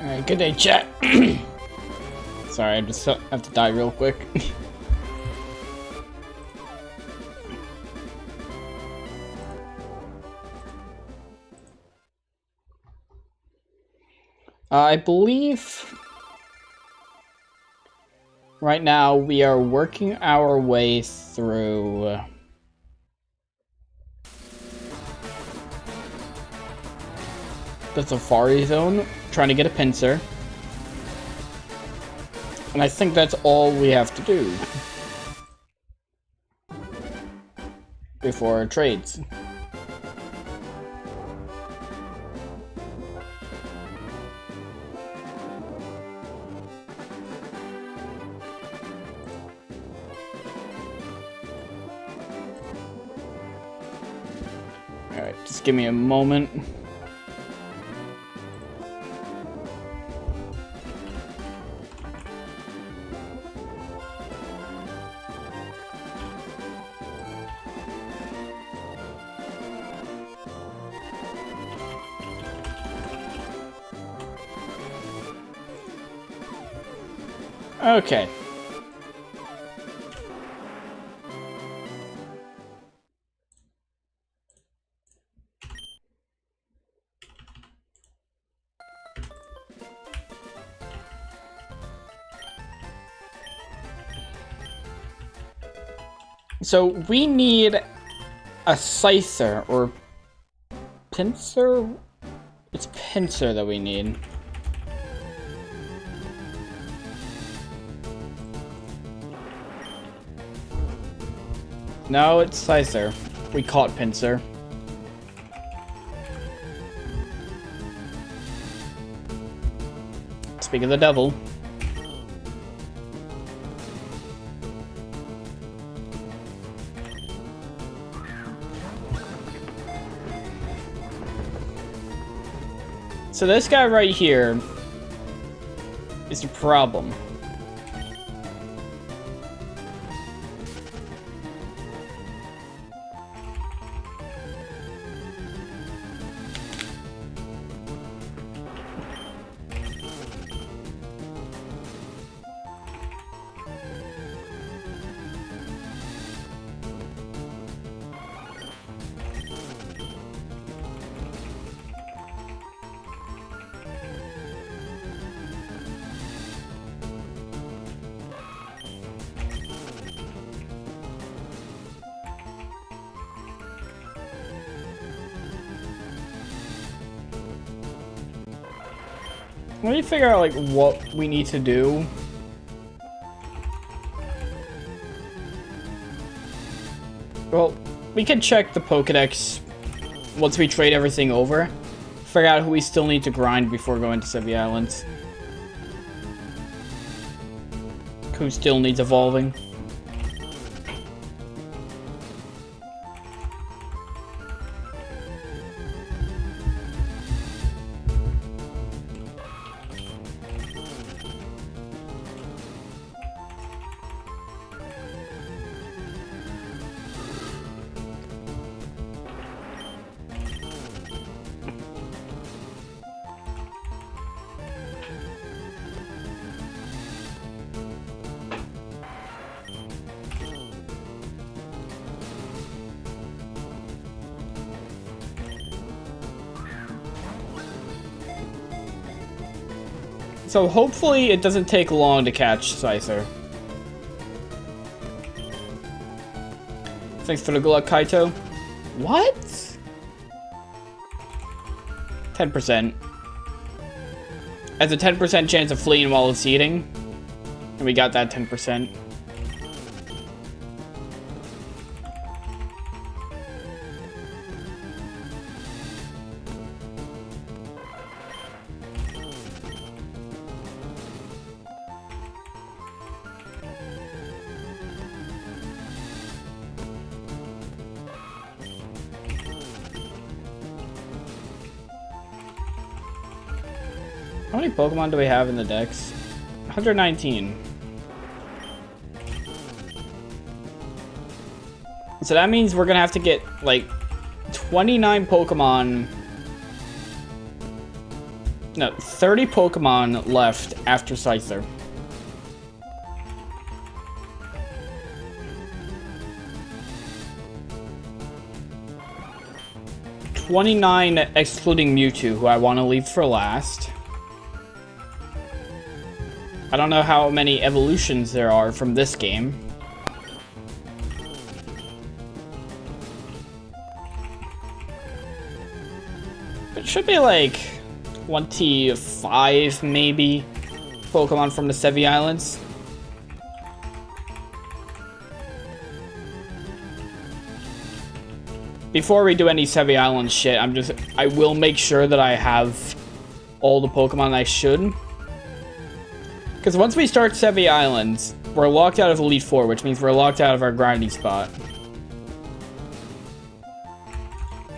Alright, good day, chat. Sorry, I just have to die real quick. I believe right now we are working our way through the Safari Zone, trying to get a pincer. And I think that's all we have to do before trades. Alright, just give me a moment. Okay. So we need a scyther or pincer? It's pincer that we need. No, it's scyther. We caught pincer. Speak of the devil. So this guy right here is the problem. Let me figure out, like, what we need to do. Well, we can check the Pokedex once we trade everything over. Figure out who we still need to grind before going to Sevii Islands. Who still needs evolving. So hopefully it doesn't take long to catch Scyther. Thanks for the good luck, Kaito. What? 10%. Has a 10% chance of fleeing while it's eating. And we got that 10%. How many Pokemon do we have in the Dex? 119. So that means we're gonna have to get, like, 29 Pokemon No, 30 Pokemon left after Scyther. $29 excluding Mewtwo, who I want to leave for last. I don't know how many evolutions there are from this game. It should be like 25, maybe, Pokemon from the Sevi Islands. Before we do any Sevi Islands shit, I will make sure that I have all the Pokemon I should. Because once we start Sevi Islands, we're locked out of Elite Four, which means we're locked out of our grinding spot.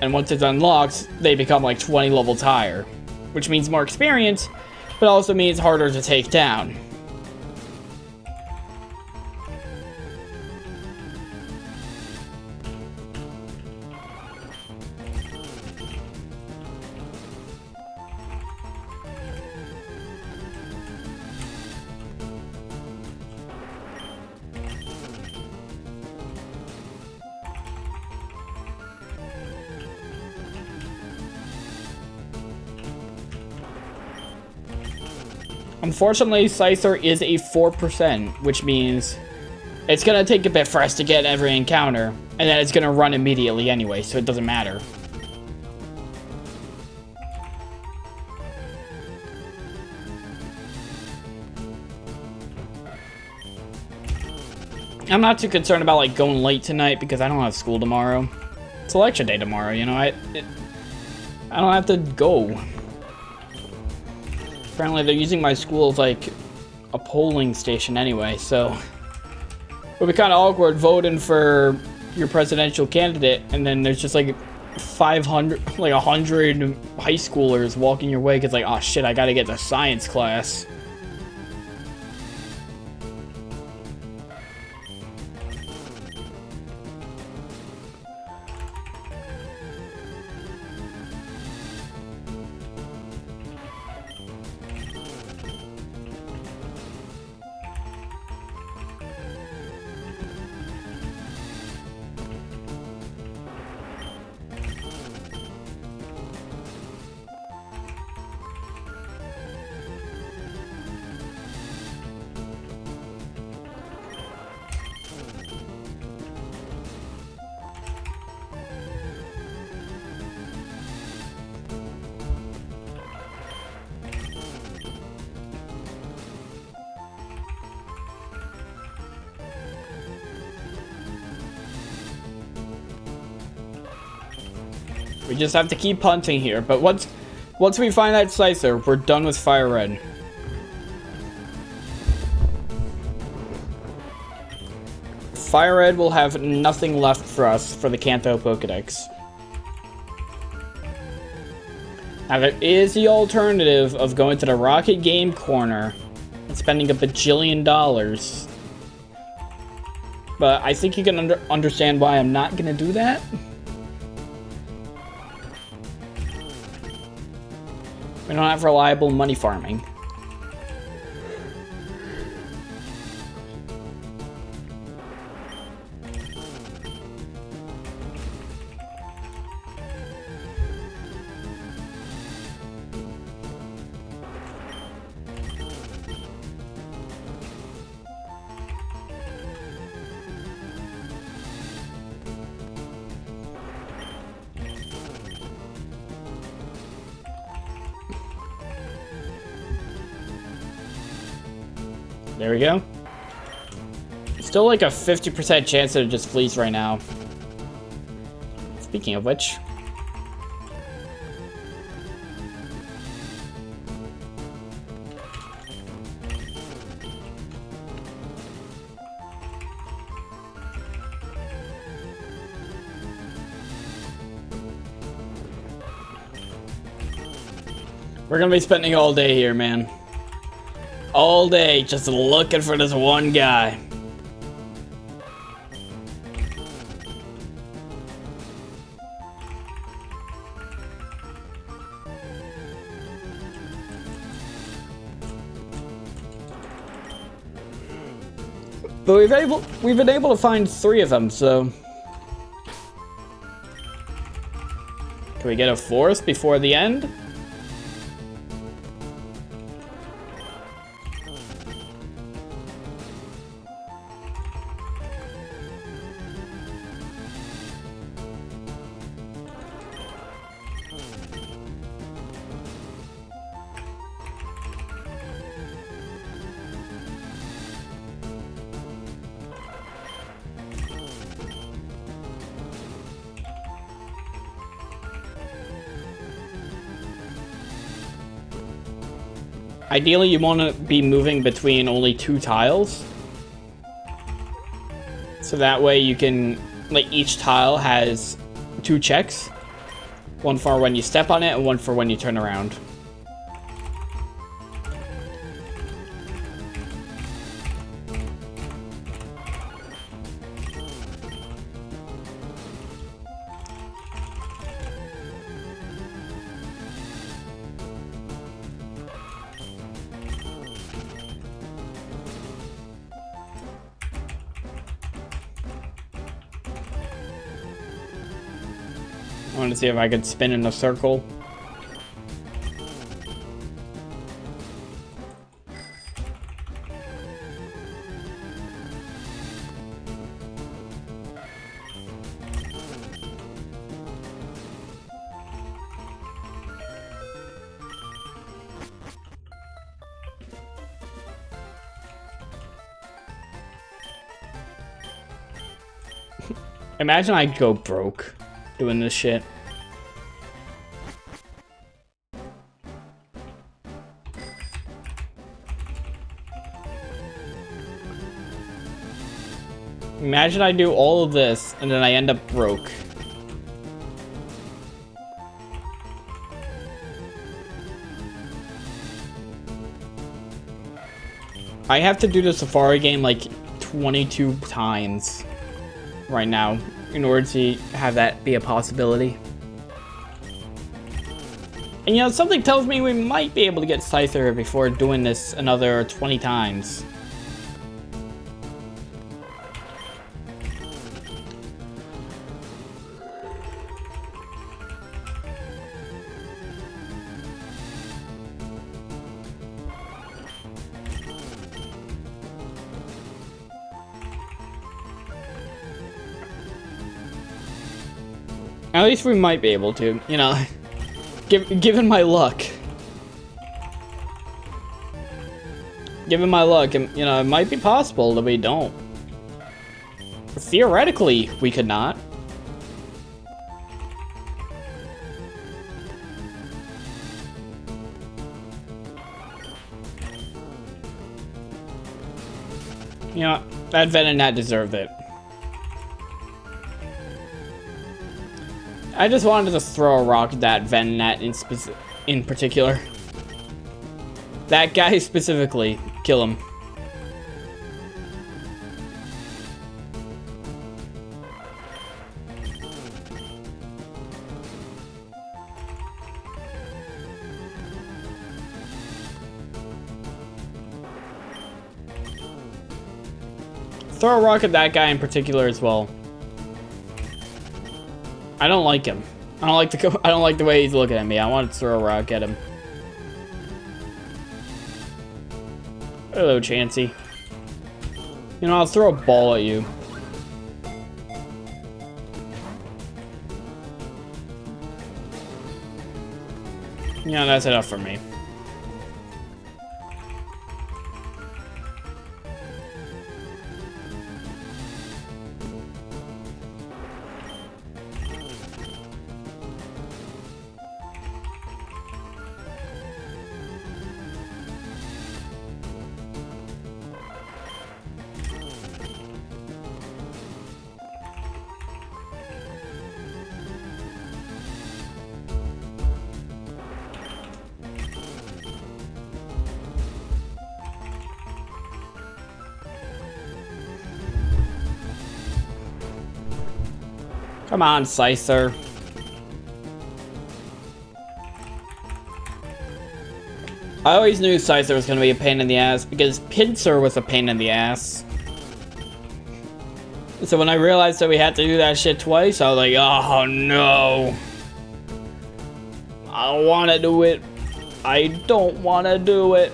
And once it's unlocked, they become like 20 levels higher, which means more experience, but also means harder to take down. Unfortunately, Scyther is a 4%, which means it's going to take a bit for us to get every encounter, and then it's going to run immediately anyway, so it doesn't matter. I'm not too concerned about like going late tonight because I don't have school tomorrow. It's election day tomorrow, you know, I don't have to go. Apparently they're using my school as like a polling station anyway, so it'll be kind of awkward voting for your presidential candidate and then there's just like 500, like 100 high schoolers walking your way because like, oh shit, I gotta get to science class. We just have to keep hunting here, but once we find that Scyther, we're done with Fire Red. Fire Red will have nothing left for us for the Kanto Pokedex. Now there is the alternative of going to the Rocket Game Corner and spending a bajillion dollars. But I think you can understand why I'm not gonna do that. We don't have reliable money farming. There we go. Still like a 50% chance that it just flees right now. Speaking of which. We're gonna be spending all day here, man. All day just looking for this one guy. But we've been able to find 3 of them, so can we get a 4th before the end? Ideally, you want to be moving between only 2 tiles. So that way you can, like, each tile has 2 checks. One for when you step on it and one for when you turn around. I want to see if I could spin in a circle. Imagine I go broke doing this shit. Imagine I do all of this and then I end up broke. I have to do the Safari game like 22 times right now in order to have that be a possibility. And you know, something tells me we might be able to get Scyther before doing this another 20 times. At least we might be able to, you know, given my luck. Given my luck, and you know, it might be possible that we don't. Theoretically, we could not. You know, that Venonat deserved it. I just wanted to throw a rock at that Venonat in particular. That guy specifically. Kill him. Throw a rock at that guy in particular as well. I don't like him. I don't like the way he's looking at me. I want to throw a rock at him. Hello, Chansey. You know, I'll throw a ball at you. Yeah, that's enough for me. Come on, Scyther. I always knew Scyther was going to be a pain in the ass because Pinsir was a pain in the ass. So when I realized that we had to do that shit twice, I was like, oh no. I don't want to do it. I don't want to do it.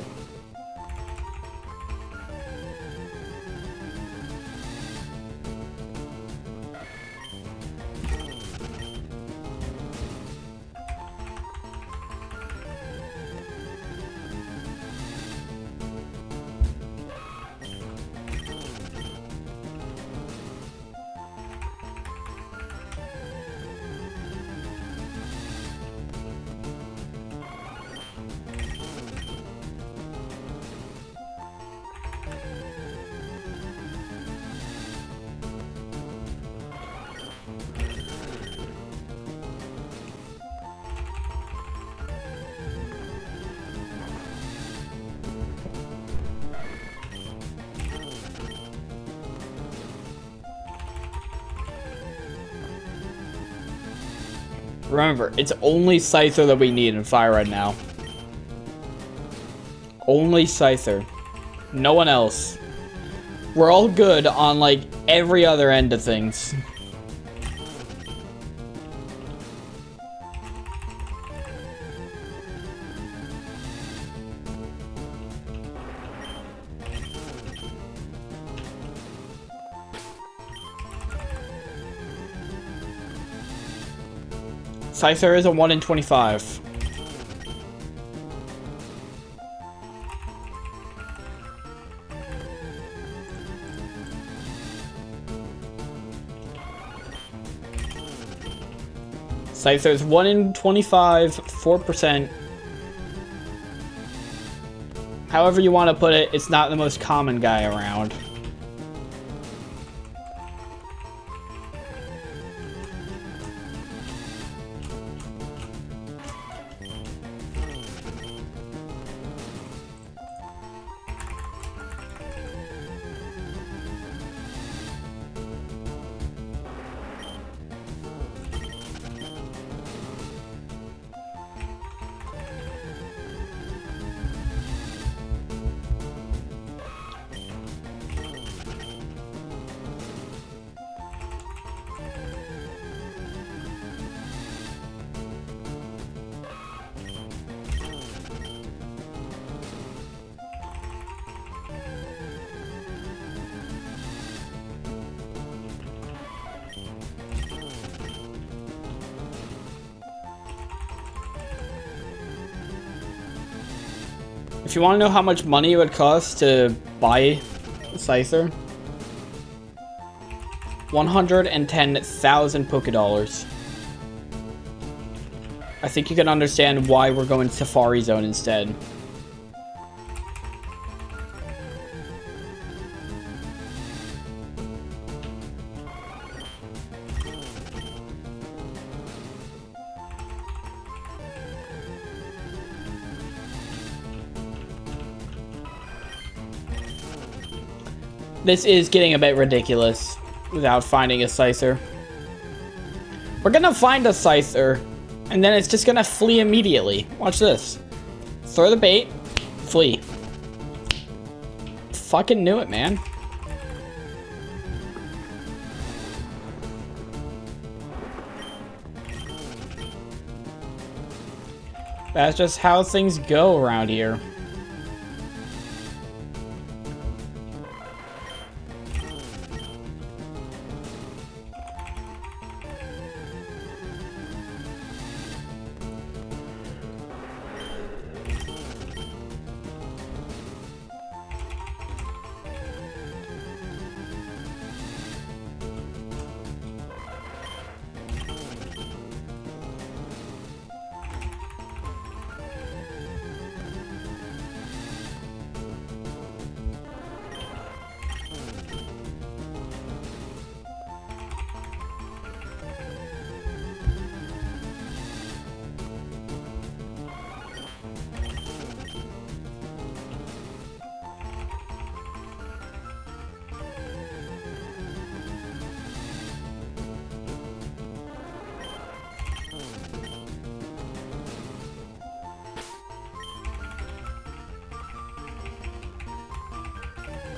Remember, it's only Scyther that we need in Fire Red now. Only Scyther. No one else. We're all good on, like, every other end of things. Scyther is a 1 in 25. Scyther's 1 in 25, 4%. However you want to put it, it's not the most common guy around. If you want to know how much money it would cost to buy Scyther, 110,000 Pokedollars. I think you can understand why we're going Safari Zone instead. This is getting a bit ridiculous without finding a Scyther. We're gonna find a Scyther, and then it's just gonna flee immediately. Watch this. Throw the bait, flee. Fucking knew it, man. That's just how things go around here.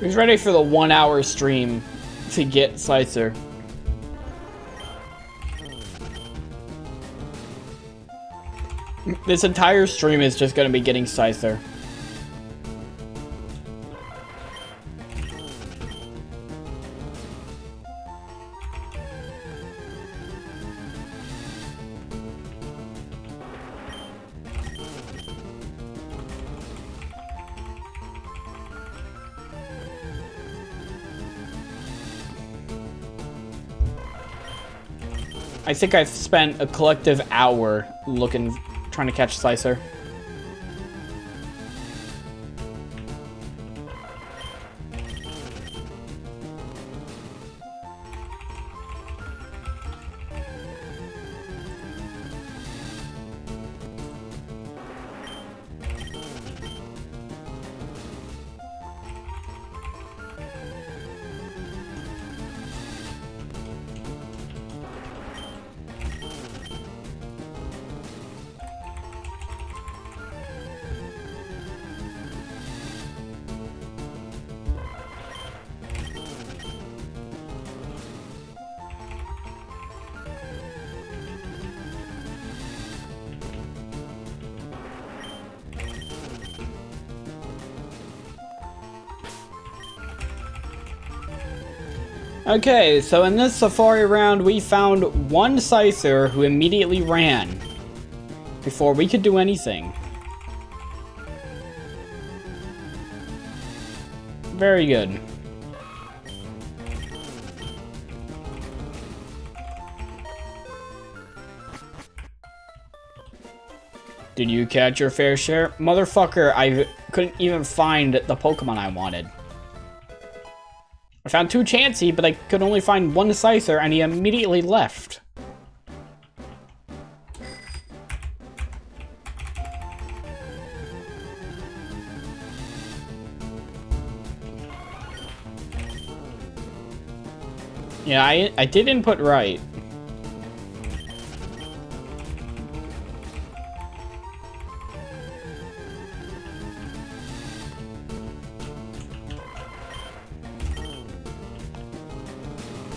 He's ready for the 1 hour stream to get Slicer. This entire stream is just going to be getting Slicer. I think I've spent a collective hour trying to catch Slicer. Okay, so in this safari round, we found one Scyther who immediately ran before we could do anything. Very good. Did you catch your fair share? Motherfucker, I couldn't even find the Pokemon I wanted. I found two Chansey, but I could only find one Scyther, and he immediately left. Yeah, I did input right.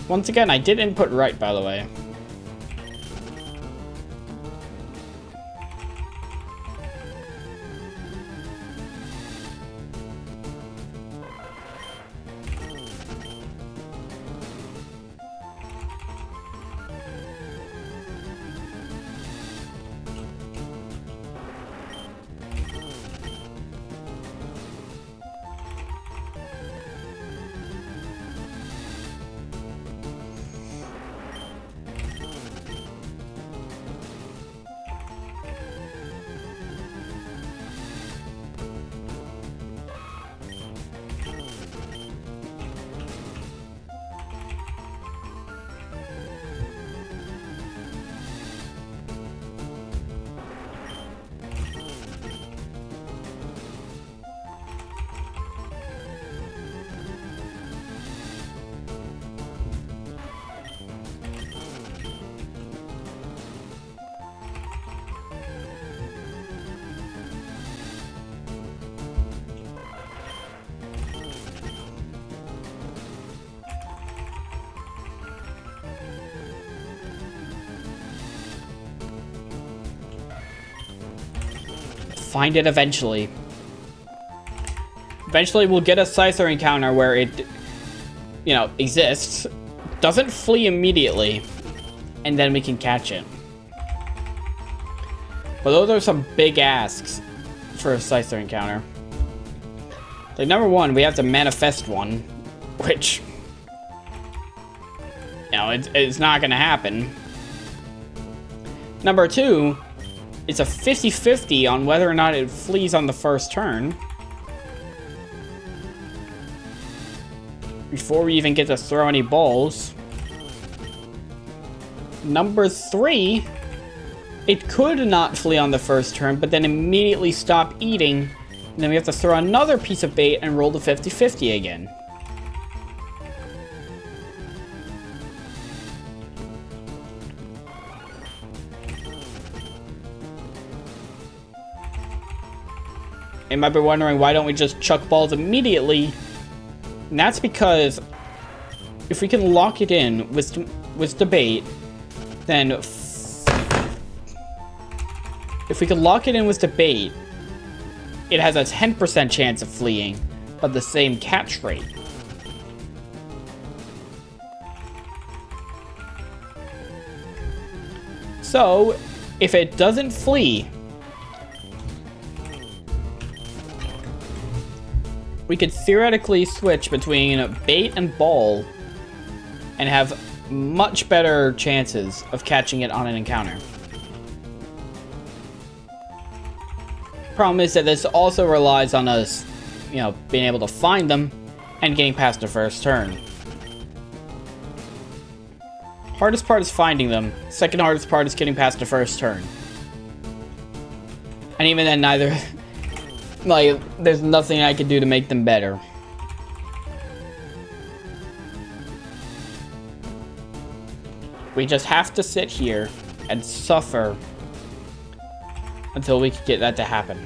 Once again, I did input right, by the way. Find it eventually. Eventually we'll get a Scyther encounter where it, you know, exists, doesn't flee immediately, and then we can catch it. But those are some big asks for a Scyther encounter. Like, number one, we have to manifest one, which, you know, it's not gonna happen. Number two, it's a 50-50 on whether or not it flees on the first turn. Before we even get to throw any balls. Number three, it could not flee on the first turn, but then immediately stop eating. And then we have to throw another piece of bait and roll the 50-50 again. You might be wondering, why don't we just chuck balls immediately? And that's because if we can lock it in with debate, then if we can lock it in with debate, it has a 10% chance of fleeing, but the same catch rate. So, if it doesn't flee, we could theoretically switch between bait and ball and have much better chances of catching it on an encounter. Problem is that this also relies on us, you know, being able to find them and getting past the first turn. Hardest part is finding them. Second hardest part is getting past the first turn. And even then, neither... like, there's nothing I can do to make them better. We just have to sit here and suffer until we can get that to happen.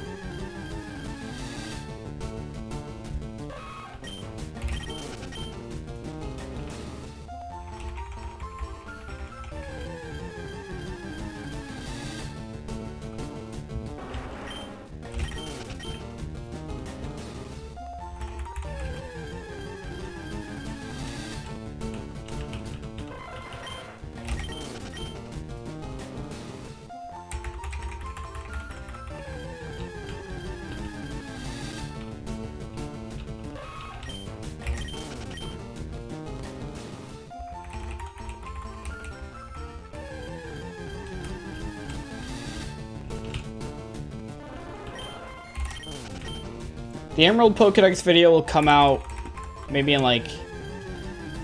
The Emerald Pokedex video will come out maybe in like,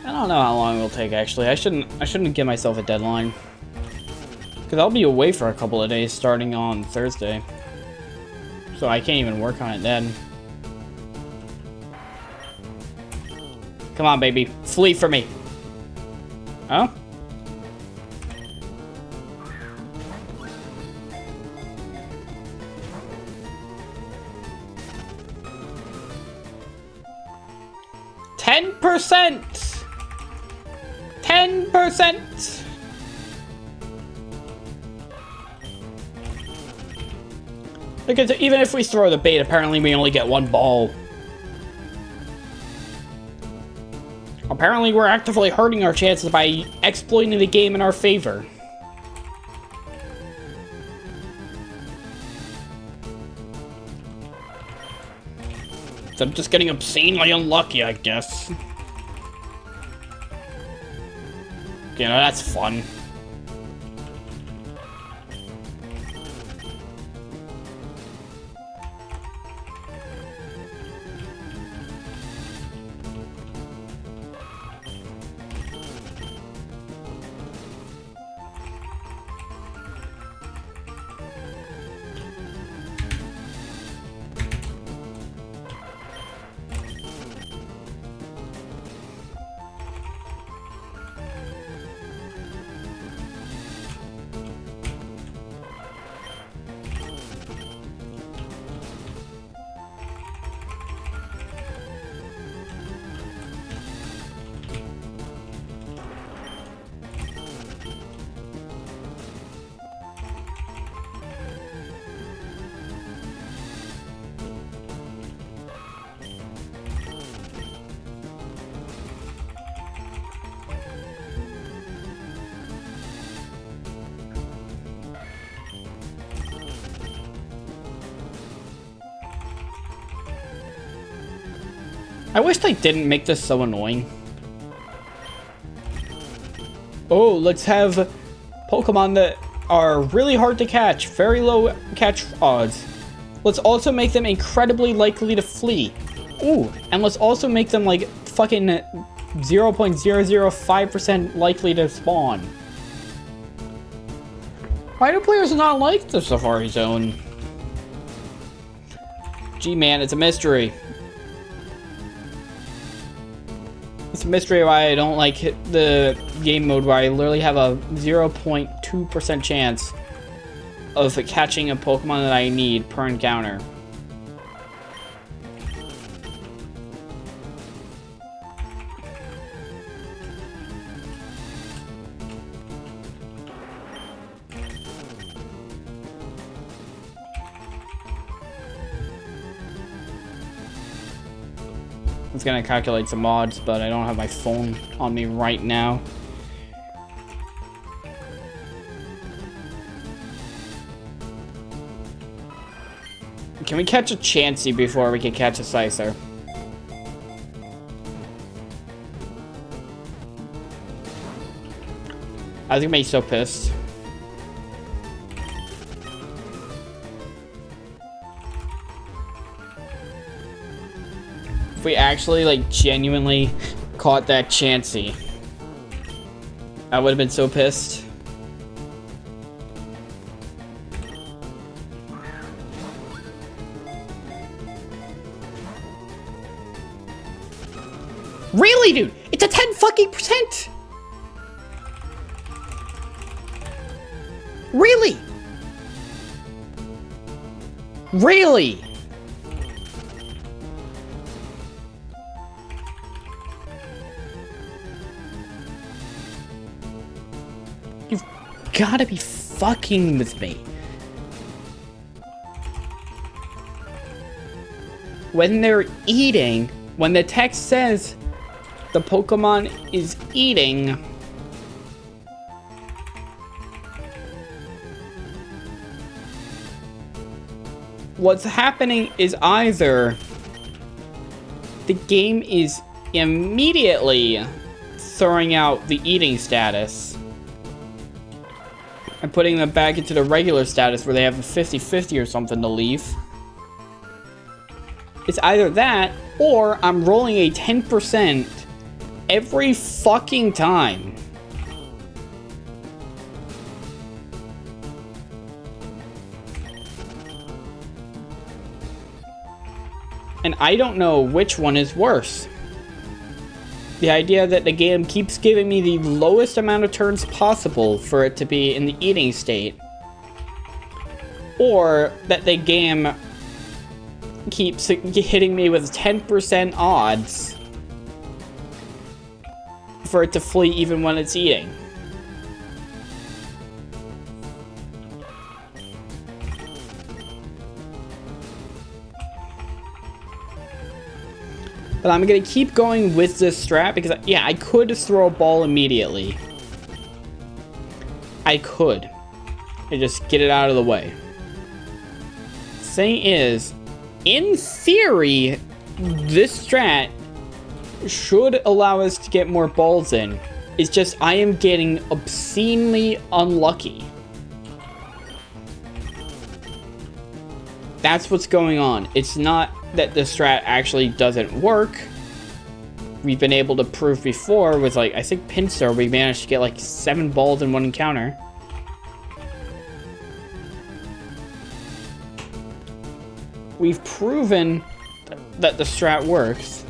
I don't know how long it will take actually. I shouldn't give myself a deadline, because I'll be away for a couple of days starting on Thursday, so I can't even work on it then. Come on, baby, flee for me. Huh? %! 10%! Because even if we throw the bait, apparently we only get one ball. Apparently we're actively hurting our chances by exploiting the game in our favor. So I'm just getting obscenely unlucky, I guess. You know, that's fun. I wish they didn't make this so annoying. Oh, let's have Pokemon that are really hard to catch, very low catch odds. Let's also make them incredibly likely to flee. Ooh, and let's also make them like fucking 0.005% likely to spawn. Why do players not like the Safari Zone? Gee man, it's a mystery. It's a mystery why I don't like the game mode where I literally have a 0.2% chance of catching a Pokemon that I need per encounter. was gonna calculate some odds, but I don't have my phone on me right now. Can we catch a Chansey before we can catch a Scyther? I think I'm so pissed. If we actually, like, genuinely caught that Chansey, I would have been so pissed. Really, dude? It's a 10 fucking %! Really? Really? You've gotta be fucking with me. When they're eating, when the text says the Pokemon is eating, what's happening is either the game is immediately throwing out the eating status and putting them back into the regular status where they have a 50-50 or something to leave. It's either that, or I'm rolling a 10% every fucking time. And I don't know which one is worse. The idea that the game keeps giving me the lowest amount of turns possible for it to be in the eating state, or that the game keeps hitting me with 10% odds for it to flee even when it's eating. But I'm gonna keep going with this strat because, yeah, I could throw a ball immediately. I could. And just get it out of the way. Thing is, in theory, this strat should allow us to get more balls in. It's just I am getting obscenely unlucky. That's what's going on. It's not that the strat actually doesn't work. We've been able to prove before with, like, I think Pinsir, we managed to get like 7 balls in one encounter. We've proven that the strat works.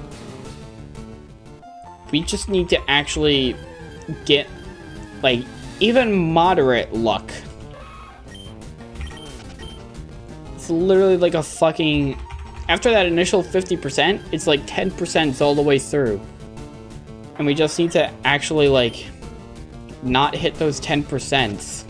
We just need to actually get, like, even moderate luck. It's literally like a fucking... After that initial 50%, it's like 10% all the way through. And we just need to actually, like, not hit those 10%.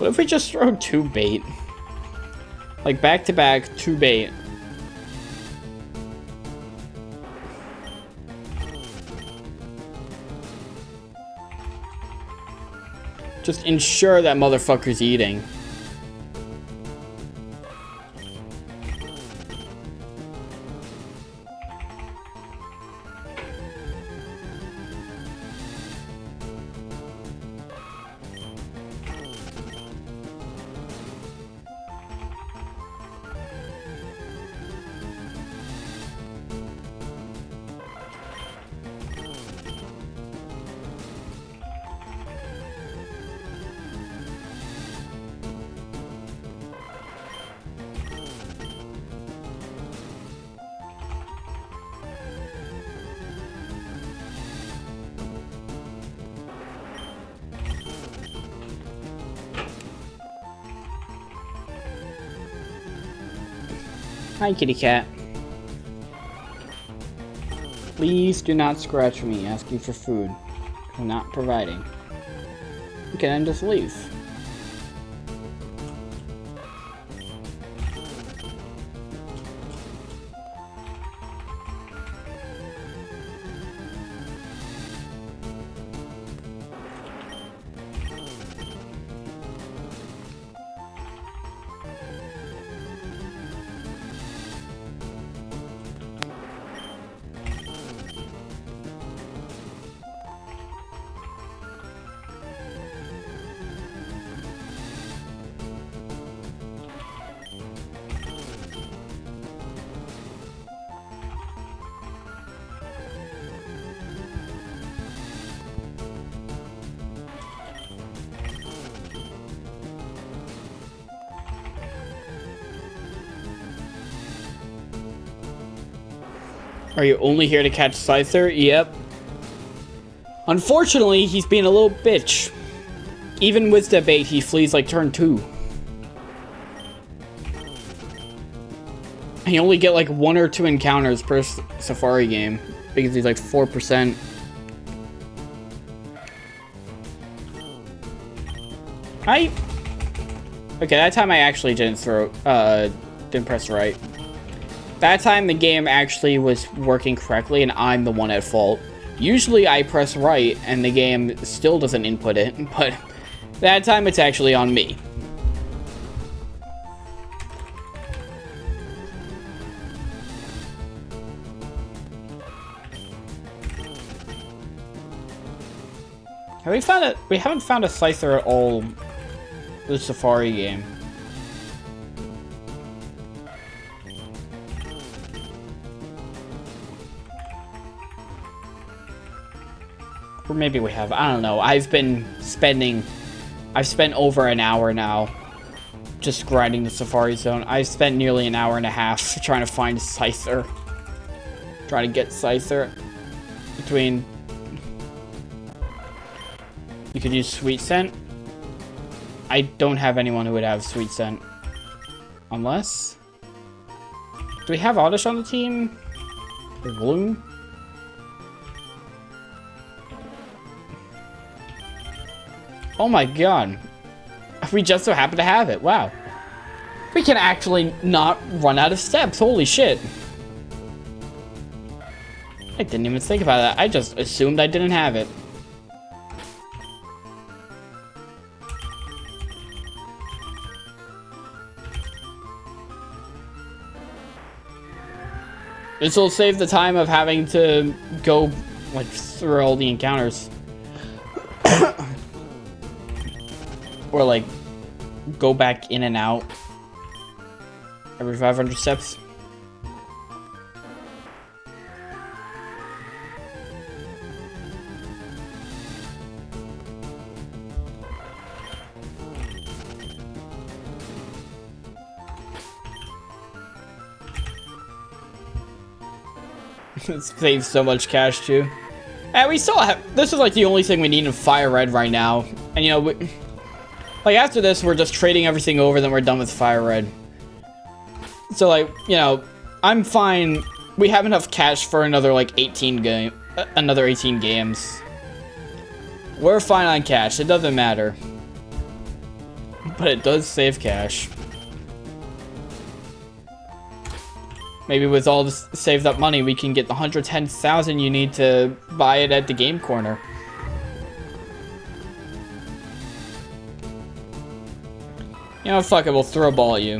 What if we just throw 2 bait? Like back to back, 2 bait. Just ensure that motherfucker's eating. Hi, kitty cat. Please do not scratch me asking for food. I'm not providing. Okay, then just leave. Are you only here to catch Scyther? Yep. Unfortunately, he's being a little bitch. Even with the bait, he flees like turn 2. You only get like 1 or 2 encounters per Safari game because he's like 4%. Okay, that time I actually didn't didn't press right. That time the game actually was working correctly and I'm the one at fault. Usually I press right and the game still doesn't input it, but that time it's actually on me. We haven't found a Scyther at all this Safari game. Or maybe we have, I don't know. I've spent over an hour now just grinding the Safari Zone. I've spent nearly an hour and a half trying to find Scyther. Trying to get Scyther. Between... You could use Sweet Scent. I don't have anyone who would have Sweet Scent. Unless... Do we have Oddish on the team? Or Gloom? Oh my god. We just so happen to have it. Wow. We can actually not run out of steps. Holy shit. I didn't even think about that. I just assumed I didn't have it. This will save the time of having to go, like, through all the encounters. Or, like, go back in and out every 500 steps. It saves so much cash, too. And we still have... This is, like, the only thing we need in Fire Red right now. And, you know... Like, after this, we're just trading everything over, then we're done with Fire Red. So, like, you know, I'm fine. We have enough cash for another, like, 18 games. We're fine on cash. It doesn't matter. but it does save cash. Maybe with all this saved up money, we can get the 110,000 you need to buy it at the game corner. You know, fuck it, we'll throw a ball at you.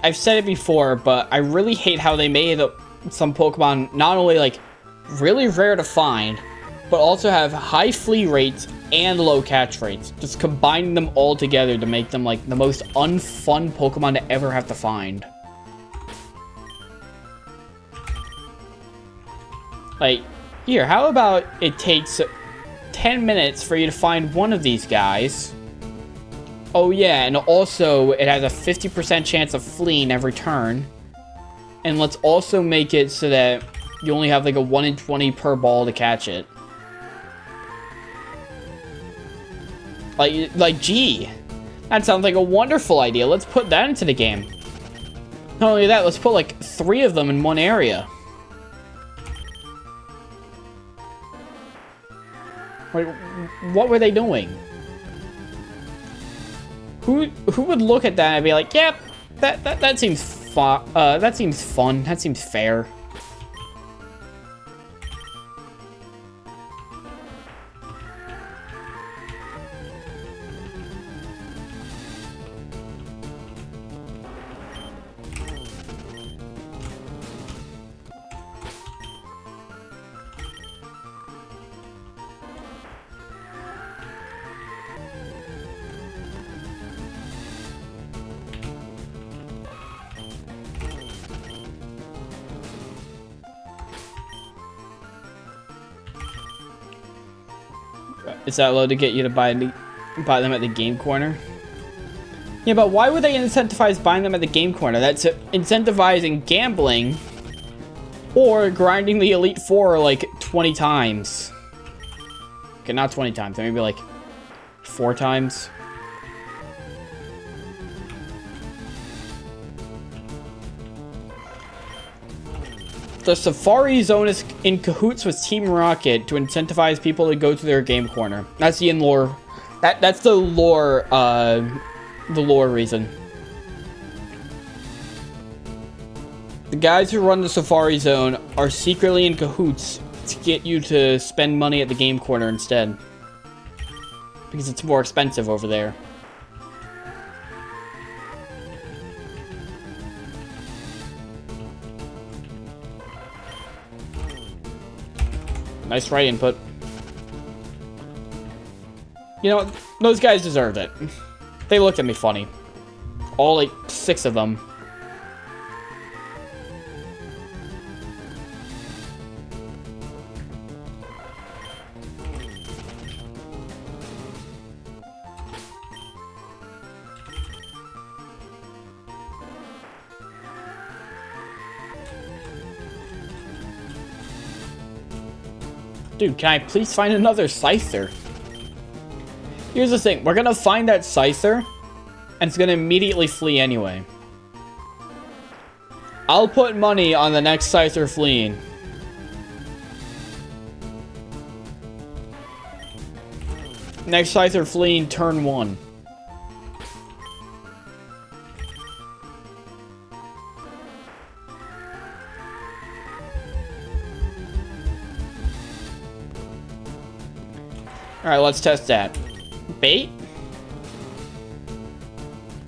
I've said it before, but I really hate how they made some Pokemon not only, like, really rare to find, but also have high flee rates and low catch rates. Just combining them all together to make them, like, the most unfun Pokemon to ever have to find. Like, here, how about it takes 10 minutes for you to find one of these guys? Oh yeah, and also it has a 50% chance of fleeing every turn. And let's also make it so that you only have like a 1 in 20 per ball to catch it. Like, gee, that sounds like a wonderful idea. Let's put that into the game. Not only that, let's put like 3 of them in one area. Wait, what were they doing? Who would look at that and be like, yep, that seems fun. That seems fun. That seems fair. Is that low to get you to buy them at the game corner? Yeah, but why would they incentivize buying them at the game corner? That's incentivizing gambling or grinding the Elite Four like 20 times. Okay, not 20 times, maybe like 4 times. The Safari Zone is in cahoots with Team Rocket to incentivize people to go to their game corner. That's the in-lore. That's the lore reason. The guys who run the Safari Zone are secretly in cahoots to get you to spend money at the game corner instead. Because it's more expensive over there. Nice right input. You know, those guys deserved it. They looked at me funny. All, like, 6 of them. Dude, can I please find another Scyther? Here's the thing. We're gonna find that Scyther, and it's gonna immediately flee anyway. I'll put money on the next Scyther fleeing. Next Scyther fleeing turn 1. Alright, let's test that. Bait?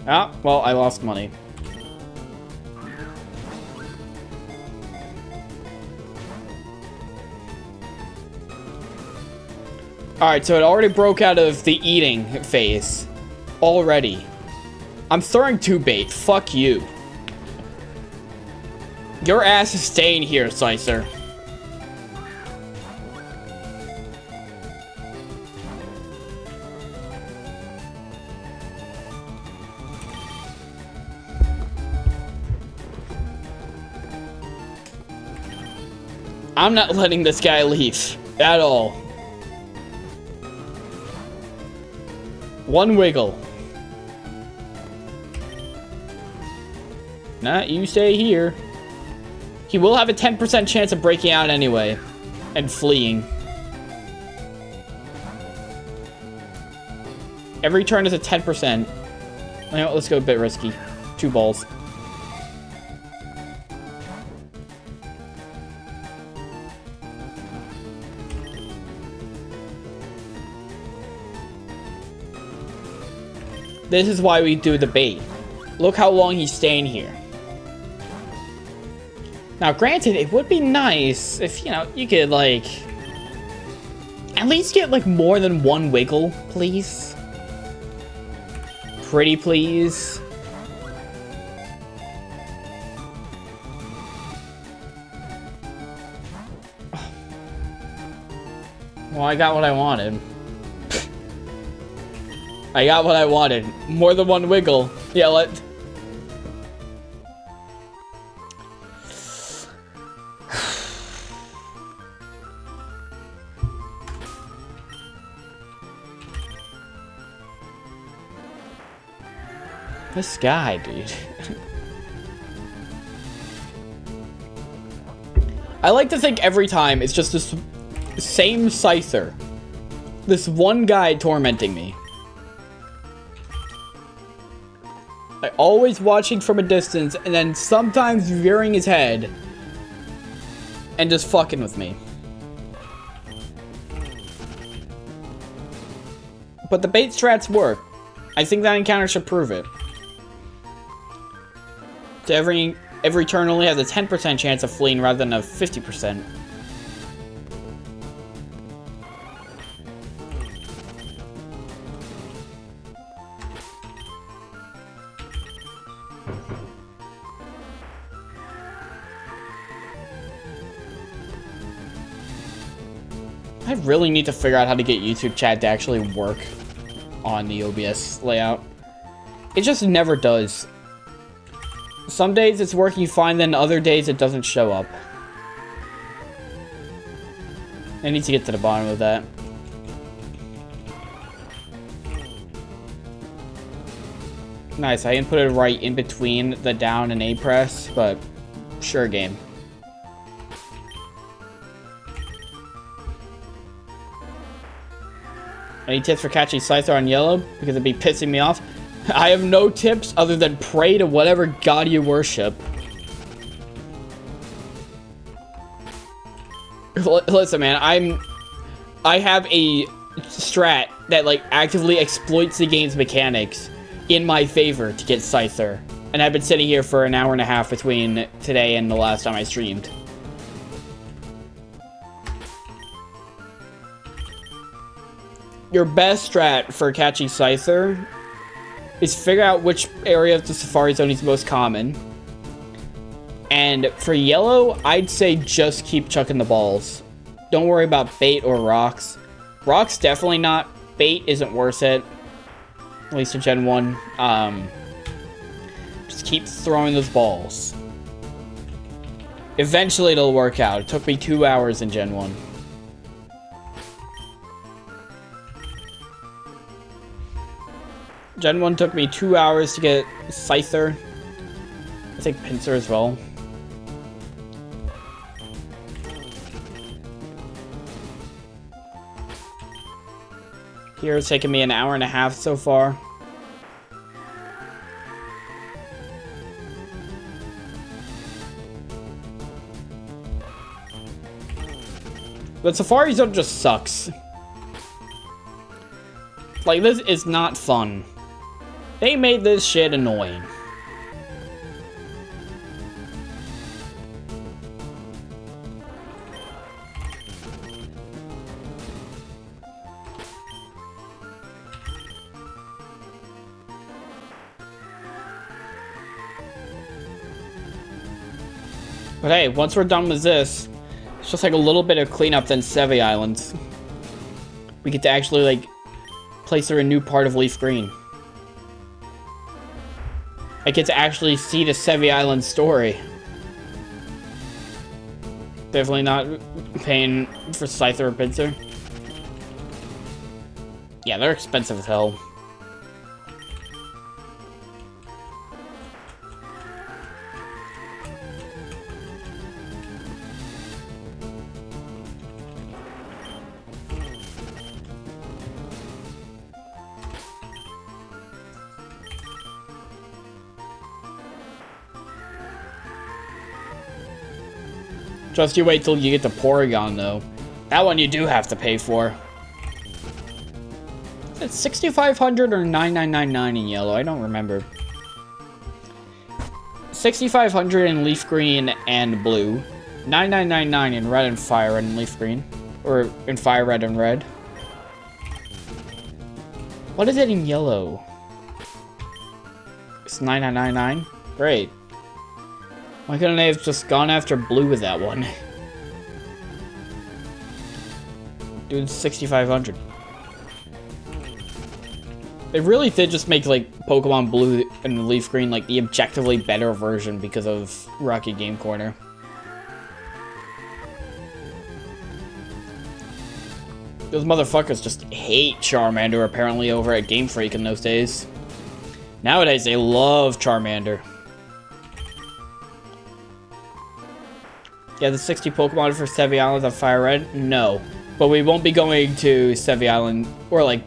Ah, well, I lost money. Alright, so it already broke out of the eating phase. Already. I'm throwing 2 bait. Fuck you. Your ass is staying here, Slicer. I'm not letting this guy leave at all. One wiggle. Nah, you stay here. He will have a 10% chance of breaking out anyway and fleeing. Every turn is a 10%. You know, let's go a bit risky. 2 balls. This is why we do the bait. Look how long he's staying here. Now, granted, it would be nice if, you know, you could, like, at least get, like, more than 1 wiggle, please. Pretty please. Well, I got what I wanted. I got what I wanted. More than 1 wiggle. Yeah, let... This guy, dude. I like to think every time it's just this same Scyther. This one guy tormenting me. Like, always watching from a distance, and then sometimes rearing his head. And just fucking with me. But the bait strats work. I think that encounter should prove it. So every turn only has a 10% chance of fleeing rather than a 50%. I really need to figure out how to get YouTube chat to actually work on the OBS layout. It just never does. Some days it's working fine, then other days it doesn't show up. I need to get to the bottom of that. Nice, I inputted right in between the down and A press, but sure game. Any tips for catching Scyther on yellow? Because it'd be pissing me off. I have no tips other than pray to whatever god you worship. Listen, man, I have a strat that, like, actively exploits the game's mechanics in my favor to get Scyther. And I've been sitting here for an hour and a half between today and the last time I streamed. Your best strat for catching Scyther is figure out which area of the Safari Zone is most common. And for yellow, I'd say just keep chucking the balls. Don't worry about bait or rocks. Rocks definitely not. Bait isn't worth it. At least in Gen 1. Just keep throwing those balls. Eventually it'll work out. It took me 2 hours in Gen 1. Gen 1 took me 2 hours to get Scyther. I think Pinsir as well. Here it's taken me an hour and a half so far. But Safari Zone just sucks. Like, this is not fun. They made this shit annoying. But hey, once we're done with this, it's just like a little bit of cleanup than Sevi Islands. We get to actually, like, place her a new part of Leaf Green. I get to actually see the Sevi Island story. Definitely not paying for Scyther or Pinsir. Yeah, they're expensive as hell. Just you wait till you get to Porygon, though. That one you do have to pay for. It's 6,500 or 9,999 in yellow. I don't remember. 6,500 in leaf green and blue. 9,999 in red and fire red and leaf green. Or in fire red and red. What is it in yellow? It's 9,999? Great. Why couldn't they have just gone after blue with that one? Dude, 6,500. They really did just make, like, Pokemon Blue and Leaf Green, like, the objectively better version because of Rocky Game Corner. Those motherfuckers just hate Charmander, apparently, over at Game Freak in those days. Nowadays, they love Charmander. Yeah, the 60 Pokemon for Sevi Island on Fire Red? No. But we won't be going to Sevi Island, or like,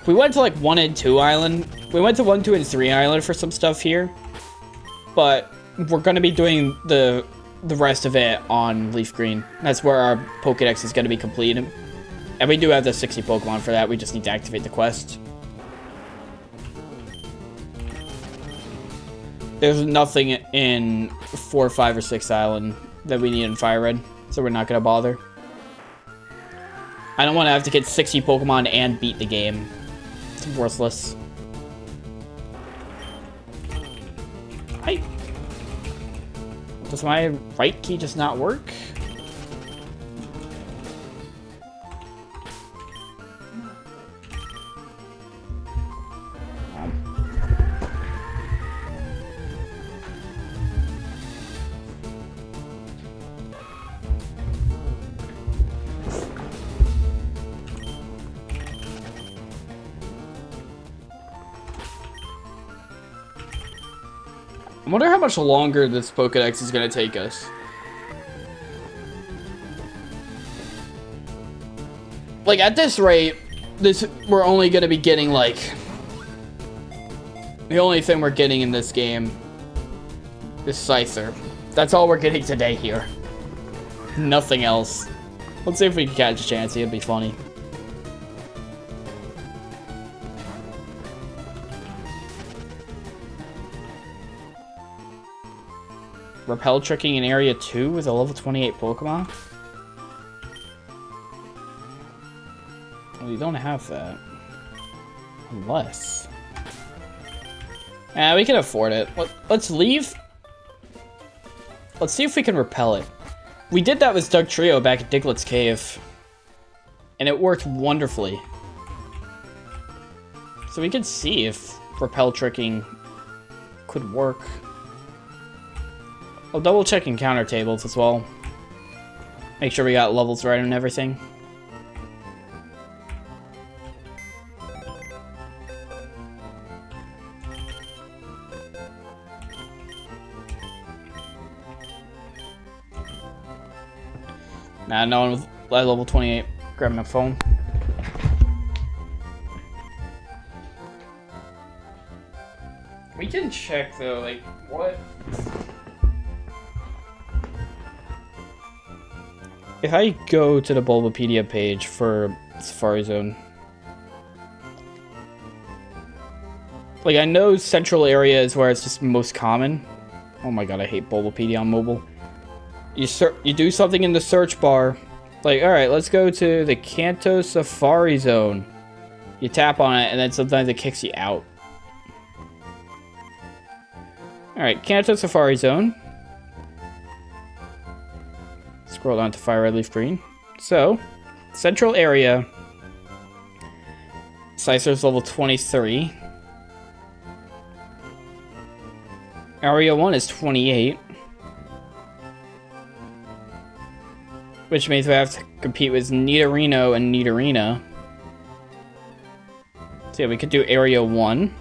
we went to like 1 and 2 Island. We went to 1, 2, and 3 Island for some stuff here. But we're going to be doing the rest of it on Leaf Green. That's where our Pokedex is going to be completed. And we do have the 60 Pokemon for that, we just need to activate the quest. There's nothing in 4, 5, or 6 Island that we need in Fire Red, so we're not going to bother. I don't want to have to get 60 Pokemon and beat the game. It's worthless. Does my right key just not work? I wonder how much longer this Pokedex is going to take us. Like, at this rate, we're only going to be getting, like... The only thing we're getting in this game is Scyther. That's all we're getting today here. Nothing else. Let's see if we can catch a chance. It'd be funny. Repel tricking in Area 2 with a level 28 Pokemon? Well, you don't have that. Unless... we can afford it. Let's leave. Let's see if we can repel it. We did that with Doug Trio back at Diglett's Cave. And it worked wonderfully. So we can see if repel tricking could work. I'll double check encounter tables as well. Make sure we got levels right and everything. Nah, no one with level 28. Grab my phone. We can check though, like, what? If I go to the Bulbapedia page for Safari Zone, like, I know central area is where it's just most common. Oh my god, I hate Bulbapedia on mobile. You do something in the search bar, like, alright, let's go to the Kanto Safari Zone. You tap on it, and then sometimes it kicks you out. Alright, Kanto Safari Zone. Scroll down to Fire Red, Leaf Green. So, central area. Scyther's level 23. Area 1 is 28. Which means we have to compete with Nidorino and Nidorina. So yeah, we could do Area 1.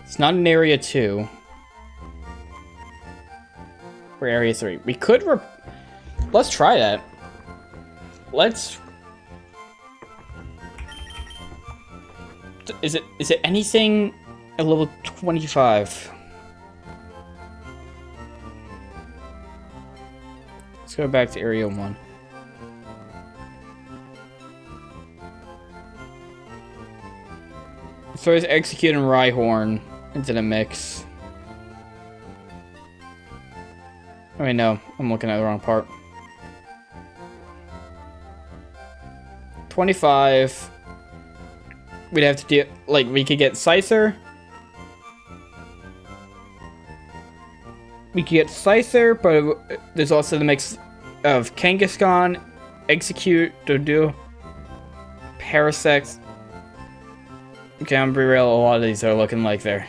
It's not in Area 2. Or Area 3. We could let's try that. Let's... Is it anything at level 25? Let's go back to Area 1. So let's execute and Rhyhorn into the mix. Oh wait, no. I'm looking at the wrong part. 25. We'd have to do... Like, we could get Scyther. We could get Scyther, but there's also the mix of Kangaskhan, Execute, Doduo, Parasect. Okay, I'm be real, a lot of these are looking like they're...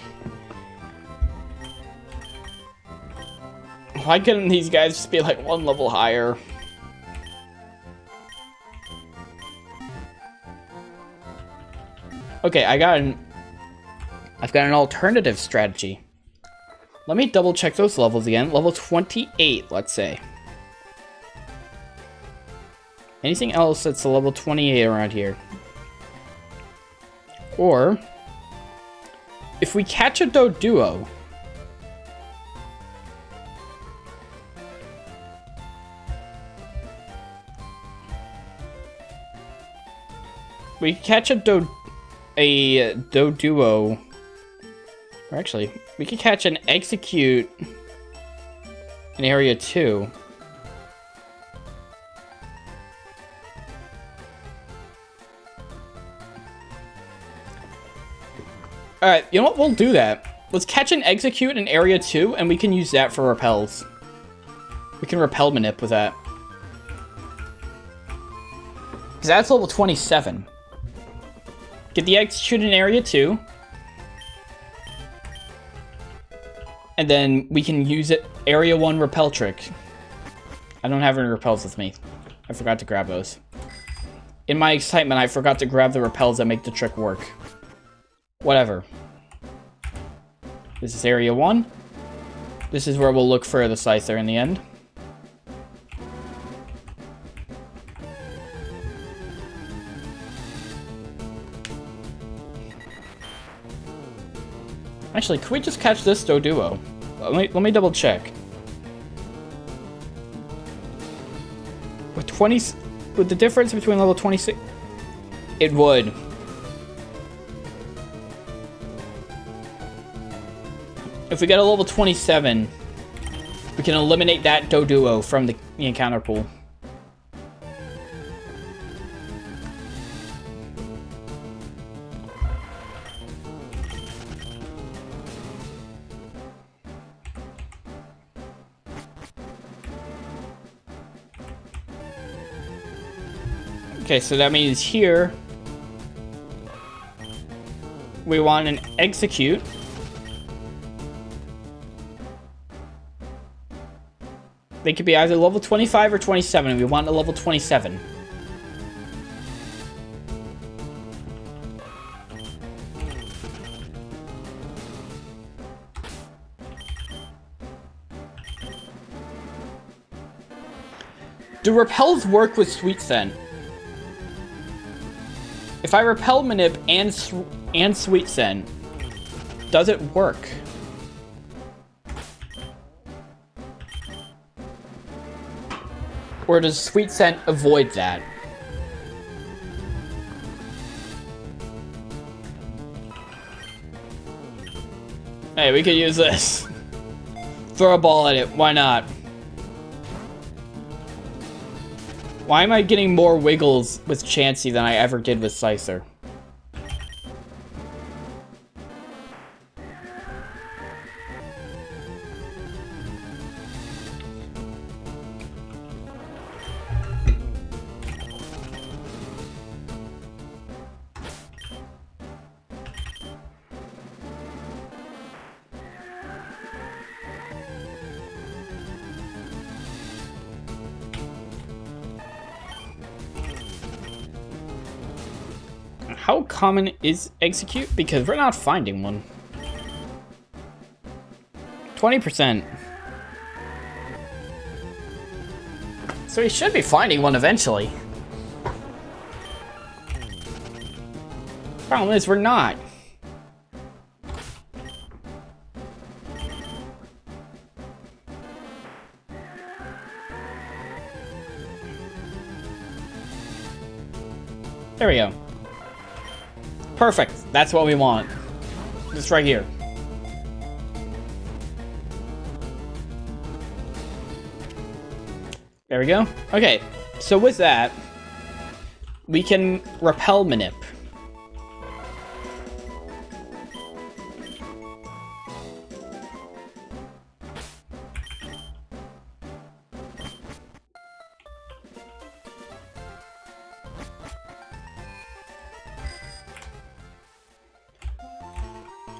Why couldn't these guys just be like one level higher? Okay, I've got an alternative strategy. Let me double check those levels again. Level 28, let's say. Anything else that's a level 28 around here? Or, if we catch a Doduo, we catch a Doduo, or actually, we could catch an Execute in Area 2. Alright, you know what? We'll do that. Let's catch an Execute in Area 2, and we can use that for repels. We can repel manip with that. Because that's level 27. Get the Execute in Area 2. And then we can use it Area 1 repel trick. I don't have any repels with me. I forgot to grab those. In my excitement, I forgot to grab the repels that make the trick work. Whatever. This is Area 1. This is where we'll look for the Scyther in the end. Actually, can we just catch this Doduo? Let me double check. With the difference between level 26, it would. If we get a level 27, we can eliminate that Doduo from the encounter pool. Okay, so that means here we want an Execute. They could be either level 25 or 27, and we want a level 27. Do repels work with Sweet Scent? If I repel manip and Sweet Scent, does it work? Or does Sweet Scent avoid that? Hey, we could use this. Throw a ball at it, why not? Why am I getting more wiggles with Chansey than I ever did with Scyther? How common is execute? Because we're not finding one. 20%. So we should be finding one eventually. Problem is, we're not. There we go. Perfect. That's what we want. Just right here. There we go. Okay, so with that, we can repel manip.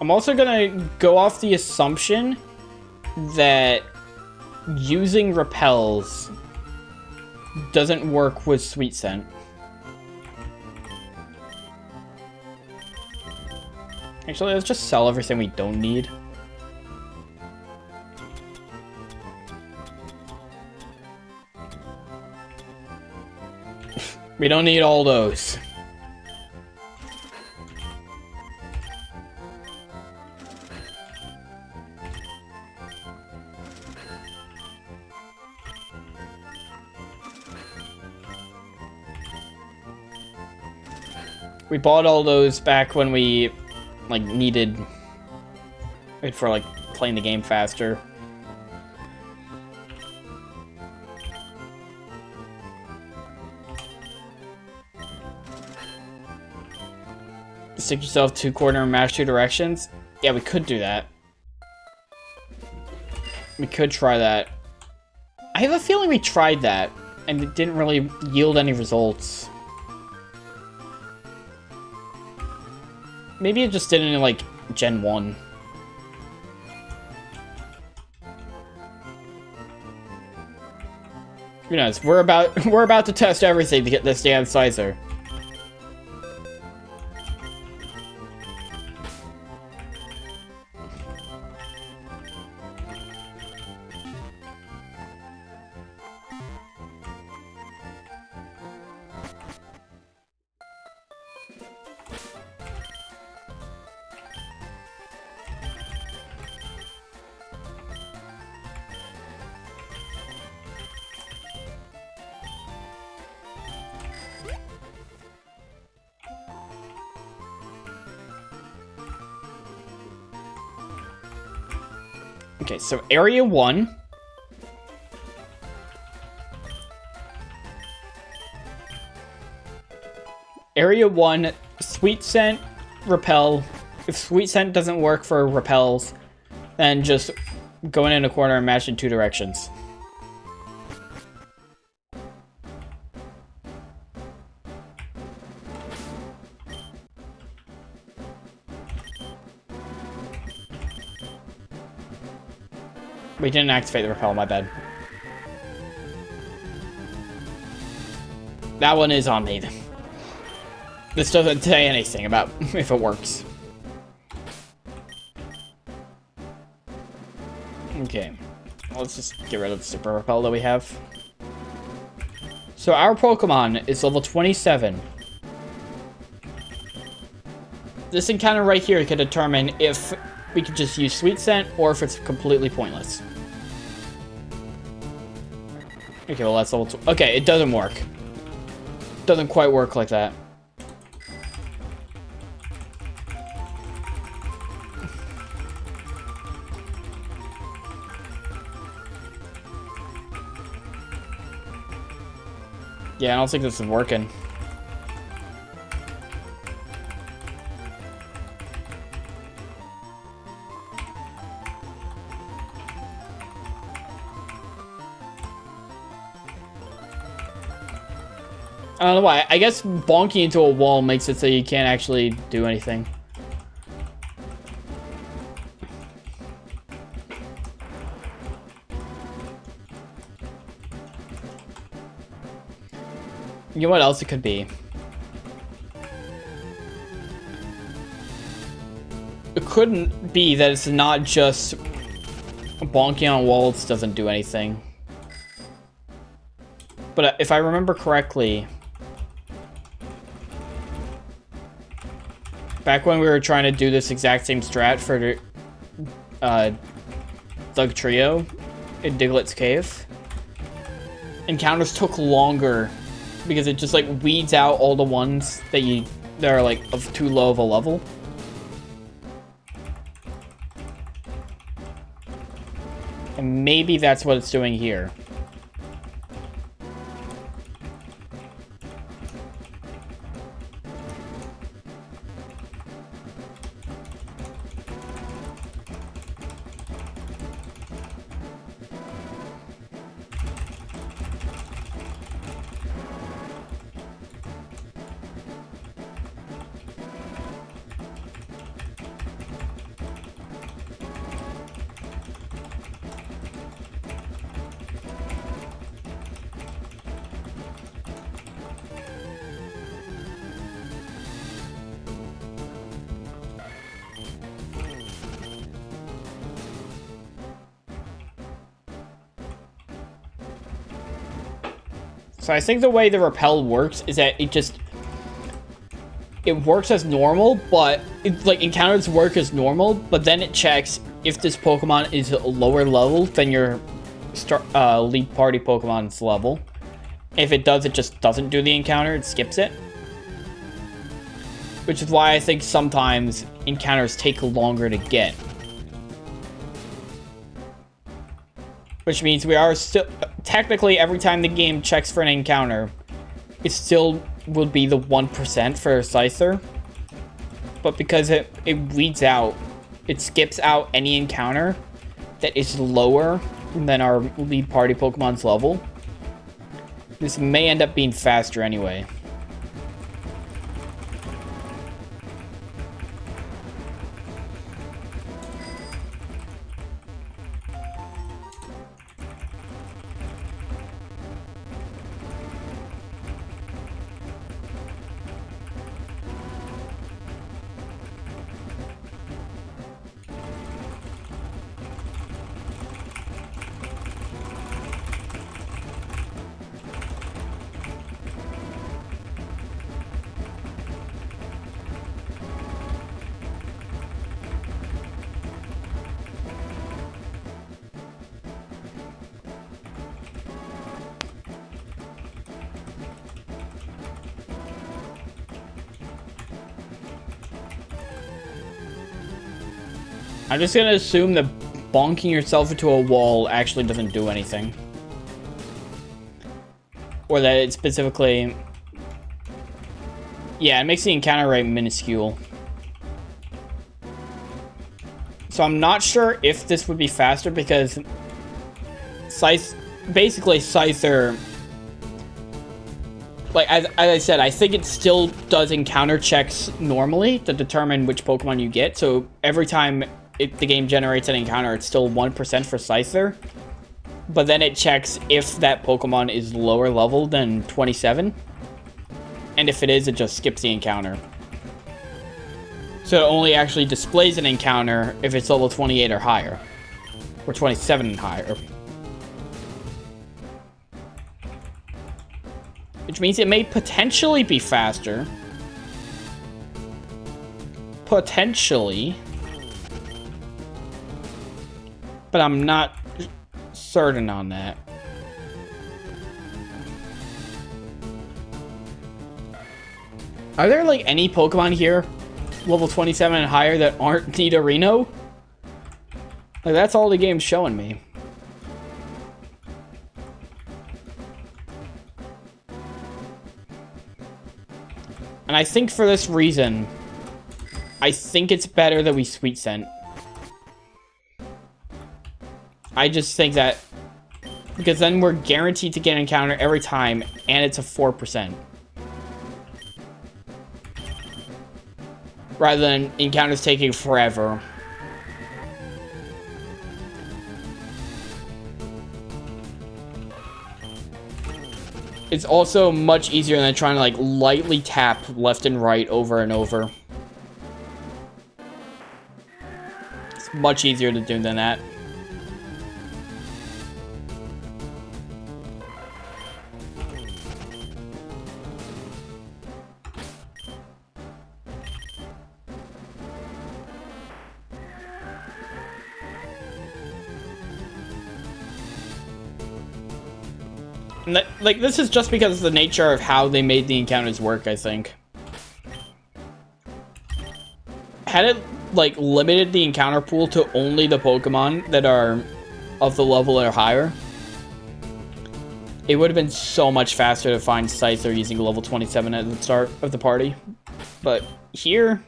I'm also gonna go off the assumption that using repels doesn't work with Sweet Scent. Actually, let's just sell everything we don't need. We don't need all those. We bought all those back when we, like, needed it for, like, playing the game faster. Stick yourself 2 corner and mash 2 directions. Yeah, we could do that. We could try that. I have a feeling we tried that, and it didn't really yield any results. Maybe it just didn't in, like, Gen 1. Who knows? We're about to test everything to get this damn sizer. Okay, so Area 1. Area 1, Sweet Scent, Repel. If Sweet Scent doesn't work for Repels, then just go in a corner and mash in 2 directions. We didn't activate the repel, my bad. That one is on me. This doesn't say anything about if it works. Okay. Let's just get rid of the super repel that we have. So our Pokemon is level 27. This encounter right here can determine if we can just use Sweet Scent or if it's completely pointless. Okay, well that's level 2. Okay, it doesn't work. Doesn't quite work like that. Yeah, I don't think this is working. I don't know why. I guess bonking into a wall makes it so you can't actually do anything. You know what else it could be? it couldn't be that it's not just bonking on walls doesn't do anything. But if I remember correctly, back when we were trying to do this exact same strat for the Thug Trio in Diglett's Cave, encounters took longer because it just like weeds out all the ones that are like of too low of a level. And maybe that's what it's doing here. So I think the way the repel works is that it works as normal, but like encounters work as normal, but then it checks if this Pokemon is a lower level than your lead party Pokemon's level. If it does, it just doesn't do the encounter, it skips it. Which is why I think sometimes encounters take longer to get. Which means we are still... Technically, every time the game checks for an encounter, it still will be the 1% for Scyther. But because it weeds out, it skips out any encounter that is lower than our lead party Pokemon's level. This may end up being faster anyway. I'm just gonna assume that bonking yourself into a wall actually doesn't do anything. Or that it specifically... Yeah, it makes the encounter rate minuscule. So I'm not sure if this would be faster because... Basically, Scyther... Like, as I said, I think it still does encounter checks normally to determine which Pokemon you get. So every time the game generates an encounter, it's still 1% for Scyther. But then it checks if that Pokemon is lower level than 27. And if it is, it just skips the encounter. So it only actually displays an encounter if it's level 28 or higher. Or 27 and higher. Which means it may potentially be faster. Potentially. But I'm not certain on that. Are there, like, any Pokemon here, level 27 and higher, that aren't Nidorino? Like, that's all the game's showing me. And I think for this reason, I think it's better that we Sweet Scent. I just think that, because then we're guaranteed to get an encounter every time, and it's a 4%. Rather than encounters taking forever. It's also much easier than trying to, like, lightly tap left and right over and over. much easier to do than that. Like, this is just because of the nature of how they made the encounters work, I think. Had it, like, limited the encounter pool to only the Pokemon that are of the level or higher, it would have been so much faster to find sites that are using level 27 at the start of the party. But here,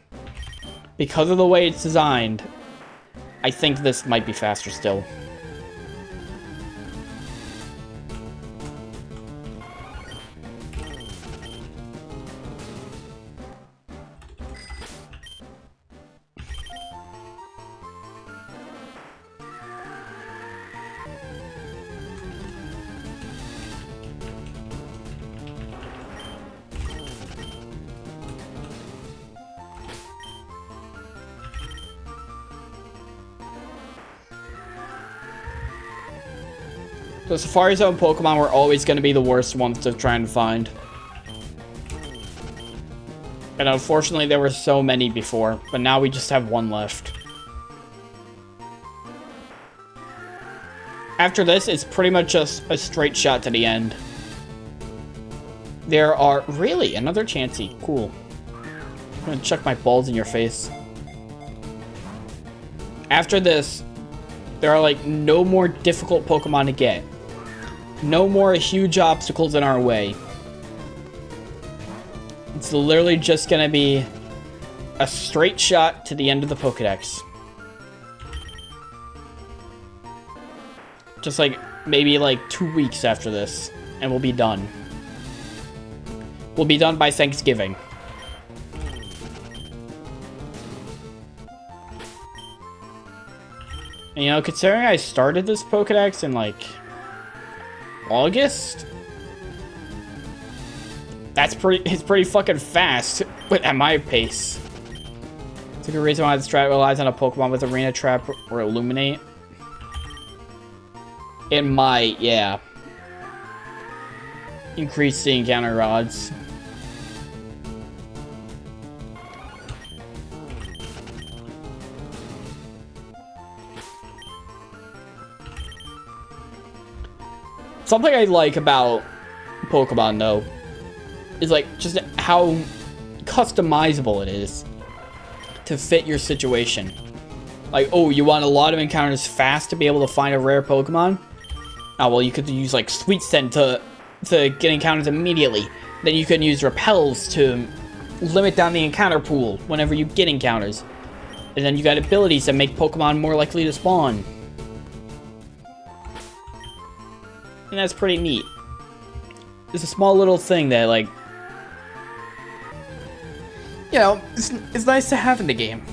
because of the way it's designed, I think this might be faster still. The Safari Zone Pokemon were always going to be the worst ones to try and find. And unfortunately, there were so many before, but now we just have one left. After this, it's pretty much just a straight shot to the end. There are... Really? Another Chansey. Cool. I'm gonna chuck my balls in your face. After this, there are, like, no more difficult Pokemon to get. No more huge obstacles in our way. It's literally just gonna be a straight shot to the end of the Pokedex. Just like, maybe like 2 weeks after this, and we'll be done. We'll be done by Thanksgiving. And, you know, considering I started this Pokedex in like August, it's pretty fucking fast at my pace. It's a good reason why the strat relies on a Pokemon with Arena Trap or Illuminate. It might, yeah, increase the encounter odds. Something I like about Pokemon, though, is like just how customizable it is to fit your situation. Like, oh, you want a lot of encounters fast to be able to find a rare Pokemon? Oh, well, you could use like Sweet Scent to get encounters immediately. Then you can use Repels to limit down the encounter pool whenever you get encounters. And then you got abilities that make Pokemon more likely to spawn. And that's pretty neat. It's a small little thing that, like, you know, it's nice to have in the game.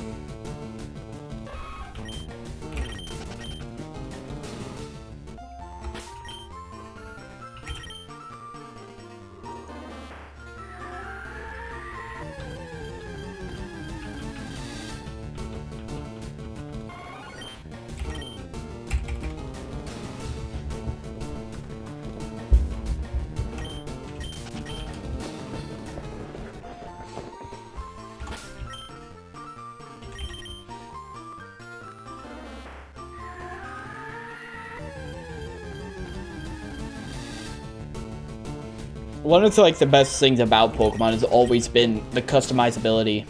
One of the, like, the best things about Pokemon has always been the customizability.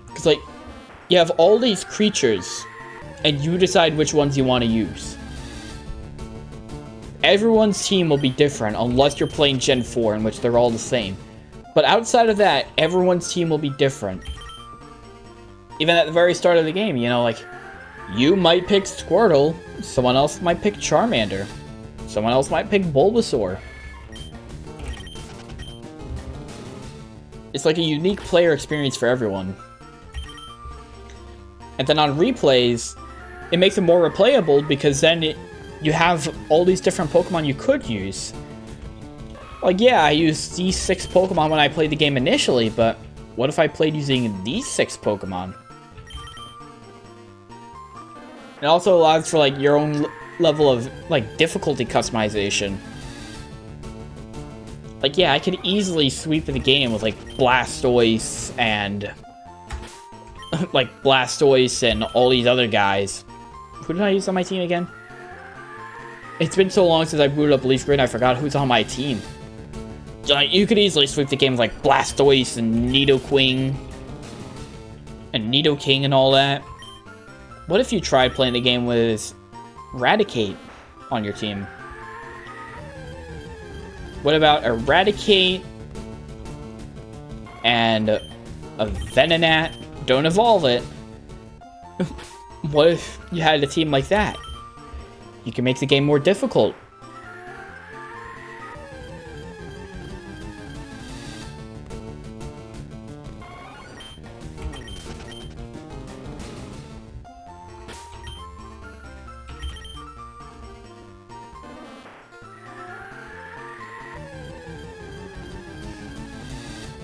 Because, like, you have all these creatures, and you decide which ones you want to use. Everyone's team will be different, unless you're playing Gen 4, in which they're all the same. But outside of that, everyone's team will be different. Even at the very start of the game, you know, like, you might pick Squirtle, someone else might pick Charmander. Someone else might pick Bulbasaur. It's like a unique player experience for everyone. And then on replays, it makes it more replayable because then you have all these different Pokemon you could use. Like, yeah, I used these 6 Pokemon when I played the game initially, but what if I played using these 6 Pokemon? It also allows for, like, your own level of, like, difficulty customization. Like, yeah, I could easily sweep the game with, like, Blastoise and... like, Blastoise and all these other guys. Who did I use on my team again? It's been so long since I booted up Leaf Green, I forgot who's on my team. Like, you could easily sweep the game with, like, Blastoise and Nidoking. And Nidoking and all that. What if you tried playing the game with Eradicate on your team? What about Eradicate and a Venonat? Don't evolve it. What if you had a team like that? You can make the game more difficult.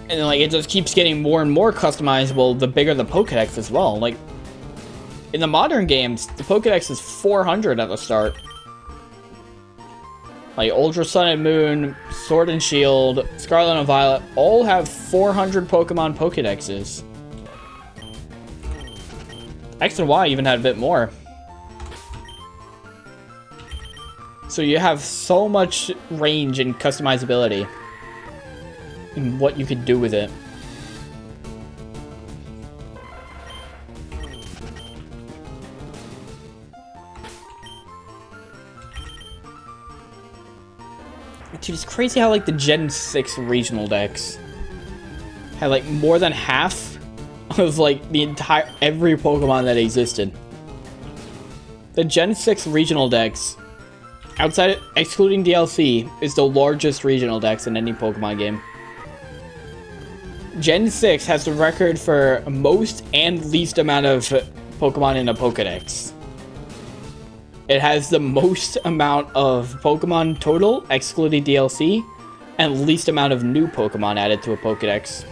And then, like, it just keeps getting more and more customizable the bigger the Pokedex as well. Like, in the modern games, the Pokedex is 400 at the start. Like, Ultra Sun and Moon, Sword and Shield, Scarlet and Violet all have 400 Pokemon Pokedexes. X and Y even had a bit more. So you have so much range and customizability in what you could do with it. Dude, it's crazy how, like, the Gen 6 regional decks had, like, more than half of, like, the entire, every Pokemon that existed. The Gen 6 regional decks, outside, excluding DLC, is the largest regional decks in any Pokemon game. Gen 6 has the record for most and least amount of Pokemon in a Pokedex. It has the most amount of Pokemon total, excluding DLC, and least amount of new Pokemon added to a Pokedex.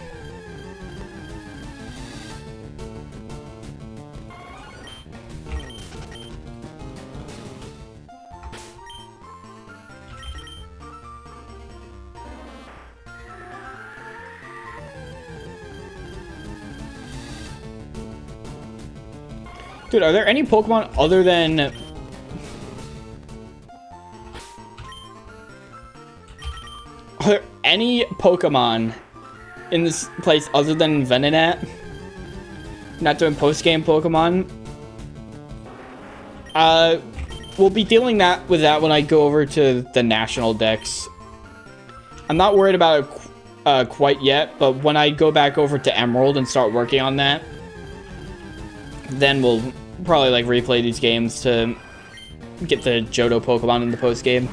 Dude, are there any Pokemon other than... Are there any Pokemon in this place other than Venonat? Not doing post-game Pokemon? We'll be dealing with that when I go over to the national decks. I'm not worried about it quite yet, but when I go back over to Emerald and start working on that, then we'll probably, like, replay these games to get the Johto Pokemon in the post-game.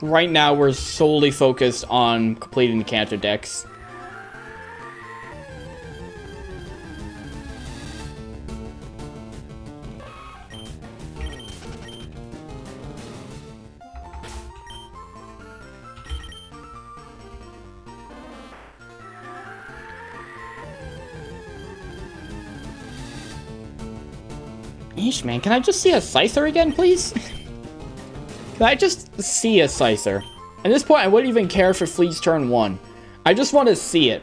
Right now, we're solely focused on completing the Kanto decks. Yeesh, man, can I just see a Scyther again, please? Can I just see a Scyther? At this point, I wouldn't even care if it flees turn 1. I just want to see it.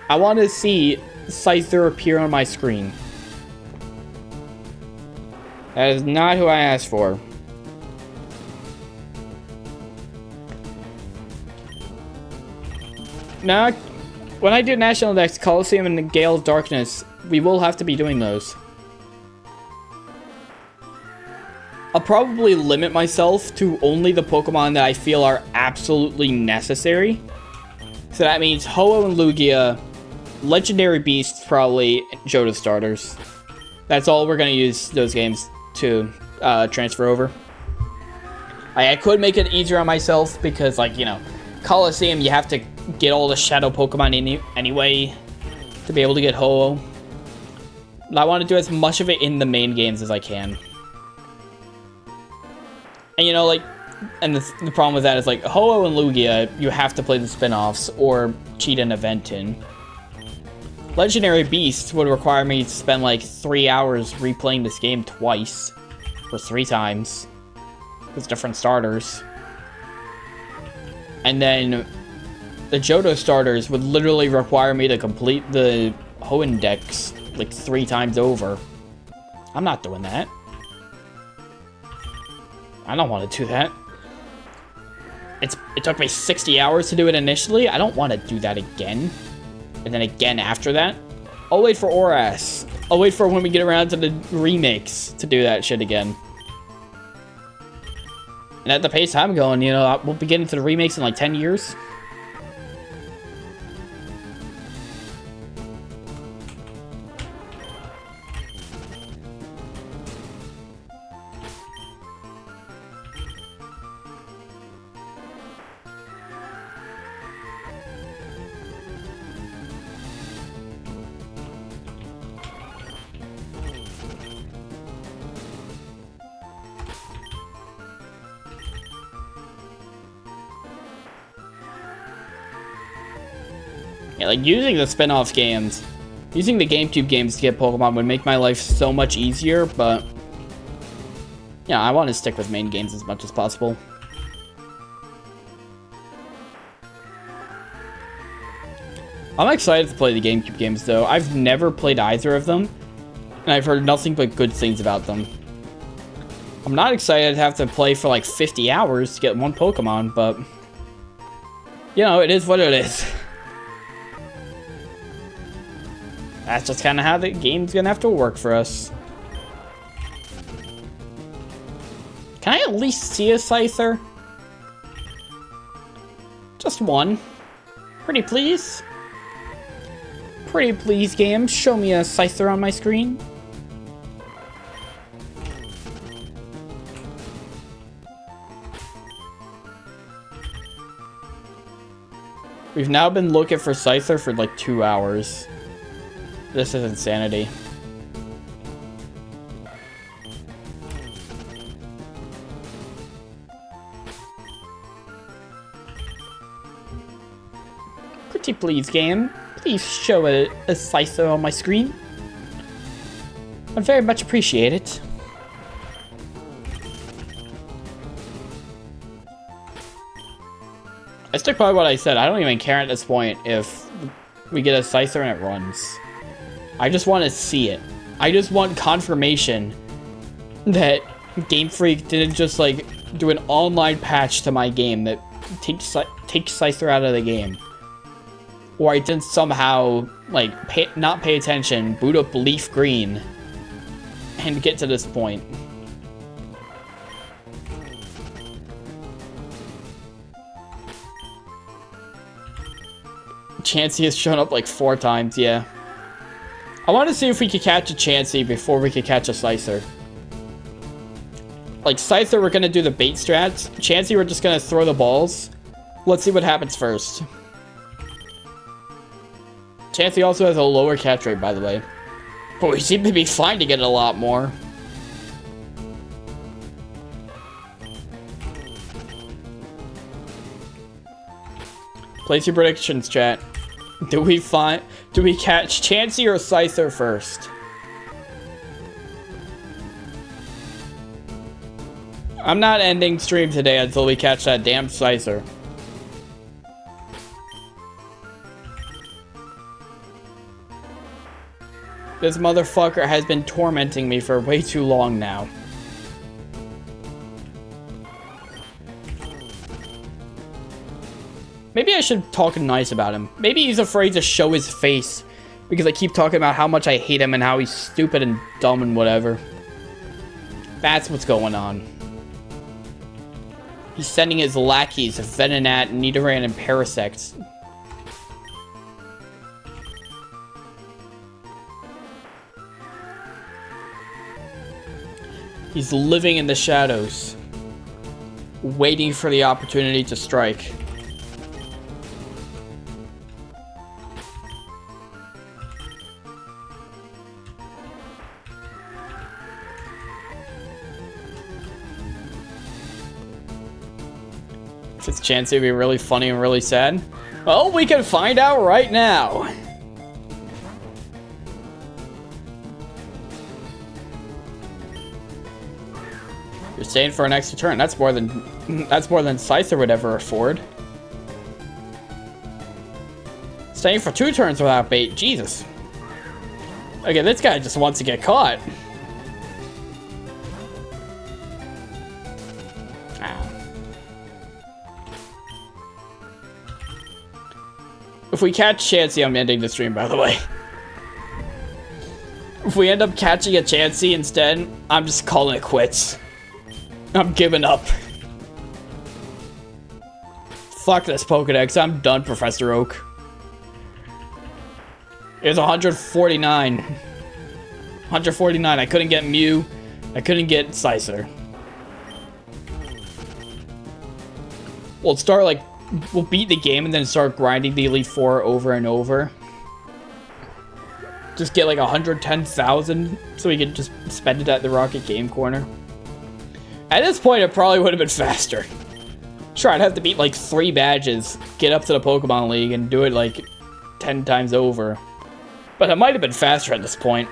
I want to see Scyther appear on my screen. That is not who I asked for. Now, when I do National Dex, Coliseum, and the Gale of Darkness, we will have to be doing those. I'll probably limit myself to only the Pokemon that I feel are absolutely necessary. So that means Ho-Oh and Lugia, Legendary Beasts, probably Johto starters. That's all we're going to use those games to transfer over. I could make it easier on myself because, like, you know, Coliseum, you have to get all the Shadow Pokemon in anyway to be able to get Ho-Oh. But I want to do as much of it in the main games as I can. And you know, like, and the problem with that is like Ho-Oh and Lugia, you have to play the spin-offs or cheat an event in. Legendary Beasts would require me to spend like 3 hours replaying this game twice. Or 3 times. With different starters. And then the Johto starters would literally require me to complete the Hoenn decks like 3 times over. I'm not doing that. I don't want to do that. It took me 60 hours to do it initially. I don't want to do that again. And then again after that. I'll wait for ORAS. I'll wait for when we get around to the remakes to do that shit again. And at the pace I'm going, you know, we'll be getting to the remakes in like 10 years. Yeah, like, using the spin-off games, using the GameCube games to get Pokemon would make my life so much easier, but yeah, I want to stick with main games as much as possible. I'm excited to play the GameCube games, though. I've never played either of them, and I've heard nothing but good things about them. I'm not excited to have to play for like 50 hours to get one Pokemon, but you know, it is what it is. That's just kind of how the game's gonna have to work for us. Can I at least see a Scyther? Just one. Pretty please. Pretty please, game. Show me a Scyther on my screen. We've now been looking for Scyther for like 2 hours. This is insanity. Pretty please, game. Please show a Scyther on my screen. I'd very much appreciate it. I stick by what I said. I don't even care at this point if we get a Scyther and it runs. I just want to see it. I just want confirmation that Game Freak didn't just like do an online patch to my game that takes Scyther out of the game. Or I didn't somehow like not pay attention, boot up Leaf Green, and get to this point. Chansey has shown up like 4 times, yeah. I want to see if we could catch a Chansey before we could catch a Scyther. Like, Scyther, we're going to do the bait strats. Chansey, we're just going to throw the balls. Let's see what happens first. Chansey also has a lower catch rate, by the way. But we seem to be finding it a lot more. Place your predictions, chat. Do we catch Chansey or Scyther first? I'm not ending stream today until we catch that damn Scyther. This motherfucker has been tormenting me for way too long now. Maybe I should talk nice about him. Maybe he's afraid to show his face because I keep talking about how much I hate him and how he's stupid and dumb and whatever. That's what's going on. He's sending his lackeys, Venonat, Nidoran, and Parasect. He's living in the shadows, waiting for the opportunity to strike. This chance would be really funny and really sad. Well, we can find out right now. You're staying for an extra turn. That's more than Scyther would ever afford. Staying for 2 turns without bait. Jesus. Okay, this guy just wants to get caught. If we catch Chansey, I'm ending the stream, by the way. If we end up catching a Chansey instead, I'm just calling it quits. I'm giving up. Fuck this Pokedex. I'm done, Professor Oak. It was 149. 149. I couldn't get Mew. I couldn't get Scyther. We'll beat the game and then start grinding the Elite Four over and over. Just get like 110,000 so we can just spend it at the Rocket Game Corner. At this point, it probably would have been faster. Sure, I'd have to beat like 3 badges, get up to the Pokemon League, and do it like 10 times over. But it might have been faster at this point.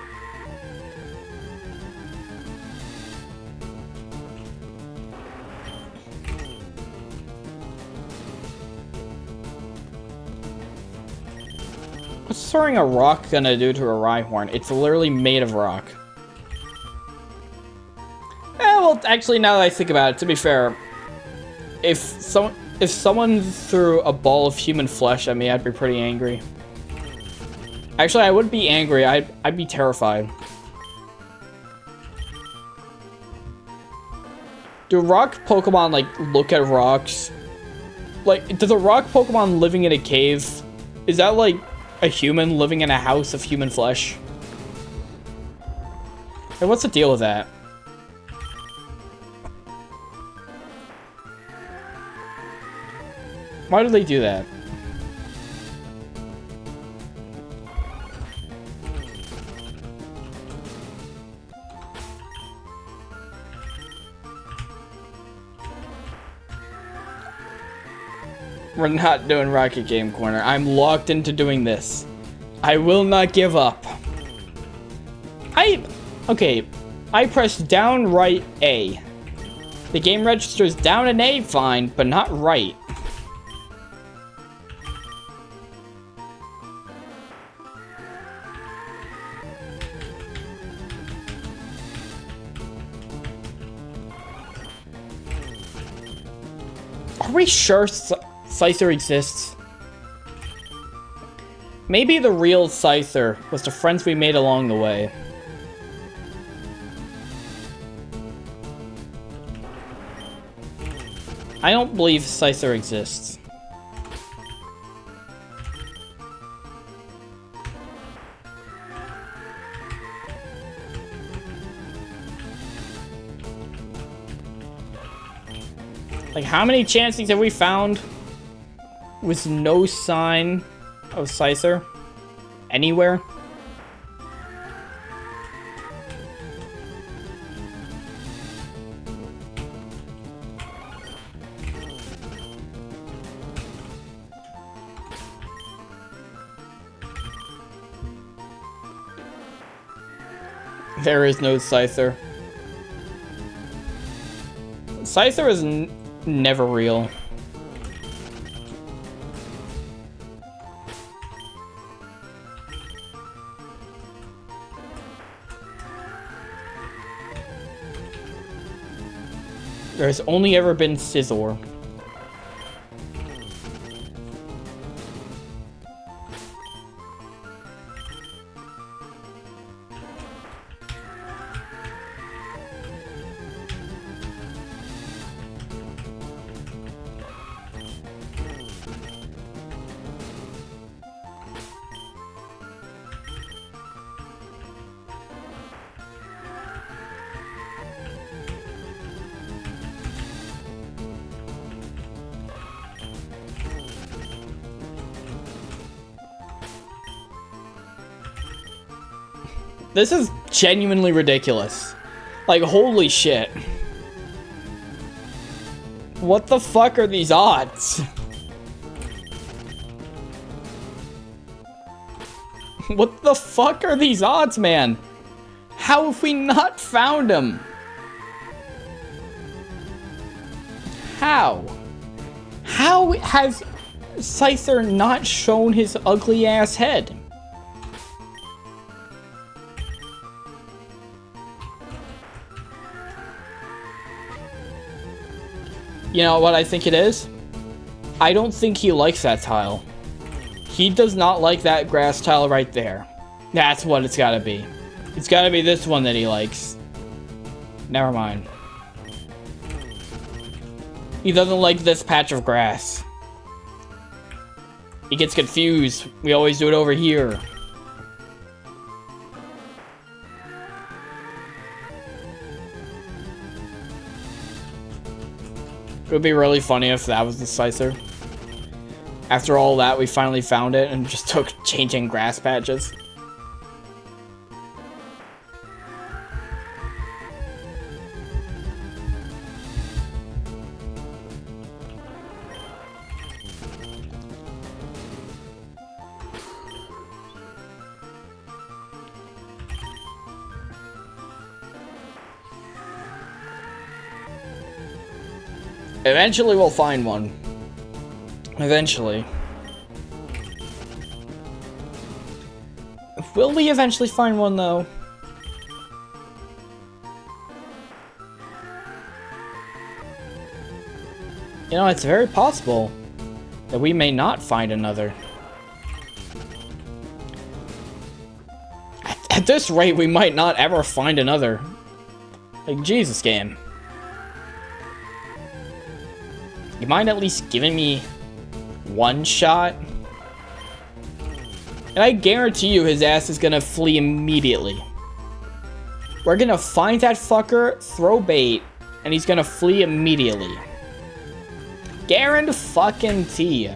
What's throwing a rock gonna do to a Rhyhorn? It's literally made of rock. Well, actually, now that I think about it, to be fair, if someone threw a ball of human flesh at me, I'd be pretty angry. Actually, I wouldn't be angry. I'd be terrified. Do rock Pokemon, like, look at rocks? Like, does a rock Pokemon living in a cave, is that, like, a human living in a house of human flesh? Hey, what's the deal with that? Why do they do that? We're not doing Rocket Game Corner. I'm locked into doing this. I will not give up. Okay, I pressed down, right, A. The game registers down and A fine, but not right. Are we sure Scyther exists? Maybe the real Scyther was the friends we made along the way. I don't believe Scyther exists. Like, how many Chanseys have we found with no sign of Scyther anywhere? There is no Scyther. Scyther is never real. There's only ever been Scizor. This is genuinely ridiculous. Like, holy shit. What the fuck are these odds? What the fuck are these odds, man? How have we not found him? How? How has Scyther not shown his ugly ass head? You know what I think it is? I don't think he likes that tile. He does not like that grass tile right there. That's what it's gotta be. It's gotta be this one that he likes. Never mind. He doesn't like this patch of grass. He gets confused. We always do it over here. It would be really funny if that was the Scyther. After all that, we finally found it and just took changing grass patches. Eventually we'll find one. Eventually. Will we eventually find one, though? You know, it's very possible that we may not find another. At this rate, we might not ever find another. Like, Jesus, game. You mind at least giving me one shot? And I guarantee you his ass is gonna flee immediately. We're gonna find that fucker, throw bait, and he's gonna flee immediately. Guarantee.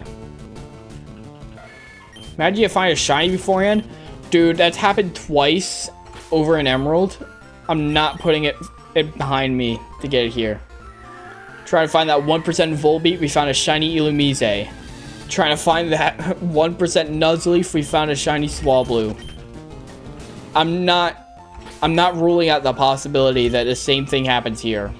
Imagine you find a shiny beforehand. Dude, that's happened twice over an emerald. I'm not putting it behind me to get it here. Trying to find that 1% Volbeat, we found a shiny Illumise. Trying to find that 1% Nuzleaf, we found a shiny Swablu. I'm not ruling out the possibility that the same thing happens here.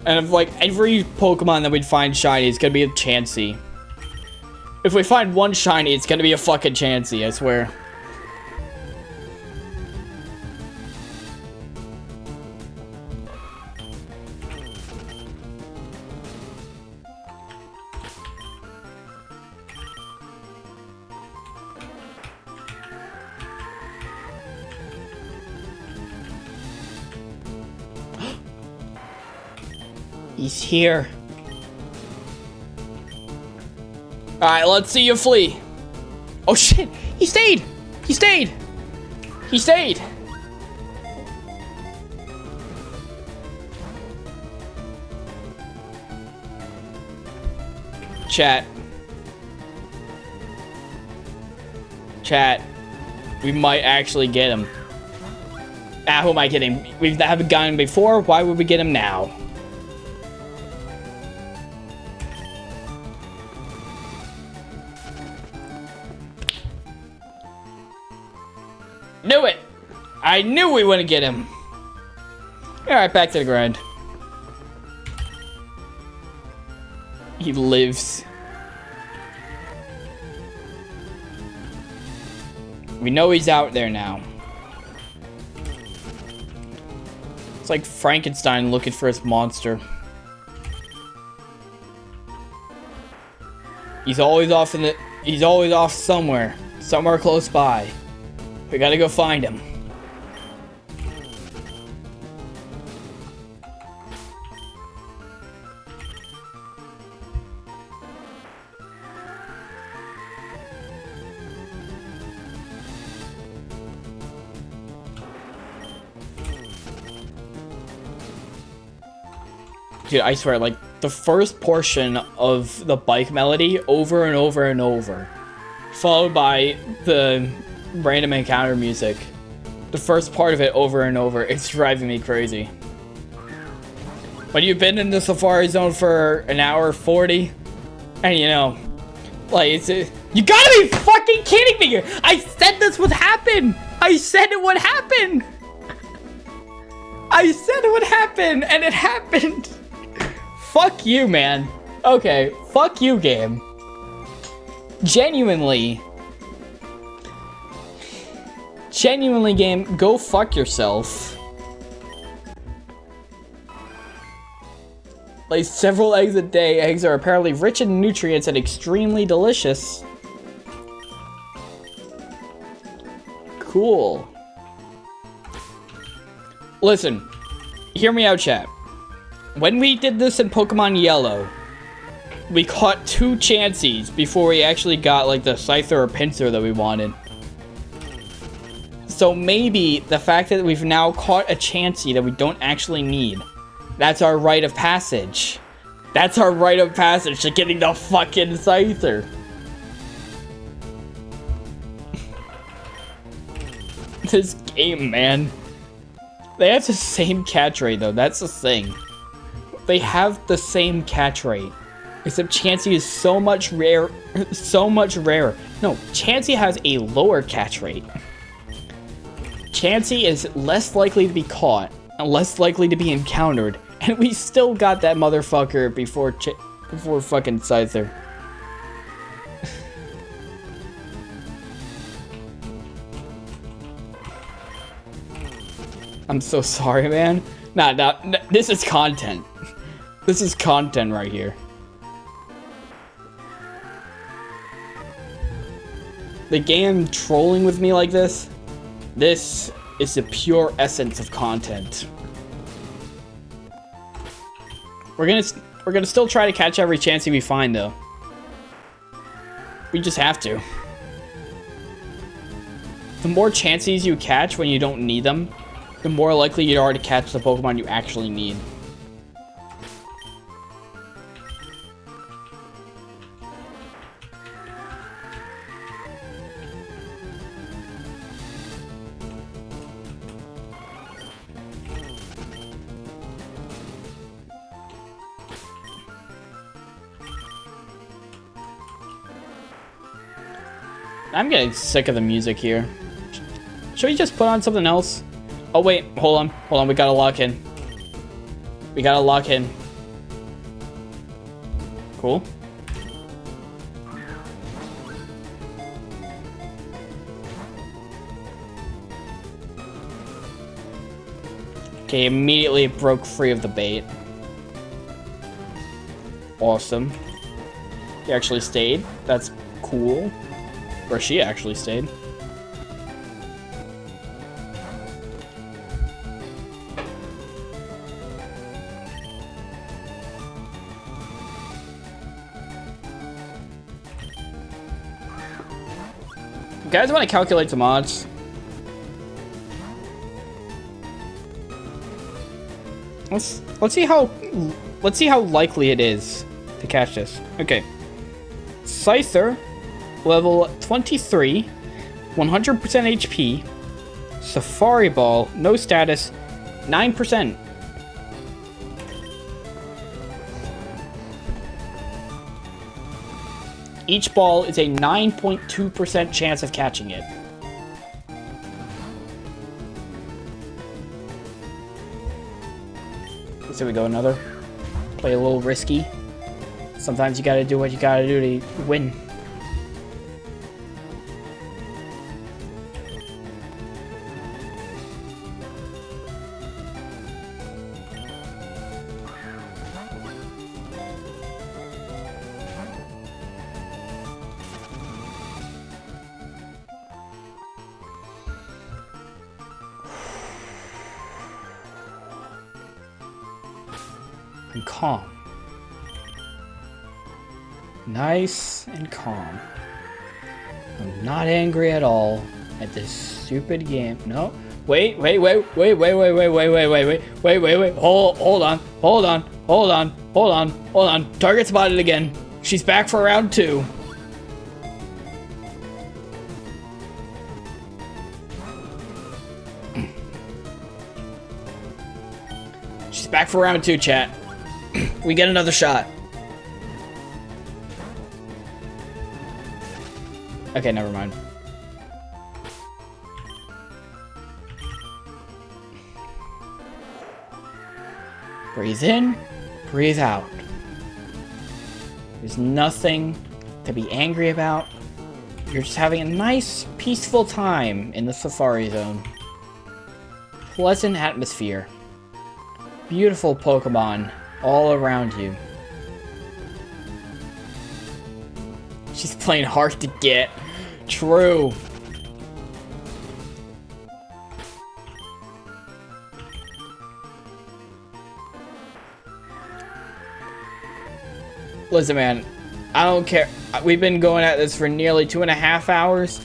And if, like, every Pokemon that we'd find shiny, it's gonna be a Chansey. If we find one shiny, it's gonna be a fucking Chansey, I swear. He's here. Alright, let's see you flee. Oh shit! He stayed! He stayed! He stayed! Chat. Chat. We might actually get him. Ah, who am I kidding? We haven't gotten him before. Why would we get him now? Knew it! I knew we wouldn't get him. Alright, back to the grind. He lives. We know he's out there now. It's like Frankenstein looking for his monster. He's always off he's always off somewhere close by. We gotta go find him. Dude, I swear, like, the first portion of the bike melody over and over and over, followed by the random encounter music. The first part of it over and over, it's driving me crazy. When you've been in the Safari Zone for an hour 40, and you know, like, you gotta be fucking kidding me! I said this would happen! I said it would happen! I said it would happen, and it happened! Fuck you, man. Okay, fuck you, game. Genuinely, game, go fuck yourself. Lay several eggs a day. Eggs are apparently rich in nutrients and extremely delicious. Cool. Listen, hear me out, chat. When we did this in Pokemon Yellow, we caught 2 Chanseys before we actually got, like, the Scyther or Pinsir that we wanted. So maybe the fact that we've now caught a Chansey that we don't actually need, that's our rite of passage. That's our rite of passage to getting the fucking Scyther. This game, man. They have the same catch rate, though. That's the thing. They have the same catch rate. Except Chansey is so much rarer. No, Chansey has a lower catch rate. Chansey is less likely to be caught and less likely to be encountered. And we still got that motherfucker before fucking Scyther. I'm so sorry, man. Nah, this is content. This is content right here. The game trolling with me like this, this is the pure essence of content. We're gonna still try to catch every Chansey we find, though. We just have to. The more Chanseys you catch when you don't need them, the more likely you are to catch the Pokemon you actually need. I'm getting sick of the music here. Should we just put on something else? Oh wait, hold on, we gotta lock in. We gotta lock in. Cool. Okay, immediately broke free of the bait. Awesome. He actually stayed. That's cool. Or she actually stayed. You guys want to calculate some odds? Let's see how likely it is to catch this. Okay. Scyther, level 23, 100% HP. Safari Ball, no status, 9%. Each ball is a 9.2% chance of catching it. So we go another. Play a little risky. Sometimes you gotta do what you gotta do to win. And calm. Nice and calm. I'm not angry at all at this stupid game. No. Wait. Hold Hold on. Hold on. Hold on. Target spotted again. She's back for round 2. She's back for round 2, chat. We get another shot. Okay, never mind. Breathe in, breathe out. There's nothing to be angry about. You're just having a nice, peaceful time in the Safari Zone. Pleasant atmosphere. Beautiful Pokemon all around you. She's playing hard to get. True. Listen, man, I don't care. We've been going at this for nearly 2.5 hours.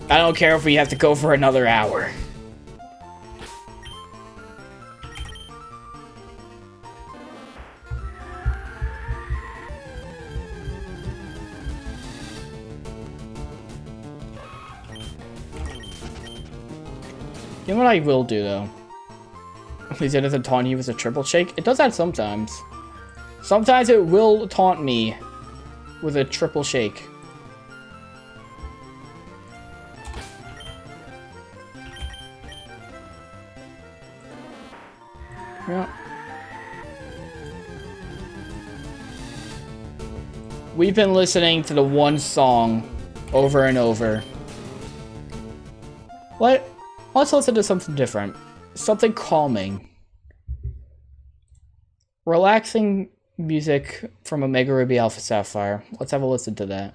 I don't care if we have to go for another hour. You know what I will do, though? Is it doesn't taunt you with a triple shake? It does that sometimes. Sometimes it will taunt me with a triple shake. Yeah. We've been listening to the one song over and over. Let's listen to something different. Something calming. Relaxing music from Omega Ruby Alpha Sapphire. Let's have a listen to that.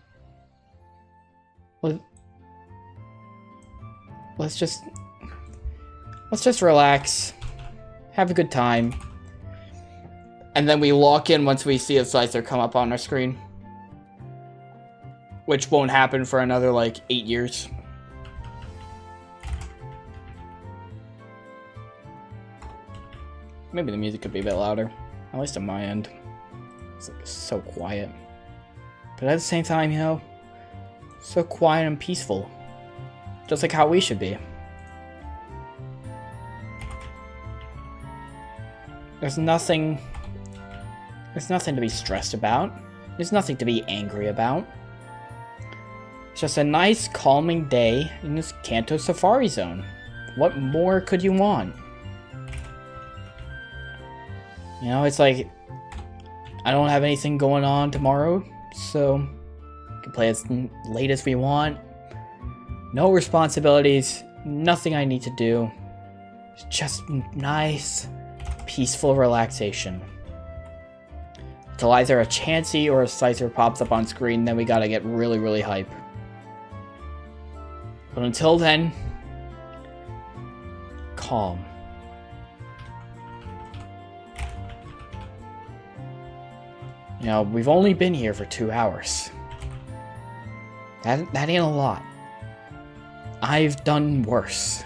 Let's just relax. Have a good time. And then we lock in once we see a slicer come up on our screen. Which won't happen for another, like, 8 years. Maybe the music could be a bit louder. At least on my end. It's like so quiet. But at the same time, you know, so quiet and peaceful. Just like how we should be. There's nothing to be stressed about. There's nothing to be angry about. It's just a nice, calming day in this Kanto Safari Zone. What more could you want? You know, it's like, I don't have anything going on tomorrow, so we can play as late as we want. No responsibilities, nothing I need to do. It's just nice, peaceful relaxation. Until either a Chansey or a Slicer pops up on screen, then we gotta get really, really hype. But until then, calm. You know, we've only been here for 2 hours. That ain't a lot. I've done worse.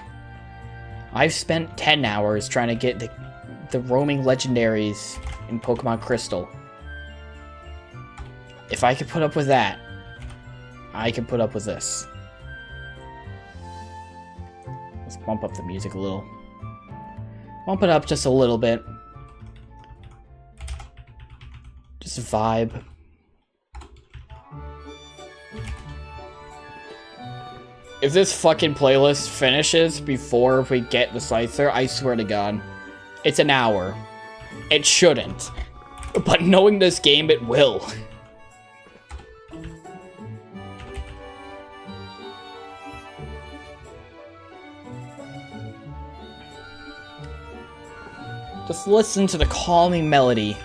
I've spent 10 hours trying to get the roaming legendaries in Pokemon Crystal. If I could put up with that, I can put up with this. Let's bump up the music a little. Bump it up just a little bit. Just vibe. If this fucking playlist finishes before we get the Slicer, I swear to God, it's an hour. It shouldn't. But knowing this game, it will. Just listen to the calming melody.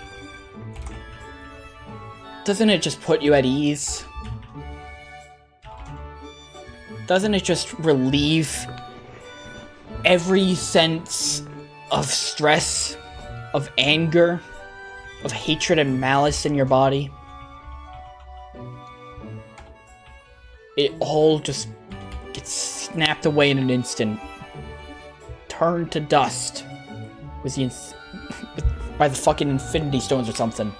Doesn't it just put you at ease? Doesn't it just relieve every sense of stress, of anger, of hatred and malice in your body? It all just gets snapped away in an instant. Turned to dust with by the fucking Infinity Stones or something.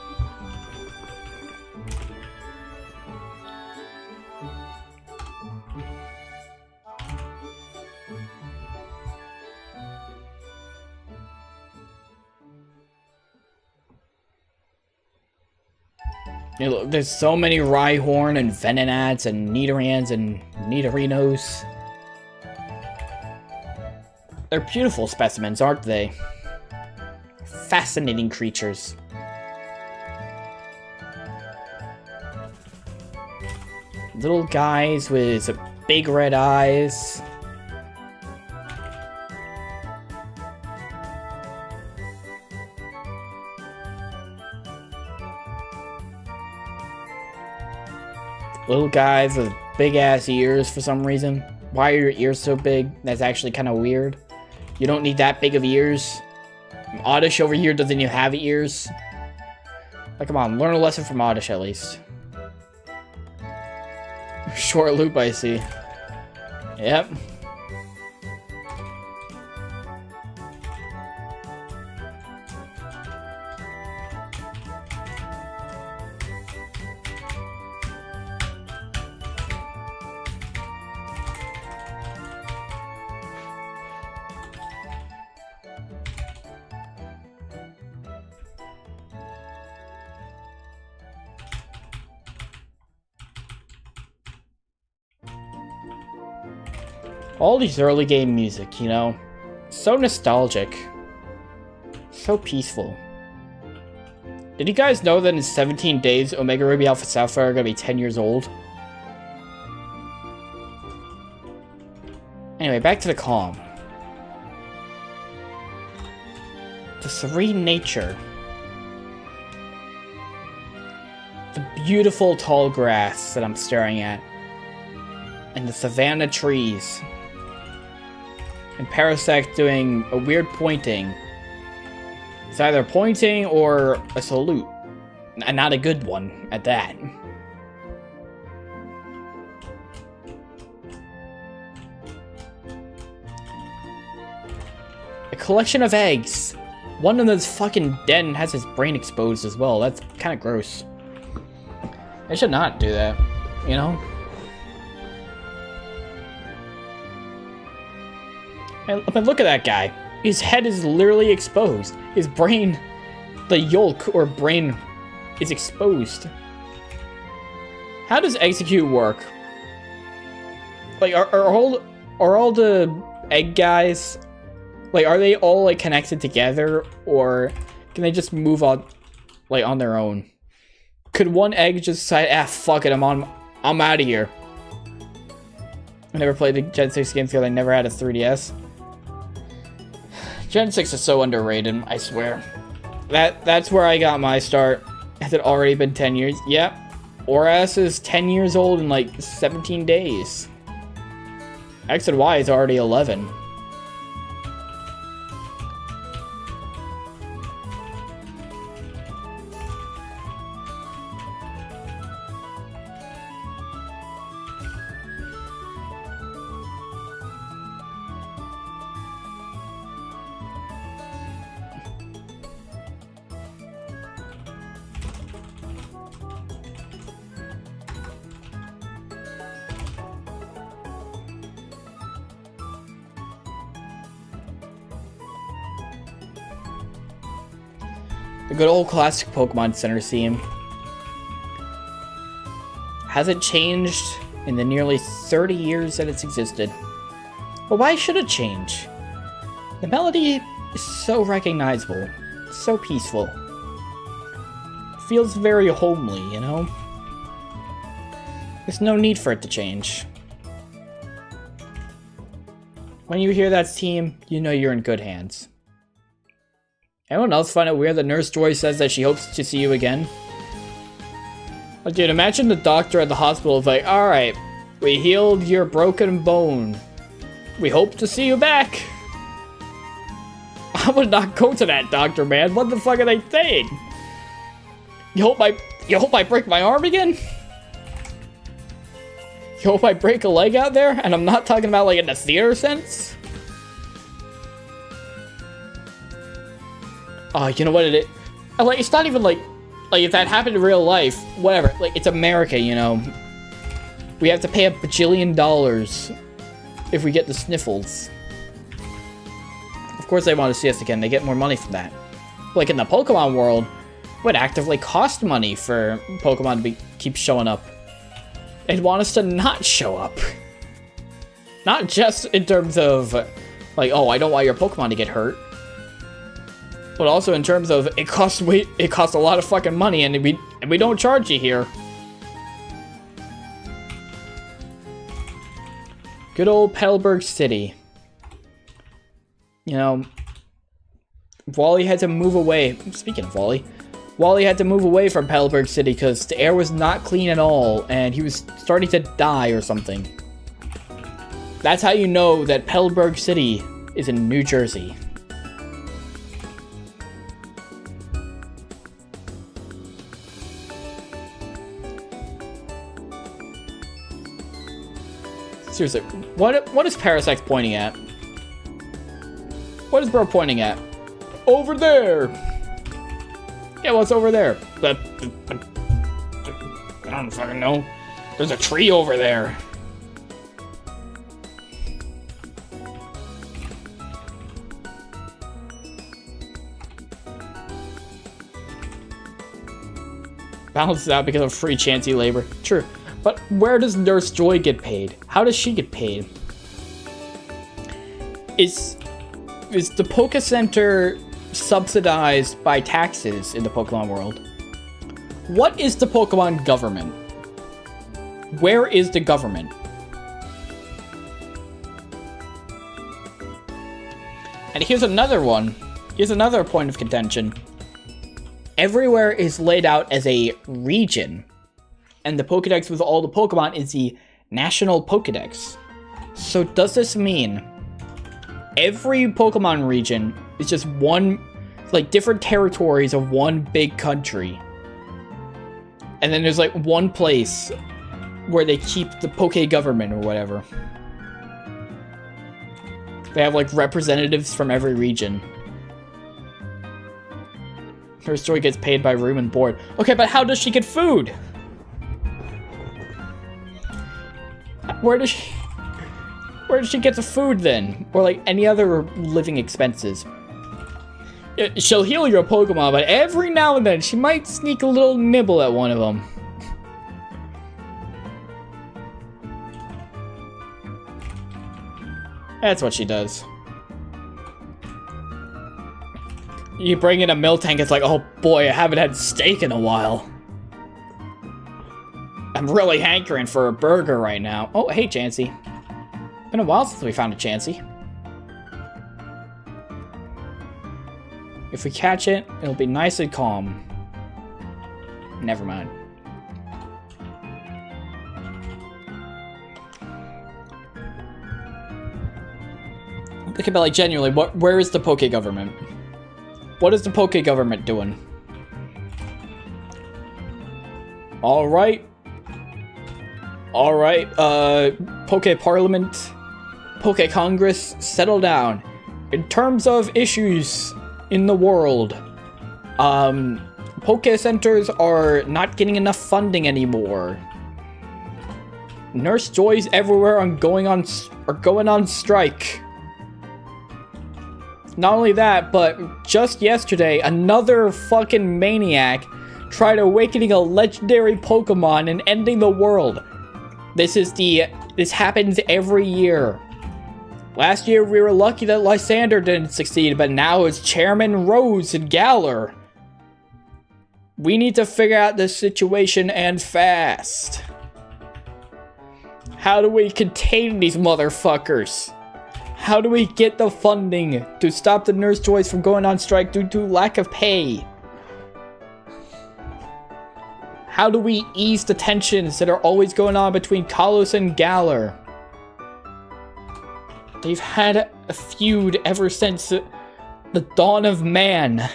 You know, there's so many Rhyhorn and Venonats and Nidorans and Nidorinos. They're beautiful specimens, aren't they? Fascinating creatures. Little guys with big red eyes. Little guys with big ass ears for some reason. Why are your ears so big? That's actually kind of weird. You don't need that big of ears. Oddish over here doesn't even have ears. Like, come on, learn a lesson from Oddish at least. Short loop, I see. Yep. All these early game music, you know, so nostalgic, so peaceful. Did you guys know that in 17 days, Omega Ruby Alpha Sapphire are gonna be 10 years old? Anyway, back to the calm. The serene nature. The beautiful tall grass that I'm staring at. And the savanna trees. And Parasect doing a weird pointing. It's either pointing or a salute. And not a good one at that. A collection of eggs. One of those fucking dead and has his brain exposed as well. That's kind of gross. I should not do that, you know? And look at that guy. His head is literally exposed. His brain, the yolk or brain, is exposed. How does execute work? Like, are all the egg guys, like, are they all like connected together, or can they just move on, like, on their own? Could one egg just decide, ah, fuck it, I'm out of here. I never played the Gen 6 games because I never had a 3DS. Gen 6 is so underrated, I swear. That's where I got my start. Has it already been 10 years? Yep. Oras is 10 years old in like 17 days. X and Y is already 11. The good old classic Pokemon Center theme. Hasn't changed in the nearly 30 years that it's existed. But why should it change? The melody is so recognizable, so peaceful. Feels very homely, you know? There's no need for it to change. When you hear that theme, you know you're in good hands. Anyone else find it weird that Nurse Joy says that she hopes to see you again? Like, dude, imagine the doctor at the hospital is like, alright, we healed your broken bone. We hope to see you back. I would not go to that doctor, man. What the fuck are they saying? You hope I break my arm again? You hope I break a leg out there? And I'm not talking about like in the theater sense. Oh, you know what it is? Like, it's not even like if that happened in real life, whatever. Like, it's America, you know. We have to pay $1 bajillion if we get the sniffles. Of course they want to see us again. They get more money from that. Like, in the Pokemon world, it would actively cost money for Pokemon to keep showing up. They'd want us to not show up. Not just in terms of, like, oh, I don't want your Pokemon to get hurt. But also in terms of, it costs a lot of fucking money, and we don't charge you here. Good old Petalburg City. You know, Wally had to move away. Speaking of Wally, Wally had to move away from Petalburg City because the air was not clean at all, and he was starting to die or something. That's how you know that Petalburg City is in New Jersey. Seriously, what is Parasect pointing at? What is bro pointing at? Over there! Yeah, what's over there? I don't fucking know. There's a tree over there. Balances out because of free Chansey labor. True. But where does Nurse Joy get paid? How does she get paid? Is the Poke Center subsidized by taxes in the Pokemon world? What is the Pokemon government? Where is the government? And here's another one. Here's another point of contention. Everywhere is laid out as a region. And the Pokedex with all the Pokemon is the National Pokedex. So does this mean every Pokemon region is just one, like, different territories of one big country? And then there's, like, one place where they keep the Poke government or whatever. They have, like, representatives from every region. Her story gets paid by room and board. Okay, but how does she get food? Where does she get the food then? Or like any other living expenses? She'll heal your Pokemon, but every now and then she might sneak a little nibble at one of them. That's what she does. You bring in a Miltank, it's like, oh boy, I haven't had steak in a while. I'm really hankering for a burger right now. Oh, hey, Chansey. Been a while since we found a Chansey. If we catch it, it'll be nice and calm. Never mind. Okay, but like, genuinely, where is the Poke government? What is the Poke government doing? Alright. Alright, Poke Parliament, Poke Congress, settle down. In terms of issues in the world, Poke Centers are not getting enough funding anymore. Nurse Joys everywhere are going on strike. Not only that, but just yesterday, another fucking maniac tried awakening a legendary Pokemon and ending the world. This happens every year. Last year we were lucky that Lysander didn't succeed, but now it's Chairman Rose and Galar. We need to figure out this situation and fast. How do we contain these motherfuckers? How do we get the funding to stop the Nurse Joys from going on strike due to lack of pay? How do we ease the tensions that are always going on between Kalos and Galar? They've had a feud ever since the dawn of man.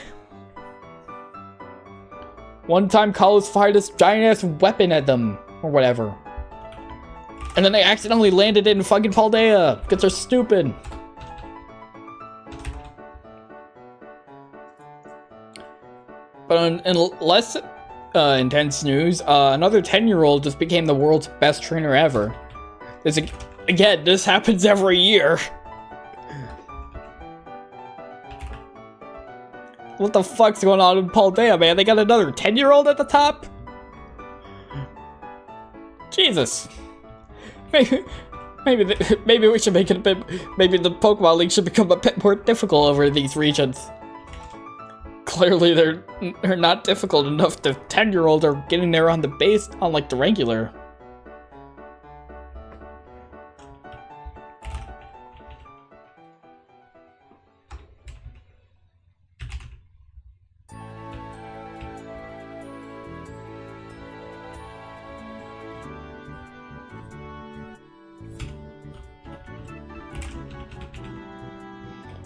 One time Kalos fired this giant-ass weapon at them, or whatever. And then they accidentally landed in fucking Paldea, because they're stupid. But in less intense news, another 10-year-old just became the world's best trainer ever. Again, this happens every year. What the fuck's going on in Paldea, man? They got another 10-year-old at the top? Jesus. Maybe we should make it a bit... Maybe the Pokemon League should become a bit more difficult over these regions. Clearly, they're not difficult enough. The 10-year-olds are getting there on the base, unlike the regular.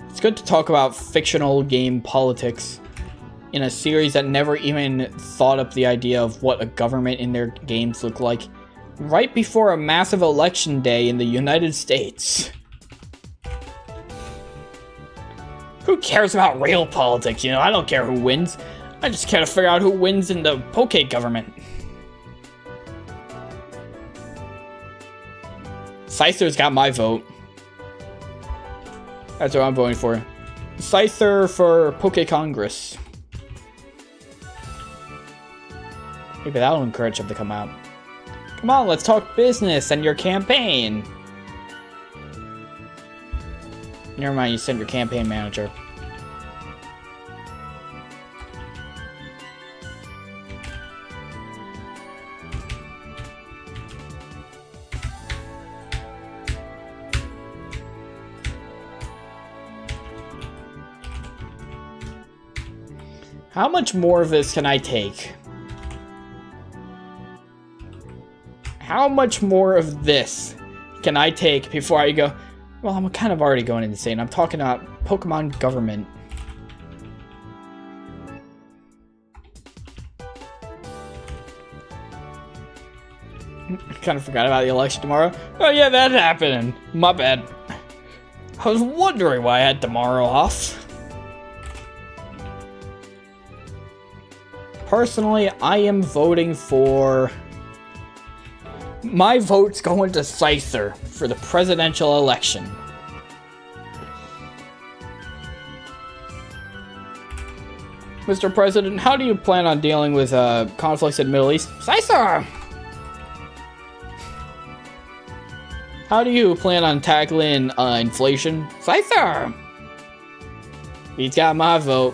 It's good to talk about fictional game politics in a series that never even thought up the idea of what a government in their games look like right before a massive election day in the United States. Who cares about real politics, you know? I don't care who wins. I just care to figure out who wins in the Poke government. Scyther's got my vote. That's what I'm voting for. Scyther for Poke Congress. Maybe that'll encourage him to come out. Come on, let's talk business and your campaign. Never mind, you sent your campaign manager. How much more of this can I take? How much more of this can I take before I go? Well, I'm kind of already going insane. I'm talking about Pokemon government. Kind of forgot about the election tomorrow. Oh yeah, that happened. My bad. I was wondering why I had tomorrow off. Personally, I am voting for... My vote's going to Scyther for the presidential election. Mr. President, how do you plan on dealing with conflicts in the Middle East? Scyther! How do you plan on tackling inflation? Scyther! He's got my vote.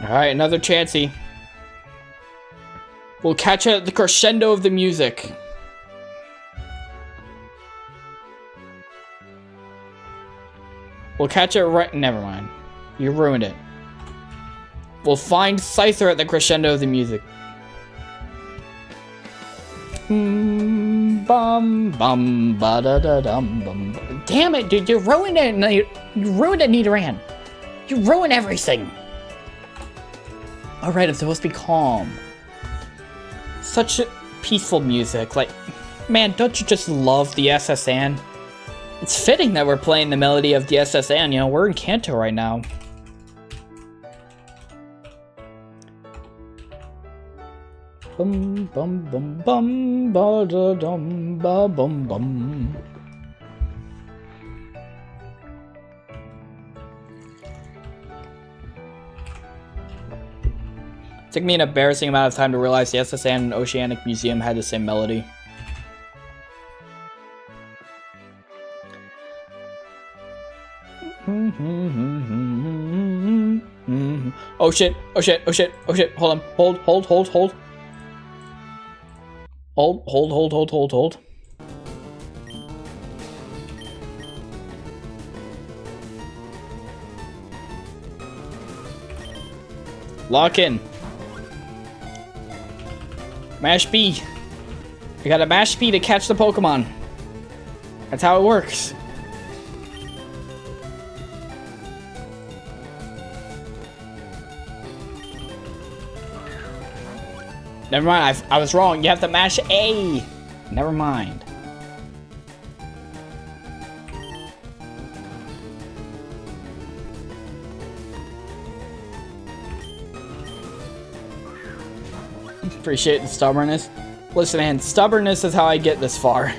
Alright, another Chansey. We'll catch it at the crescendo of the music. We'll catch it right... Never mind. You ruined it. We'll find Scyther at the crescendo of the music. Bum bum ba da da dum bum. Damn it, dude! You ruined it. You ruined it, Nidoran. You ruined everything. All right, I'm supposed to be calm. Such peaceful music. Like, man, don't you just love the SSN? It's fitting that we're playing the melody of the SSN. You know, we're in Kanto right now. Bum bum bum bum ba da dum ba bum bum. It took me an embarrassing amount of time to realize the SSN and Oceanic Museum had the same melody. Oh shit, oh shit, oh shit, oh shit. Hold on. Hold. Hold. Lock in. Mash B. You gotta mash B to catch the Pokemon. That's how it works. Never mind, I was wrong. You have to mash A. Never mind. Appreciate the stubbornness. Listen, man, stubbornness is how I get this far.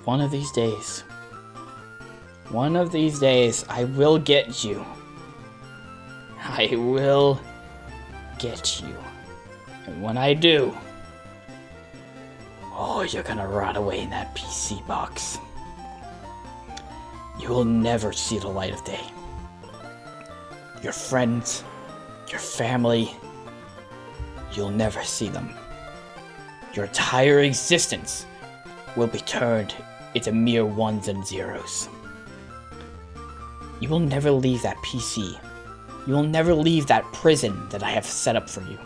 One of these days, I will get you. I will get you. And when I do, oh, you're gonna rot away in that PC box. You will never see the light of day. Your friends, your family, you'll never see them. Your entire existence will be turned into mere ones and zeros. You will never leave that PC. You will never leave that prison that I have set up for you.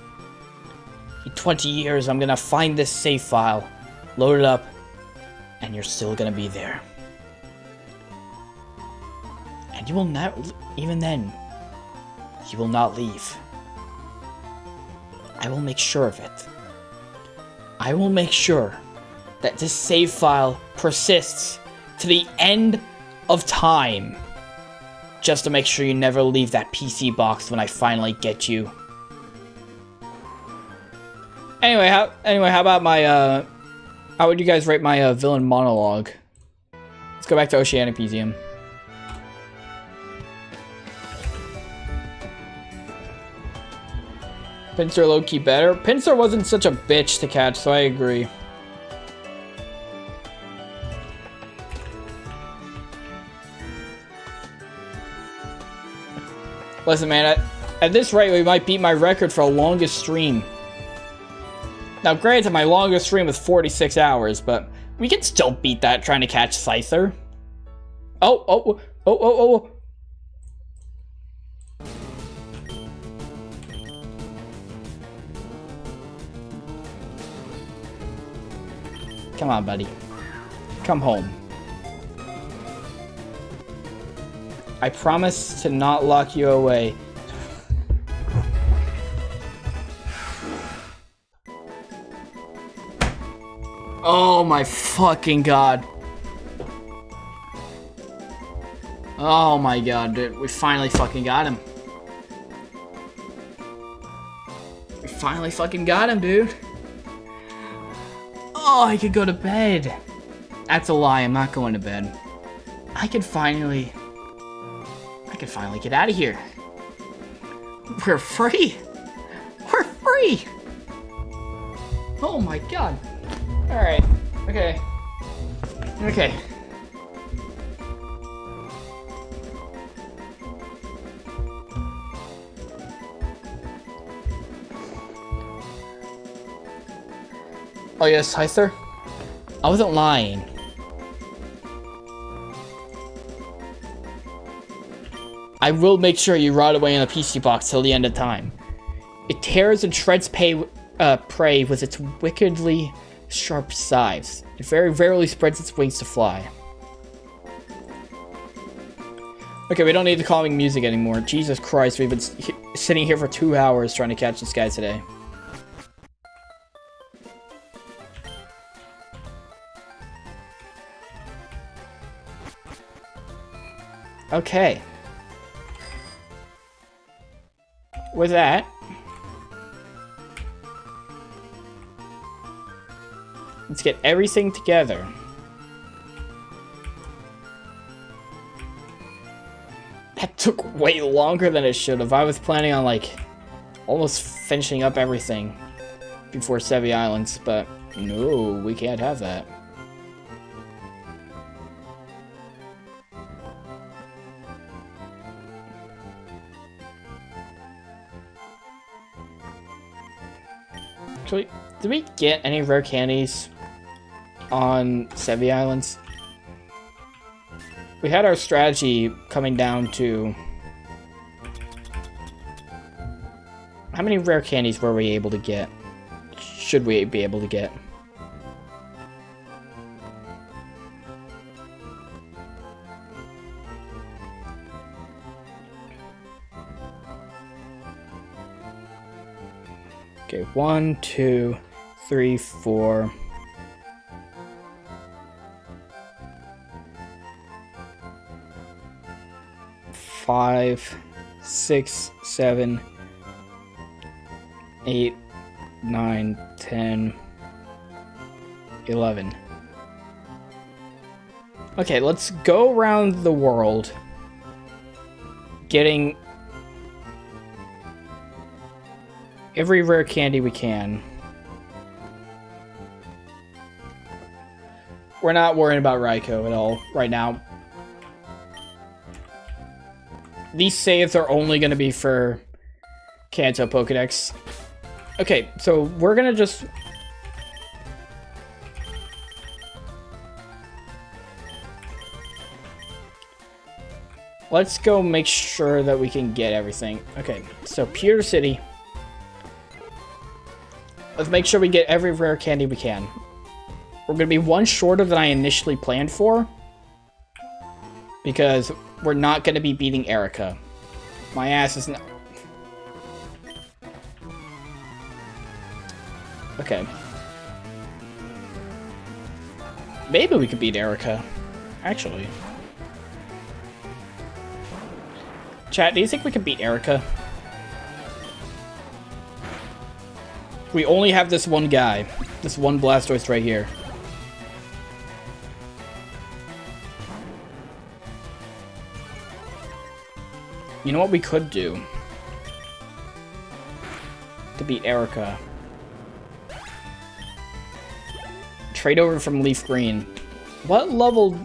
In 20 years, I'm gonna find this save file, load it up, and you're still gonna be there. And you will not, even then, you will not leave. I will make sure of it. I will make sure that this save file persists to the end of time. Just to make sure you never leave that PC box when I finally get you. Anyway, how about my, how would you guys rate my, villain monologue? Let's go back to Oceanic Museum. Pinsir low-key better. Pinsir wasn't such a bitch to catch, so I agree. Listen, man, at this rate, we might beat my record for longest stream. Now, granted, my longest stream was 46 hours, but we can still beat that trying to catch Scyther. Oh. Come on, buddy. Come home. I promise to not lock you away. Oh my fucking god. Oh my god, dude. We finally fucking got him. We finally fucking got him, dude. Oh, I could go to bed. That's a lie. I'm not going to bed. I can finally get out of here. We're free. We're free. Oh my god. All right. Okay. Okay. Oh yes, Scyther? I wasn't lying. I will make sure you rot away in a PC box till the end of time. It tears and shreds prey with its wickedly sharp scythes. It very rarely spreads its wings to fly. Okay, we don't need the calming music anymore. Jesus Christ, we've been sitting here for 2 hours trying to catch this guy today. Okay. With that, let's get everything together. That took way longer than it should have. I was planning on, like, almost finishing up everything before Sevi Islands, but no, we can't have that. Actually, did we get any rare candies on Sevi Islands? We had our strategy coming down to... How many rare candies were we able to get? Should we be able to get? Okay, 1, 2, 3, 4. 5, 6, 7, 8, 9, 10, 11. Okay, let's go around the world getting every rare candy we can. We're not worrying about Raikou at all right now. These saves are only going to be for Kanto Pokedex. Okay, so we're going to just... Let's go make sure that we can get everything. Okay, so Pewter City. Let's make sure we get every rare candy we can. We're going to be one shorter than I initially planned for, because we're not going to be beating Erica. My ass is not... Okay. Maybe we could beat Erica, actually. Chat, do you think we can beat Erica? We only have this one guy. This one Blastoise right here. You know what we could do to beat Erica? Trade over from Leaf Green. What level...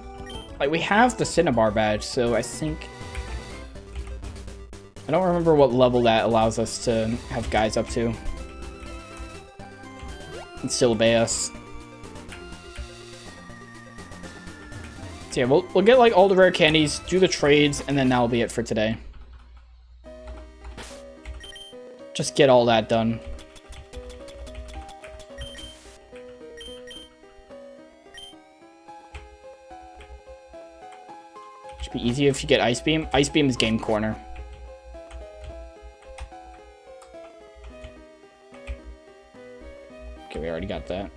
Like, we have the Cinnabar badge, so I think... I don't remember what level that allows us to have guys up to. And Sylveus. So yeah, we'll get, like, all the rare candies, do the trades, and then that'll be it for today. Just get all that done. Should be easier if you get Ice Beam. Ice Beam is game corner. Okay, we already got that.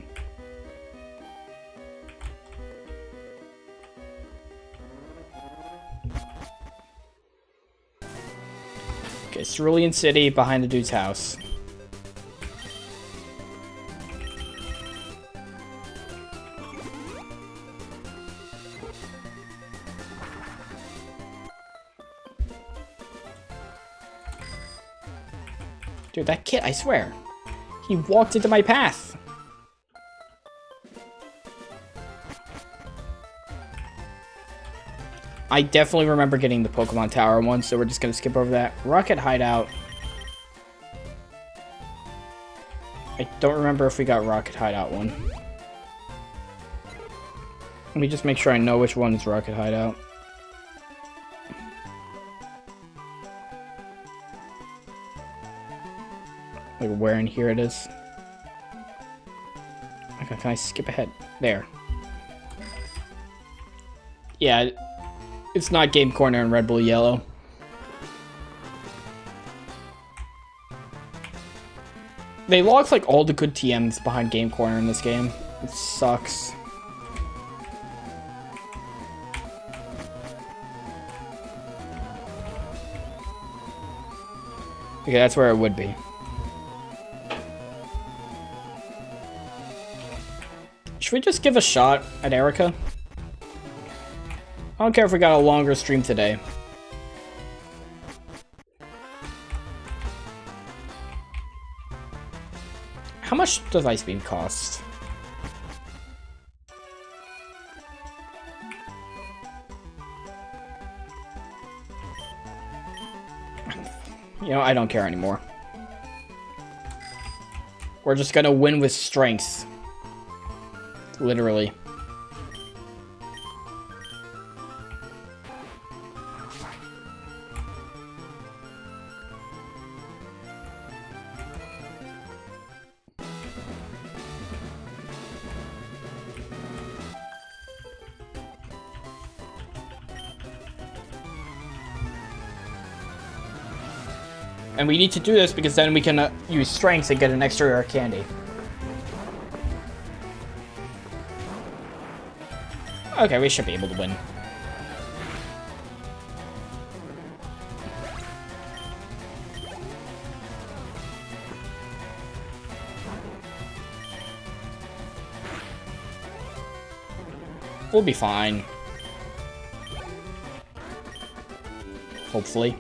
Okay, Cerulean City behind the dude's house. Dude, that kid, I swear. He walked into my path. I definitely remember getting the Pokemon Tower one, so we're just gonna skip over that. Rocket Hideout. I don't remember if we got Rocket Hideout one. Let me just make sure I know which one is Rocket Hideout. Like where in here it is. Okay, can I skip ahead? There. Yeah, it's not Game Corner and Red Bull Yellow. They lost like all the good TMs behind Game Corner in this game. It sucks. Okay, that's where it would be. Should we just give a shot at Erica? I don't care if we got a longer stream today. How much does Ice Beam cost? You know, I don't care anymore. We're just gonna win with strength. Literally. And we need to do this because then we can use strengths and get an extra rare candy. Okay, we should be able to win. We'll be fine. Hopefully.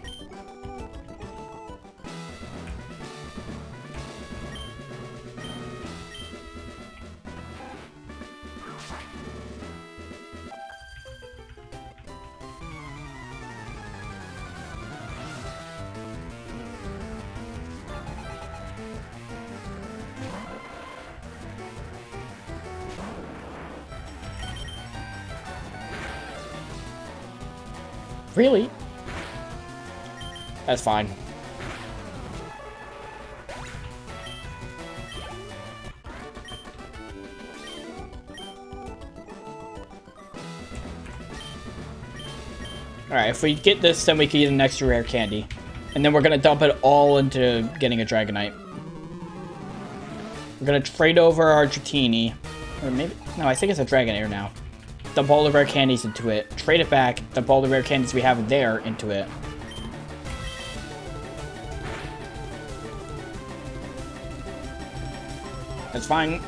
Really? That's fine. Alright, if we get this, then we can get an extra rare candy. And then we're gonna dump it all into getting a Dragonite. We're gonna trade over our Dratini. Or maybe... No, I think it's a Dragonair now. Dump all the rare candies into it. Trade it back. Dump all the rare candies we have there into it. That's fine.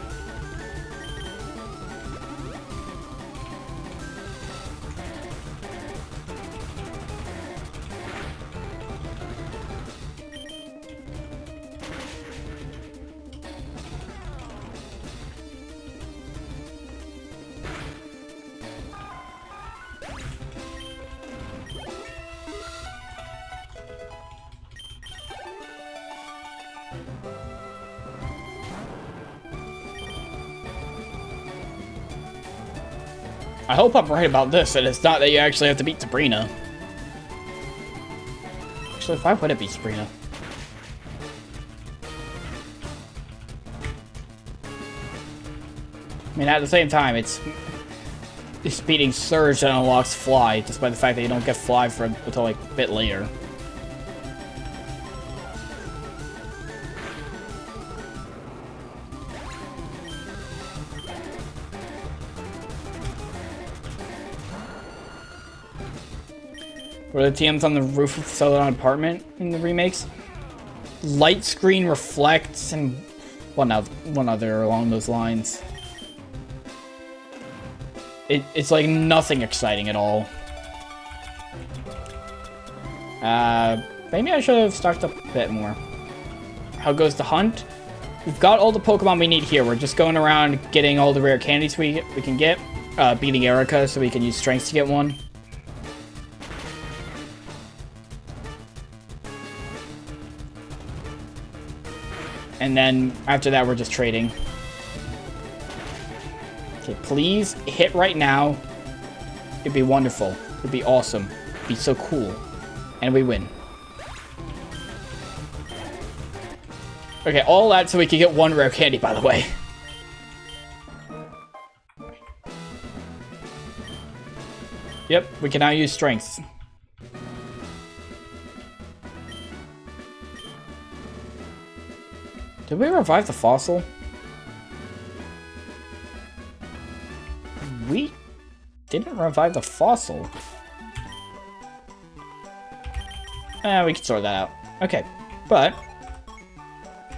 I hope I'm right about this, and it's not that you actually have to beat Sabrina. Actually, why would it be Sabrina? I mean, at the same time, it's beating Surge that unlocks Fly, despite the fact that you don't get Fly for until like a bit later. What are the TMs on the roof of the Celadon apartment in the remakes? Light screen reflects and one other along those lines. It's like nothing exciting at all. Maybe I should have stocked up a bit more. How goes the hunt? We've got all the Pokemon we need here. We're just going around getting all the rare candies we can get. Beating Erica so we can use strengths to get one. And then after that, we're just trading. Okay, please hit right now. It'd be wonderful. It'd be awesome. It'd be so cool. And we win. Okay, all that so we can get one rare candy, by the way. Yep, we can now use strengths. Did we revive the fossil? We didn't revive the fossil. We can sort that out. Okay, but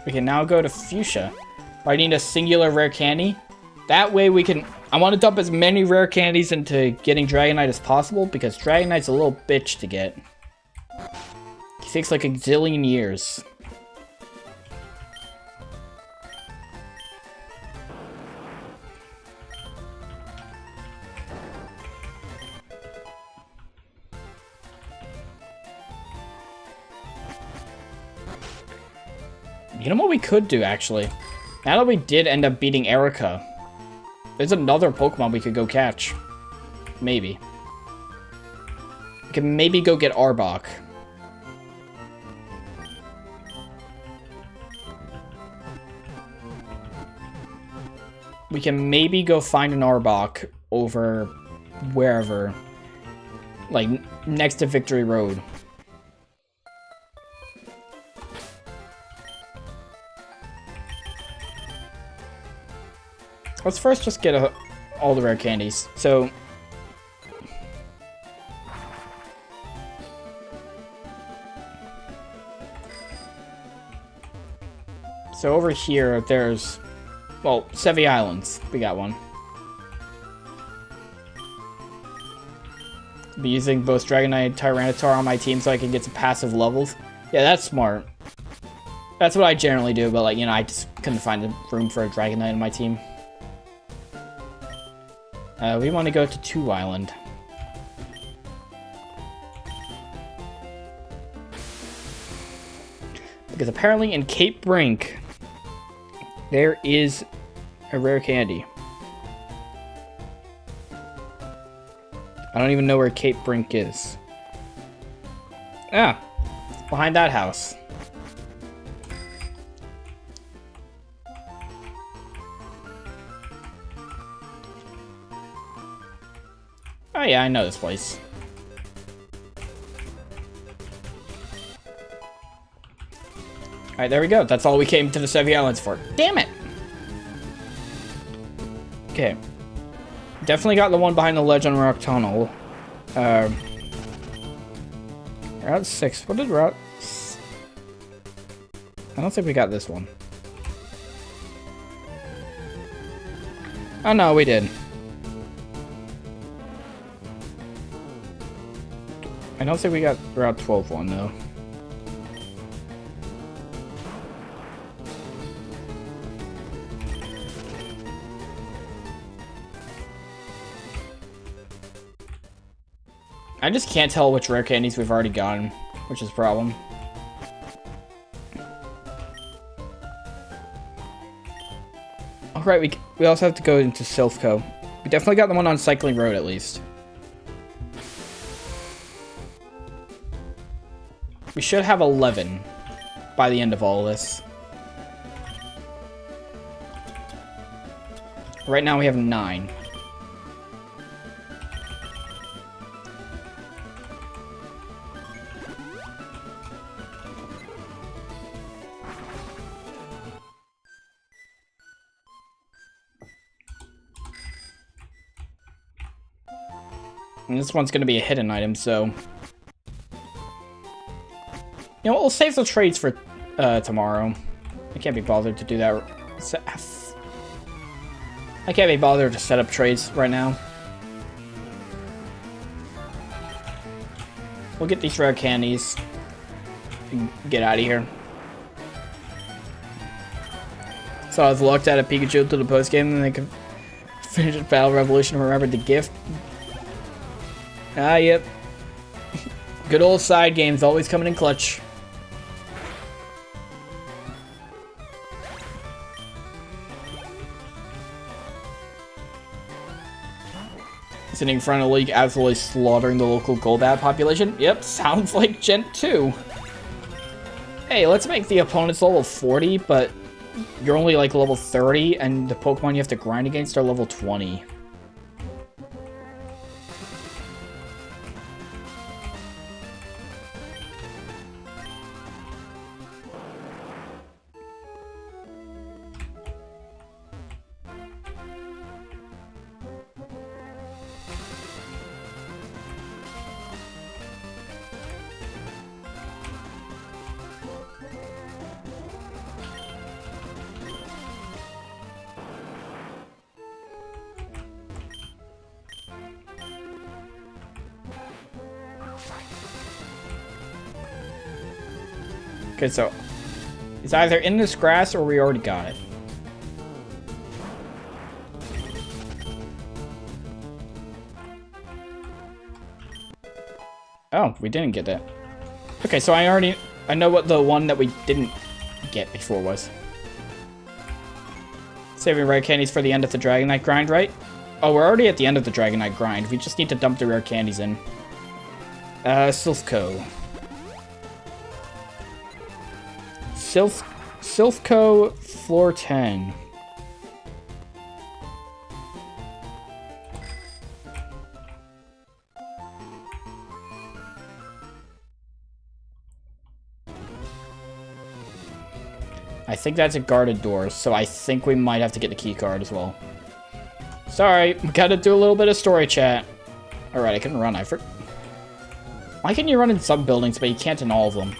we can now go to Fuchsia. I need a singular rare candy. That way we can... I want to dump as many rare candies into getting Dragonite as possible, because Dragonite's a little bitch to get. He takes like a zillion years. You know what we could do, actually? Now that we did end up beating Erica, there's another Pokemon we could go catch. Maybe. We can maybe go get Arbok. We can maybe go find an Arbok over wherever. Like, next to Victory Road. Let's first just get all the rare candies. So over here, there's, well, Sevi Islands. We got one. Be using both Dragonite and Tyranitar on my team so I can get some passive levels. Yeah, that's smart. That's what I generally do, but, like, you know, I just couldn't find the room for a Dragonite on my team. We want to go to 2 Island. Because apparently in Cape Brink, there is a rare candy. I don't even know where Cape Brink is. Ah, behind that house. Oh yeah, I know this place. Alright, there we go. That's all we came to the Sevi Islands for. Damn it! Okay. Definitely got the one behind the ledge on Rock Tunnel. Route 6. What did Route... I don't think we got this one. Oh no, we did. I don't think we got Route 12 one, though. I just can't tell which rare candies we've already gotten, which is a problem. Alright, we also have to go into Silphco. We definitely got the one on Cycling Road, at least. We should have 11 by the end of all of this. Right now we have 9. And this one's going to be a hidden item, so... You know what, we'll save the trades for tomorrow. I can't be bothered to do that. I can't be bothered to set up trades right now. We'll get these rare candies and get out of here. So I was looked at a Pikachu to the post game and they could finish Battle Revolution and remembered the gift. Ah, yep. Good old side games always coming in clutch. Sitting in front of the league, absolutely slaughtering the local Golbat population. Yep, sounds like Gen 2. Hey, let's make the opponents level 40, but you're only like level 30, and the Pokemon you have to grind against are level 20. Okay, so it's either in this grass or we already got it. Oh, we didn't get that. Okay, so I know what the one that we didn't get before was. Saving rare candies for the end of the Dragonite grind, right? Oh, we're already at the end of the Dragonite grind. We just need to dump the rare candies in. Silphco. Silphco, floor 10. I think that's a guarded door, so I think we might have to get the key card as well. Sorry, we gotta do a little bit of story chat. Alright, I can run. Why can you run in some buildings, but you can't in all of them?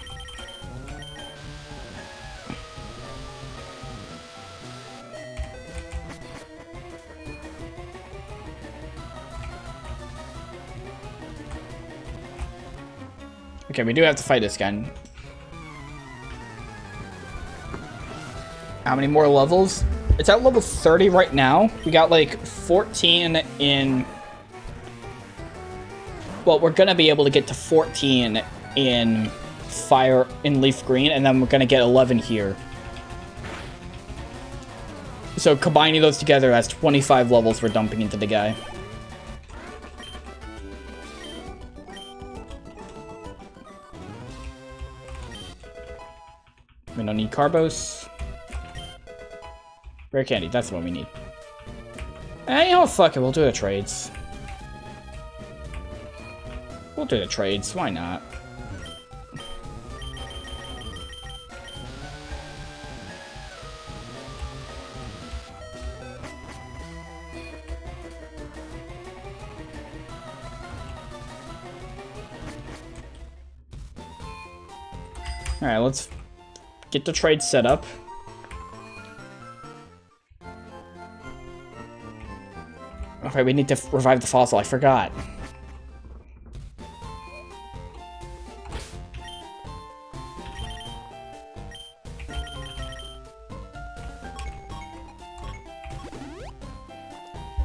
Okay, we do have to fight this guy. How many more levels? It's at level 30 right now. We got like 14 in... Well, we're gonna be able to get to 14 in Leaf Green, and then we're gonna get 11 here. So combining those together, that's 25 levels we're dumping into the guy. We don't need Carbos. Rare candy, that's what we need. You know what, fuck it, we'll do the trades. We'll do the trades, why not? Alright, let's get the trade set up. Okay, we need to revive the fossil, I forgot.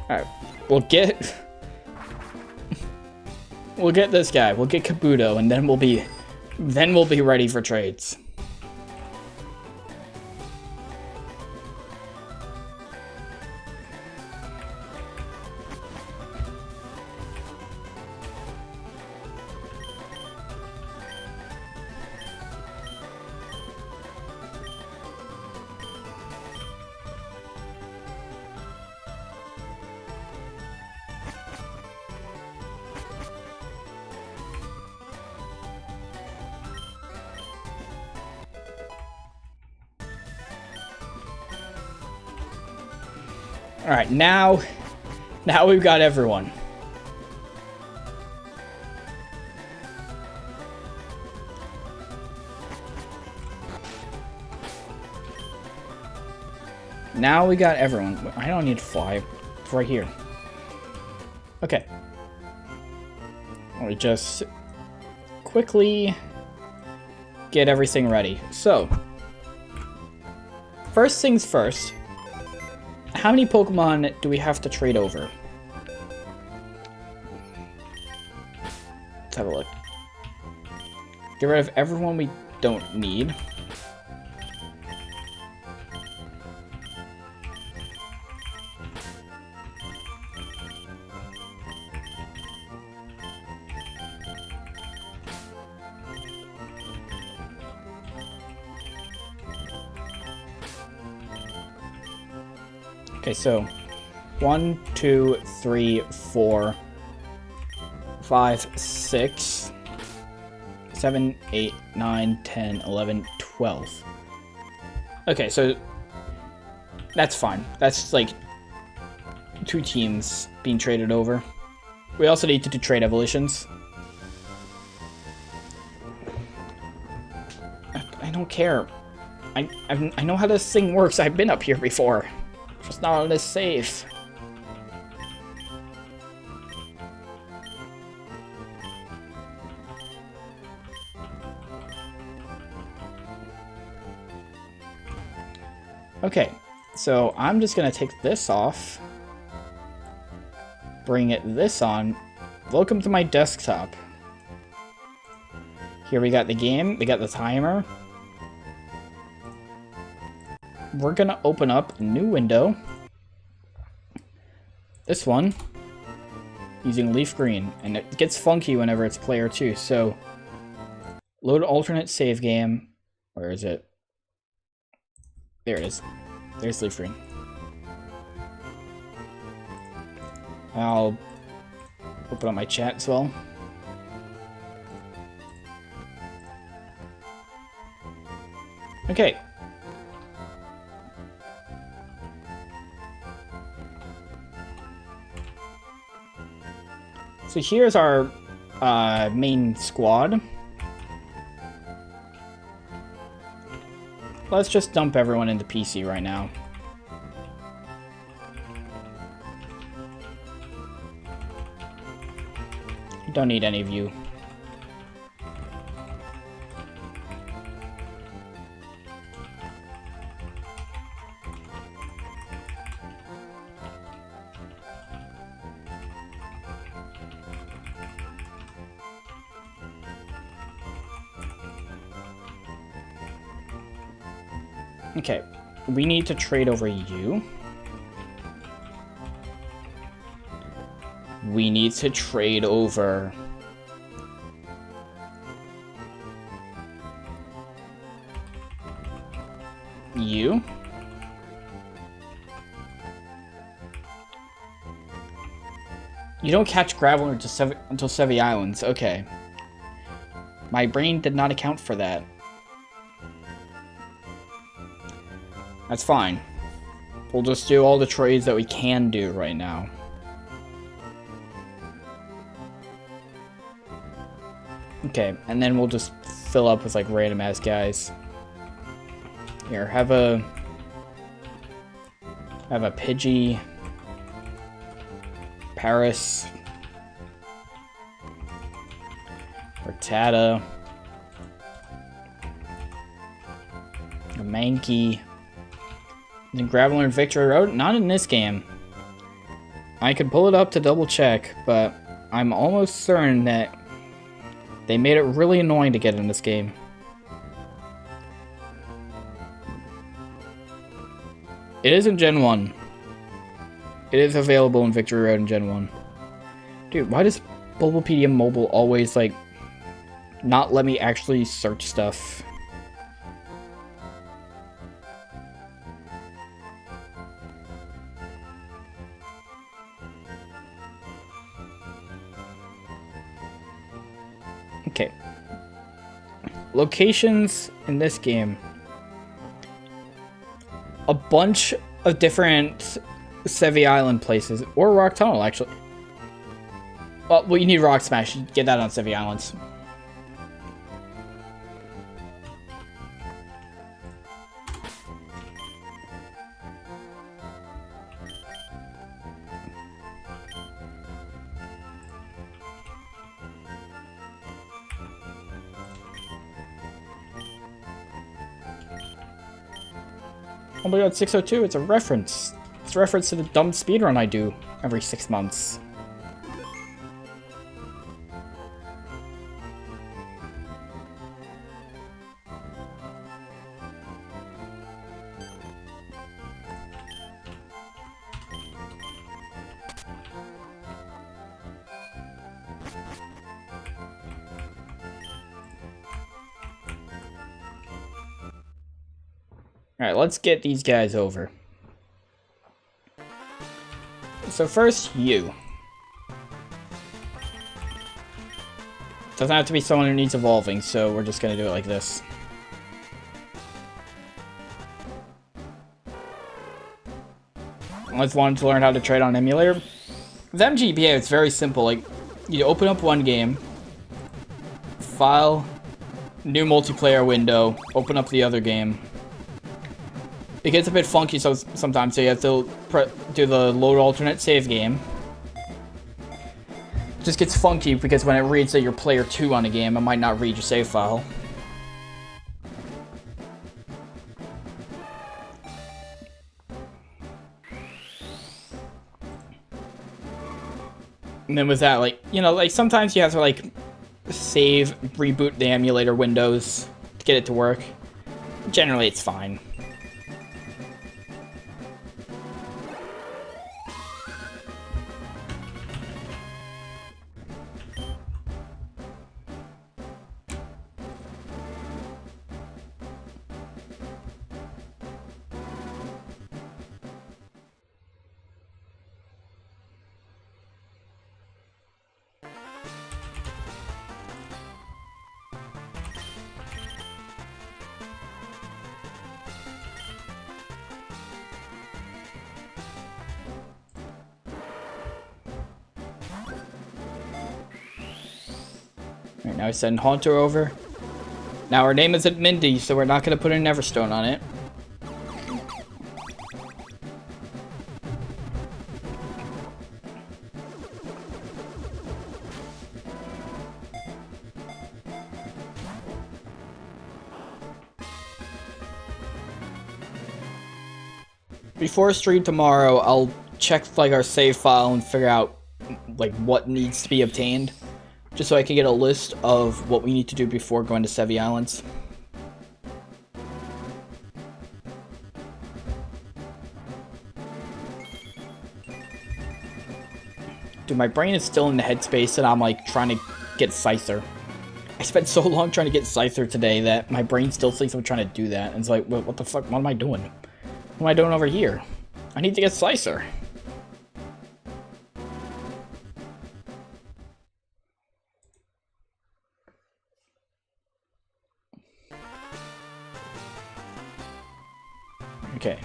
Alright, we'll get this guy, we'll get Kabuto, and then we'll be ready for trades. Alright, now we've got everyone. Now we got everyone. I don't need to fly. It's right here. Okay. Let me just quickly get everything ready. So, first things first. How many Pokemon do we have to trade over? Let's have a look. Get rid of everyone we don't need. Okay, so 1, 2, 3, 4, 5, 6, 7, 8, 9, 10, 11, 12. Okay, so that's fine. That's like 2 teams being traded over. We also need to do trade evolutions. I don't care. I know how this thing works. I've been up here before. Just not on this save. Okay, so I'm just gonna take this off. Bring this on. Welcome to my desktop. Here we got the game, we got the timer. we're gonna open up a new window. This one, using leaf green, and it gets funky whenever it's player 2, so load alternate save game. Where is it? There it is. There's leaf green. I'll open up my chat as well. Okay. So here's our main squad. Let's just dump everyone into PC right now. Don't need any of you. Okay, we need to trade over you. We need to trade over you. You don't catch gravel until Sevi Islands. Okay. My brain did not account for that. That's fine. We'll just do all the trades that we can do right now. Okay, and then we'll just fill up with like random ass guys. Here, have a Pidgey, Paris, Rattata, a Mankey, and Graveler and Victory Road. Not in this game. I could pull it up to double check, but I'm almost certain that they made it really annoying to get in this game. It is in Gen 1. It is available in Victory Road in Gen 1. Dude, why does Bulbapedia Mobile always, like, not let me actually search stuff? Okay. Locations in this game. A bunch of different Sevi Island places. Or Rock Tunnel, actually. Well, you need Rock Smash. You get that on Sevi Islands. Oh my god, 602, it's a reference. It's a reference to the dumb speedrun I do every 6 months. Alright, let's get these guys over. So first, you. Doesn't have to be someone who needs evolving, so we're just gonna do it like this. Let's want to learn how to trade on emulator. With MGBA, it's very simple. Like, you open up one game, file, new multiplayer window, open up the other game. It gets a bit funky sometimes, so you have to do the load alternate save game. It just gets funky because when it reads that you're player 2 on a game, it might not read your save file. And then with that, like, you know, like sometimes you have to like save, reboot the emulator windows to get it to work. Generally, it's fine. Alright, now I send Haunter over. Now her name isn't Mindy, so we're not going to put a Neverstone on it. Before stream tomorrow, I'll check like our save file and figure out like what needs to be obtained, just so I can get a list of what we need to do before going to Sevi Islands. Dude, my brain is still in the headspace that I'm like trying to get Scyther. I spent so long trying to get Scyther today that my brain still thinks I'm trying to do that. And it's like, what the fuck? What am I doing? What am I doing over here? I need to get Slicer. Okay.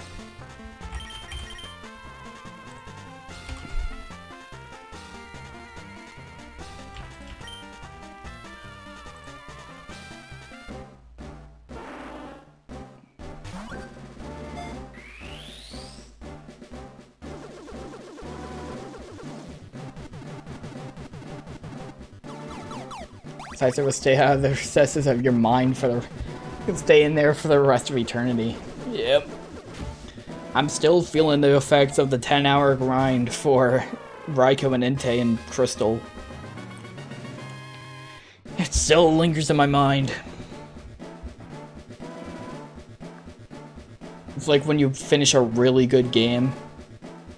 Scyther will stay out of the recesses of your mind for the... He'll stay in there for the rest of eternity. Yep. I'm still feeling the effects of the 10-hour grind for Raikou and Entei and Crystal. It still lingers in my mind. It's like when you finish a really good game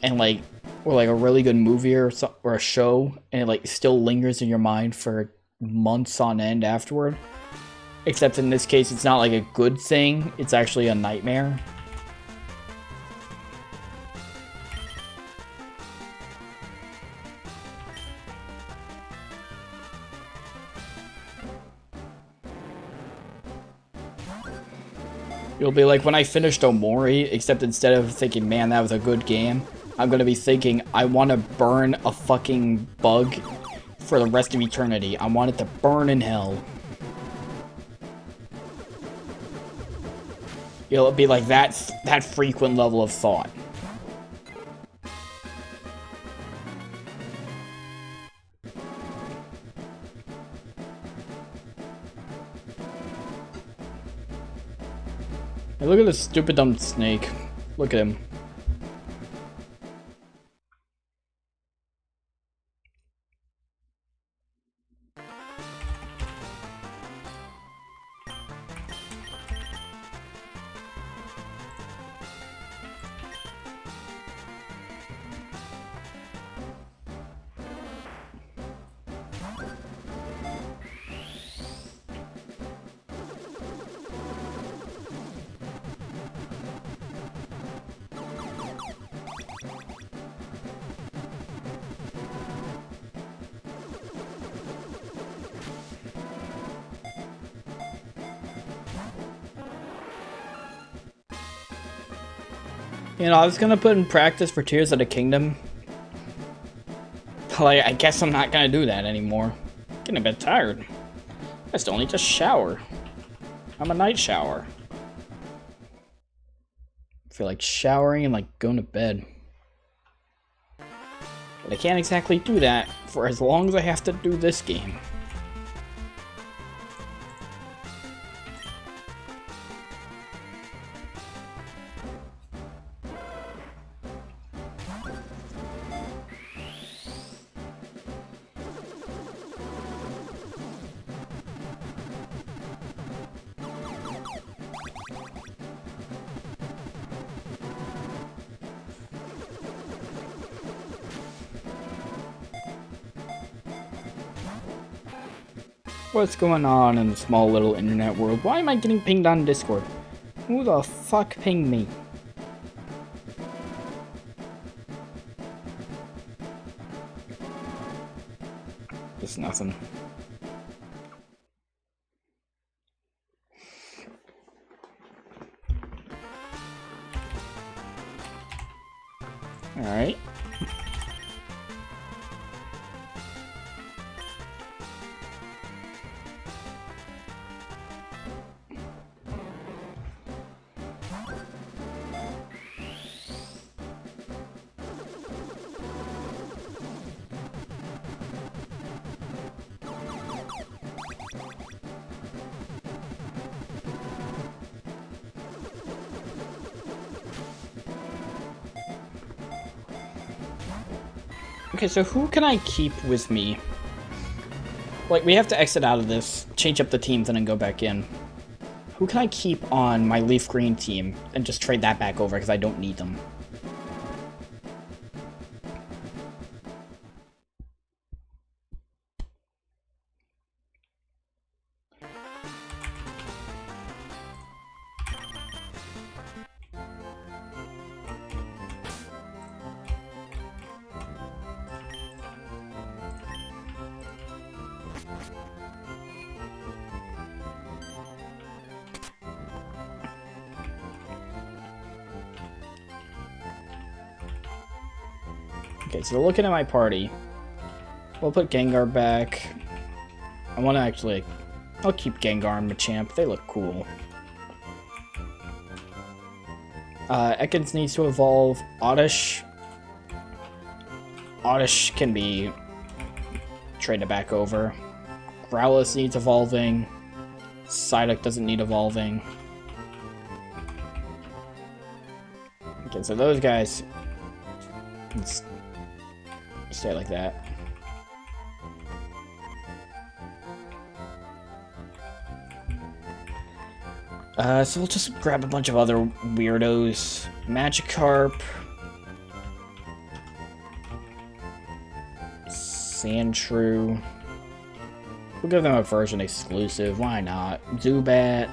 and like, or like a really good movie or a show, and it like still lingers in your mind for months on end afterward. Except in this case, it's not like a good thing, it's actually a nightmare. It'll be like when I finished Omori, except instead of thinking, man, that was a good game, I'm gonna be thinking, I want to burn a fucking bug for the rest of eternity. I want it to burn in hell. It'll be like that frequent level of thought. Hey, look at this stupid dumb snake. Look at him. You know, I was gonna put in practice for Tears of the Kingdom. Like, I guess I'm not gonna do that anymore. Getting a bit tired. I still need to shower. I'm a night shower. I feel like showering and like going to bed. But I can't exactly do that for as long as I have to do this game. What's going on in the small little internet world? Why am I getting pinged on Discord? Who the fuck pinged me? Just nothing. Alright. Okay, so who can I keep with me? Like, we have to exit out of this, change up the teams, and then go back in. Who can I keep on my Leaf Green team and just trade that back over because I don't need them? Okay, so looking at my party, we'll put Gengar back. I want to actually... I'll keep Gengar and Machamp. They look cool. Ekans needs to evolve. Oddish can be traded back over. Growlithe needs evolving. Psyduck doesn't need evolving. Okay, so those guys can stay like that. So we'll just grab a bunch of other weirdos. Magikarp. Sandshrew. We'll give them a version exclusive. Why not? Zubat.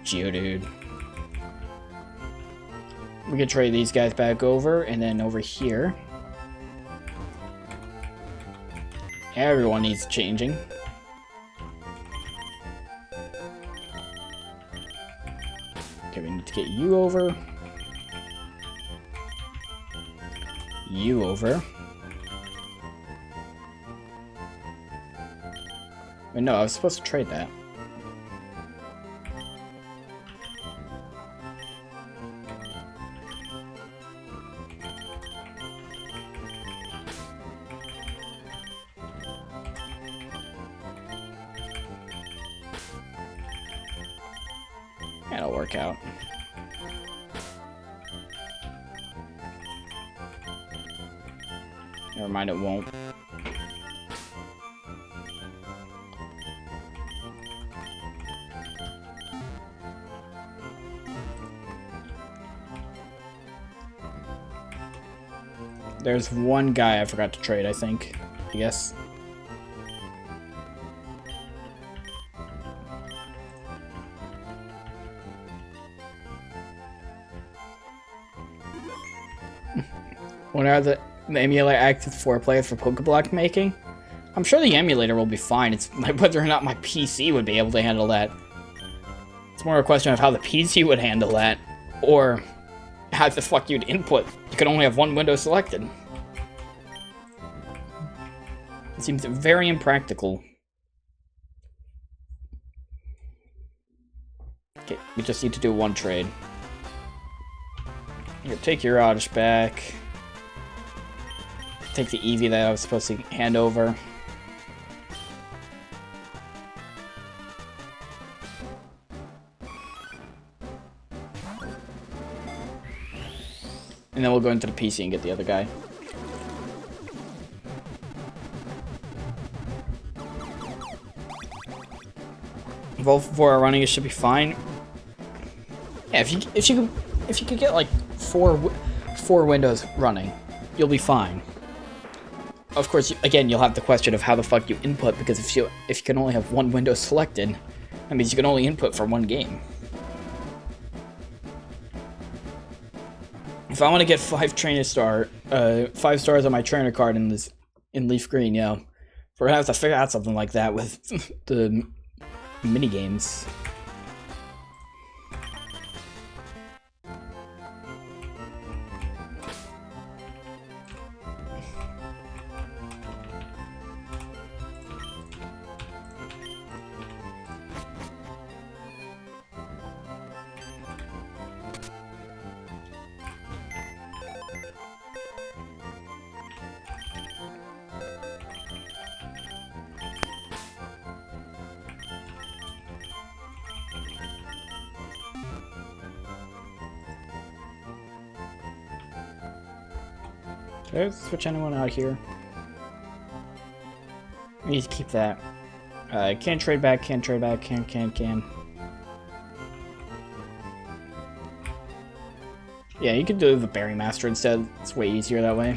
Geodude. We could trade these guys back over, and then over here. Everyone needs changing. Okay, we need to get you over. You over. Wait, no, I was supposed to trade that. That'll work out. Never mind, it won't. There's one guy I forgot to trade, I think. I guess. When are the emulator active for players for Pokeblock making? I'm sure the emulator will be fine. It's like whether or not my PC would be able to handle that. It's more a question of how the PC would handle that, or how the fuck you'd input. You can only have one window selected. It seems very impractical. Okay, we just need to do one trade. Here, take your Oddish back. Take the Eevee that I was supposed to hand over. And then we'll go into the PC and get the other guy. Both for our running, it should be fine. Yeah, if you could get like four windows running, you'll be fine. Of course, again, you'll have the question of how the fuck you input, because if you can only have one window selected, that means you can only input for one game. If I want to get 5 stars on my trainer card in Leaf Green, we're gonna have to figure out something like that with the mini games. Did I switch anyone out here? I need to keep that. Can't trade back, can't trade back, can. Yeah, you could do the Berry Master instead. It's way easier that way.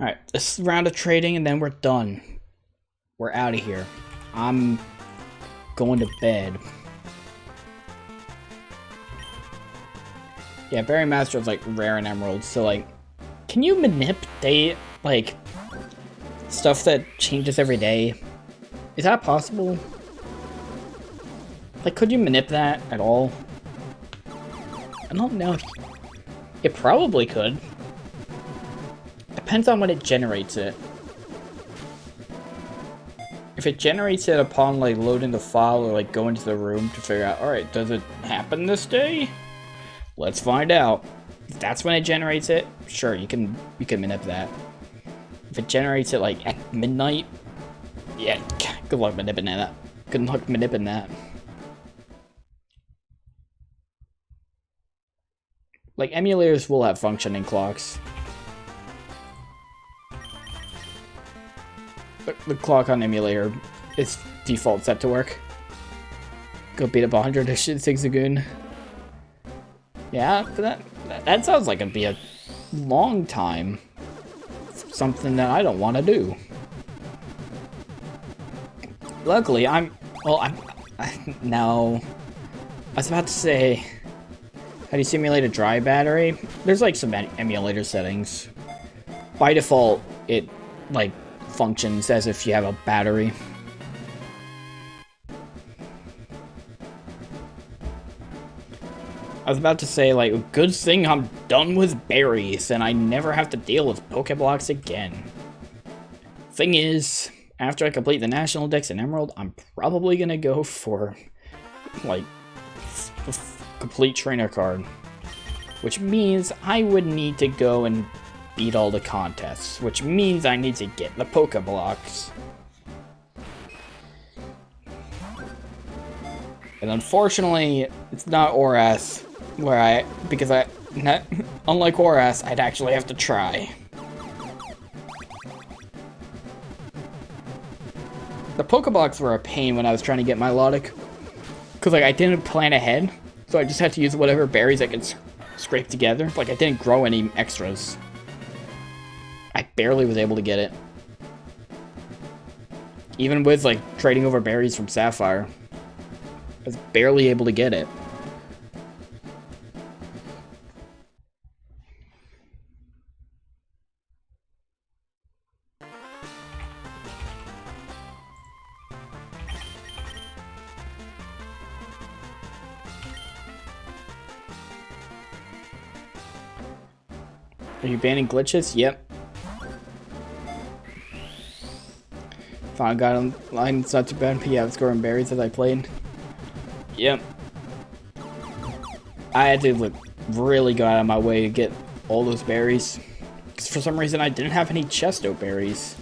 Alright, this round of trading and then we're done. We're out of here. I'm going to bed. Yeah, Berry Master is like rare in Emerald, so like, can you manipulate like stuff that changes every day? Is that possible? Like, could you manip that at all? I don't know. It probably could. Depends on when it generates it. If it generates it upon like loading the file or like go into the room to figure out, alright, does it happen this day? Let's find out. If that's when it generates it, sure, you can manip that. If it generates it like at midnight, yeah, good luck manipping that. Good luck manipping that. Like, emulators will have functioning clocks. The clock on emulator is default set to work. Go beat up 100 to shit Zigzagoon. Yeah, but that sounds like it'd be a long time. Something that I don't want to do. Luckily, no. I was about to say, how do you simulate a dry battery? There's like some emulator settings. By default, it like functions as if you have a battery. I was about to say, like, good thing I'm done with berries and I never have to deal with Pokeblocks again. Thing is, after I complete the National Dex in Emerald, I'm probably gonna go for, like, a complete trainer card. Which means I would need to go and beat all the contests, which means I need to get the Pokeblocks. And unfortunately, it's not Oras, unlike Oras, I'd actually have to try. The Pokeblocks were a pain when I was trying to get my Milotic, because like I didn't plan ahead, so I just had to use whatever berries I could scrape together. Like I didn't grow any extras. I barely was able to get it. Even with like trading over berries from Sapphire, I was barely able to get it. Are you banning glitches? Yep. Finally got online, it's not too bad. But yeah, I was scoring berries as I played. Yep. I had to like, really go out of my way to get all those berries. Because for some reason I didn't have any Chesto berries.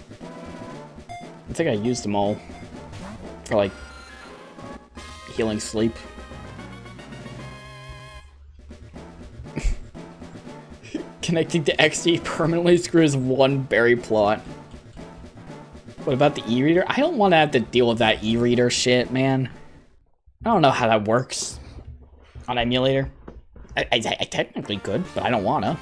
I think I used them all. For like, healing sleep. Connecting to XD permanently screws one berry plot. What about the e-reader? I don't want to have to deal with that e-reader shit, man. I don't know how that works on emulator. I technically could, but I don't want to.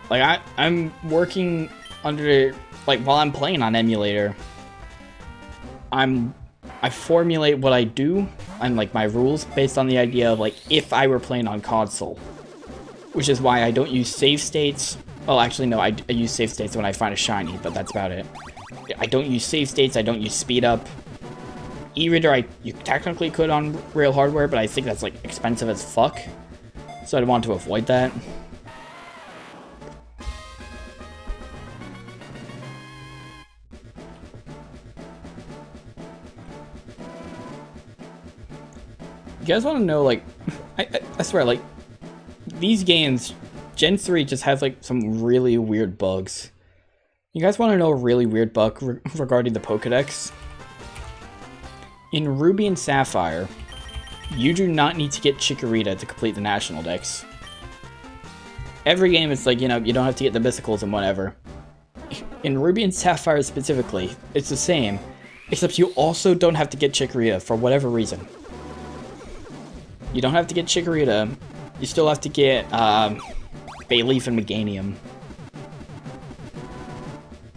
Like, I'm working under, like, while I'm playing on emulator, I'm I formulate what I do and like my rules based on the idea of like if I were playing on console, which is why I don't use save states. Well, actually no, I use save states when I find a shiny, but that's about it. I don't use save states. I don't use speed up. E-reader, you technically could on real hardware, but I think that's like expensive as fuck, so I'd want to avoid that. You guys want to know, like, I swear, like, these games, Gen 3 just has, like, some really weird bugs. You guys want to know a really weird bug regarding the Pokedex? In Ruby and Sapphire, you do not need to get Chikorita to complete the National Dex. Every game, it's like, you know, you don't have to get the Mysticals and whatever. In Ruby and Sapphire specifically, it's the same, except you also don't have to get Chikorita for whatever reason. You don't have to get Chikorita. You still have to get Bayleaf and Meganium.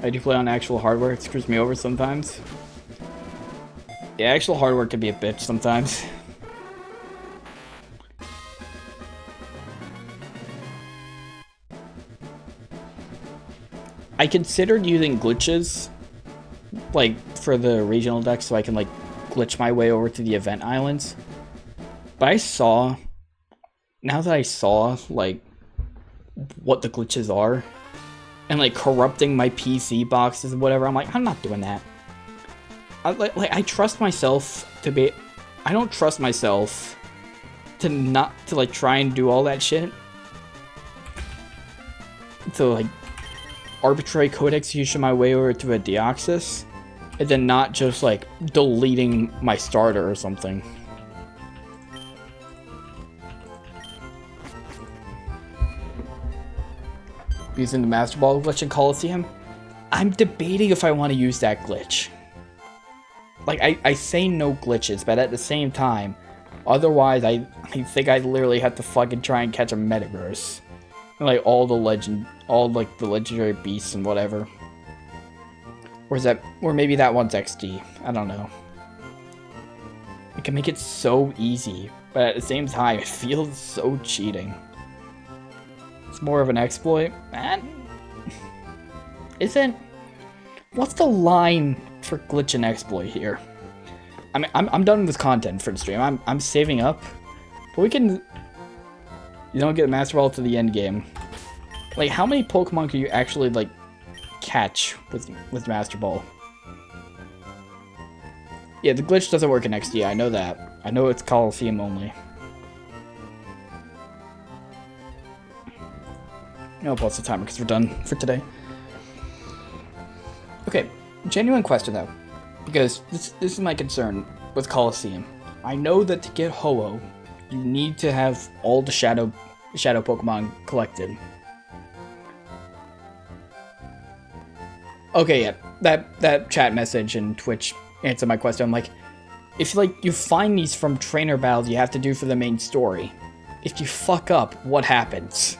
I do play on actual hardware. It screws me over sometimes. Yeah, actual hardware can be a bitch sometimes. I considered using glitches, like, for the regional deck so I can, like, glitch my way over to the event islands. But now that I saw, like, what the glitches are, and, like, corrupting my PC boxes and whatever, I'm like, I'm not doing that. I trust myself to be... I don't trust myself to not, to, like, try and do all that shit. To, like, arbitrary code execution my way over to a Deoxys, and then not just, like, deleting my starter or something. Using the Master Ball glitch in Coliseum, I'm debating if I want to use that glitch. Like, I say no glitches, but at the same time, otherwise I think I'd literally have to fucking try and catch a Metagross. Like, all the legendary beasts and whatever. Or maybe that one's XD. I don't know. It can make it so easy, but at the same time, it feels so cheating. It's more of an exploit. Isn't... What's the line for glitch and exploit here? I mean, I'm done with content for the stream. I'm saving up. But we can... You don't get Master Ball to the end game. Like, how many Pokemon can you actually, like, catch with Master Ball? Yeah, the glitch doesn't work in XD, I know that. I know it's Coliseum only. I'll pause the timer because we're done for today. Okay, genuine question though, because this is my concern with Coliseum. I know that to get Ho-Oh, you need to have all the shadow Pokemon collected. Okay, yeah, that chat message and Twitch answered my question. I'm like, if like you find these from trainer battles you have to do for the main story, if you fuck up, what happens?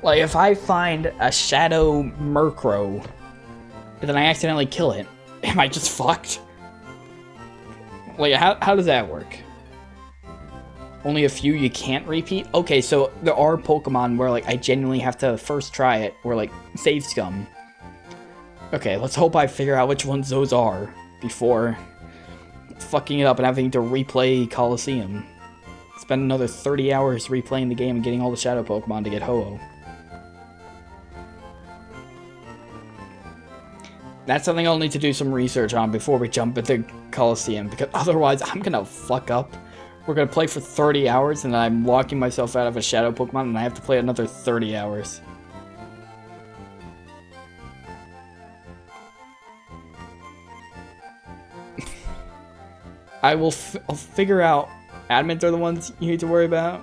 Like, if I find a Shadow Murkrow, and then I accidentally kill it, am I just fucked? Like, how does that work? Only a few you can't repeat? Okay, so there are Pokemon where, like, I genuinely have to first try it, or, like, save scum. Okay, let's hope I figure out which ones those are before fucking it up and having to replay Coliseum. Spend another 30 hours replaying the game and getting all the Shadow Pokemon to get Ho-Oh. That's something I'll need to do some research on before we jump into Coliseum, because otherwise I'm gonna fuck up. We're gonna play for 30 hours and then I'm locking myself out of a Shadow Pokemon and I have to play another 30 hours. I'll figure out. Admins are the ones you need to worry about.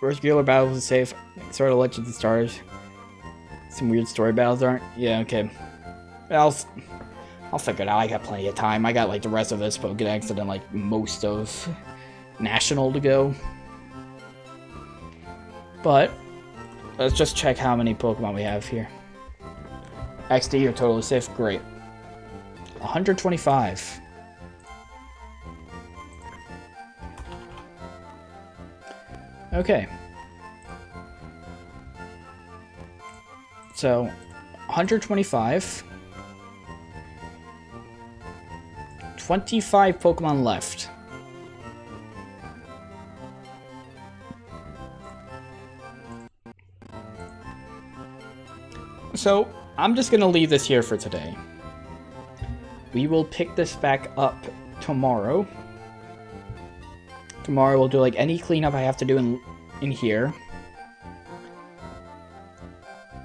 Regular battles is safe. Sort of Legends and Stars. Some weird story battles aren't. Yeah, okay. I'll figure it out. I got plenty of time. I got like the rest of this Pokedex and then like most of National to go. But let's just check how many Pokemon we have here. XD, you're totally safe. Great. 125. Okay. So, 125. 25 Pokemon left. So, I'm just gonna leave this here for today. We will pick this back up tomorrow. Tomorrow we'll do like any cleanup I have to do in here.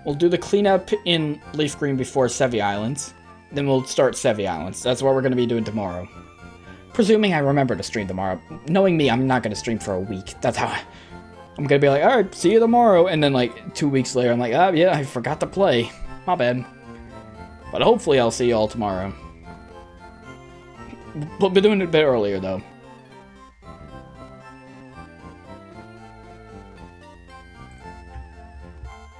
We'll do the cleanup in Leaf Green before Sevi Islands. Then we'll start Sevi Islands. That's what we're going to be doing tomorrow. Presuming I remember to stream tomorrow. Knowing me, I'm not going to stream for a week. That's how I'm going to be like, alright, see you tomorrow. And then like 2 weeks later, I'm like, oh yeah, I forgot to play. My bad. But hopefully I'll see you all tomorrow. We'll be doing it a bit earlier though.